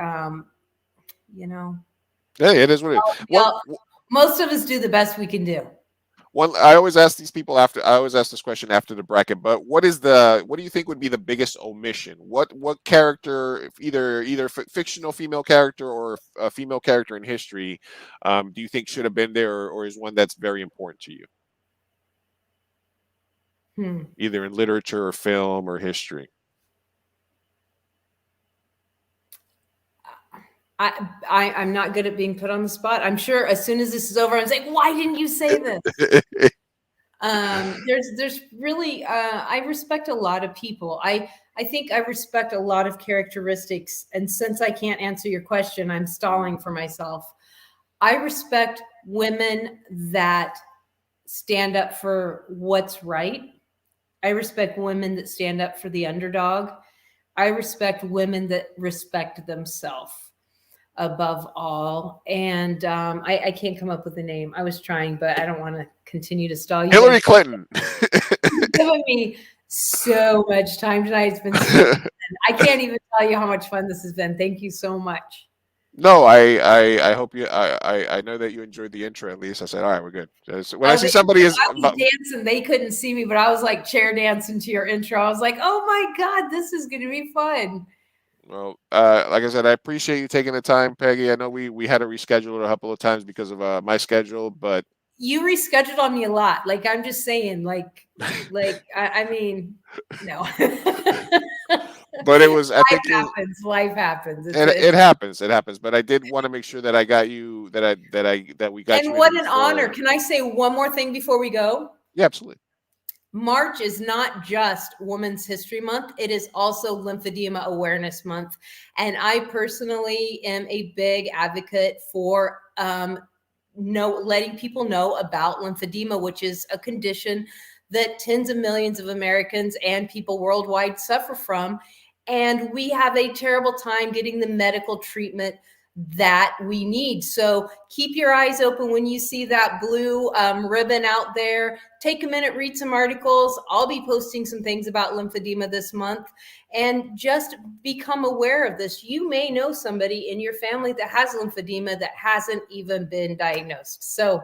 yeah, it is what it is.
Most of us do the best we can do.
I always ask these people I always ask this question after the bracket, but what do you think would be the biggest omission? What character, either fictional female character or a female character in history, do you think should have been there, or is one that's very important to you? either in literature or film or history?
I'm not good at being put on the spot. I'm sure as soon as this is over, I'm saying, why didn't you say this? There's really, I respect a lot of people. I think I respect a lot of characteristics. And since I can't answer your question, I'm stalling for myself. I respect women that stand up for what's right. I respect women that stand up for the underdog. I respect women that respect themselves above all. And I can't come up with a name. I was trying, but I don't want to continue to stall you.
Hillary Clinton.
You've given me so much time tonight. It's been so fun. I can't even tell you how much fun this has been. Thank you so much.
No, I hope you. I know that you enjoyed the intro. At least I said, all right, we're good. When I see somebody is
I was dancing, they couldn't see me, but I was like chair dancing to your intro. I was like, oh my God, this is going to be fun.
Well, like I said, I appreciate you taking the time, Peggy. I know we had to reschedule it a couple of times because of my schedule, but
you rescheduled on me a lot. Like, I'm just saying, like I mean, no.
But it was.
Life happens.
It happens. It happens. But I did want to make sure that I got you. That we got you.
And what an honor! Can I say one more thing before we go?
Yeah, absolutely.
March is not just Women's History Month. It is also Lymphedema Awareness Month. And I personally am a big advocate for letting people know about lymphedema, which is a condition that tens of millions of Americans and people worldwide suffer from. And we have a terrible time getting the medical treatment that we need. So keep your eyes open when you see that blue ribbon out there. Take a minute, read some articles. I'll be posting some things about lymphedema this month, and just become aware of this. You may know somebody in your family that has lymphedema that hasn't even been diagnosed. So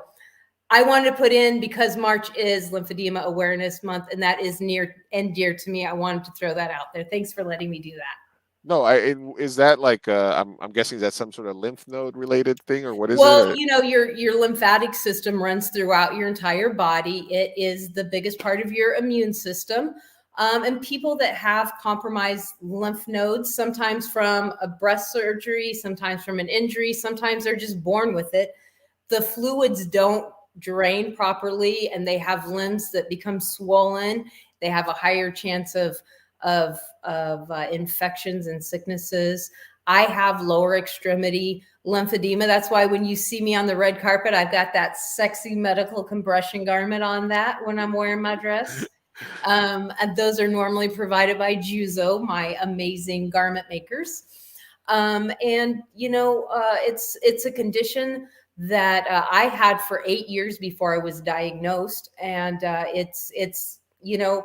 I wanted to put in, because March is Lymphedema Awareness Month, and that is near and dear to me. I wanted to throw that out there. Thanks for letting me do that.
No, is that like I'm guessing that's some sort of lymph node related thing, or what is it?
Well, you know, your lymphatic system runs throughout your entire body. It is the biggest part of your immune system. And people that have compromised lymph nodes, sometimes from a breast surgery, sometimes from an injury, sometimes they're just born with it. The fluids don't drain properly, and they have limbs that become swollen. They have a higher chance of infections and sicknesses. I have lower extremity lymphedema. That's why when you see me on the red carpet, I've got that sexy medical compression garment on that when I'm wearing my dress. And those are normally provided by Juzo, my amazing garment makers. And you know, it's a condition that I had for 8 years before I was diagnosed. And it's, you know,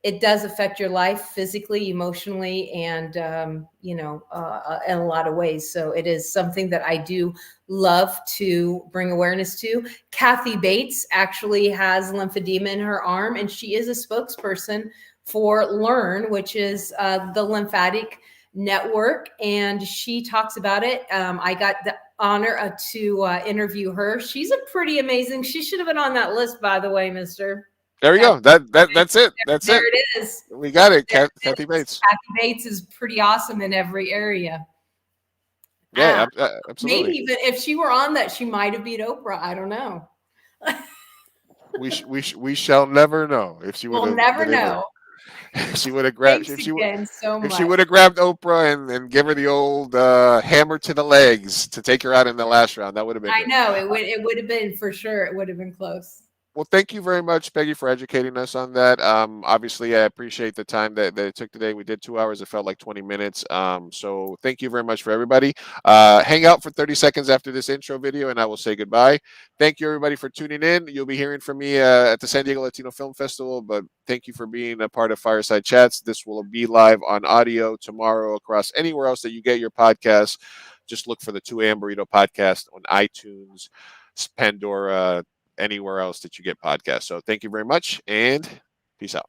it does affect your life physically, emotionally, and, you know, in a lot of ways. So it is something that I do love to bring awareness to. Kathy Bates actually has lymphedema in her arm, and she is a spokesperson for LEARN, which is the lymphatic network. And she talks about it. I got the honor to interview her. She's a pretty amazing. She should have been on that list, by the way, mister.
There we go. That's it. That's
there
it.
It is.
We got it.
There
Kathy Bates.
Kathy Bates is pretty awesome in every area.
Yeah, absolutely.
Maybe even if she were on that, she might have beat Oprah. I don't know.
we shall never know if she would.
We'll never know.
She would have grabbed.
If
she
would
have grabbed Oprah and give her the old hammer to the legs to take her out in the last round, that would have been.
I know it would have been for sure. It would have been close.
Well, thank you very much, Peggy, for educating us on that. Obviously, I appreciate the time that it took today. We did 2 hours. It felt like 20 minutes. So thank you very much for everybody. Hang out for 30 seconds after this intro video, and I will say goodbye. Thank you, everybody, for tuning in. You'll be hearing from me at the San Diego Latino Film Festival, but thank you for being a part of Fireside Chats. This will be live on audio tomorrow across anywhere else that you get your podcasts. Just look for the 2 a.m. Burrito podcast on iTunes, Pandora, anywhere else that you get podcasts. So thank you very much, and peace out.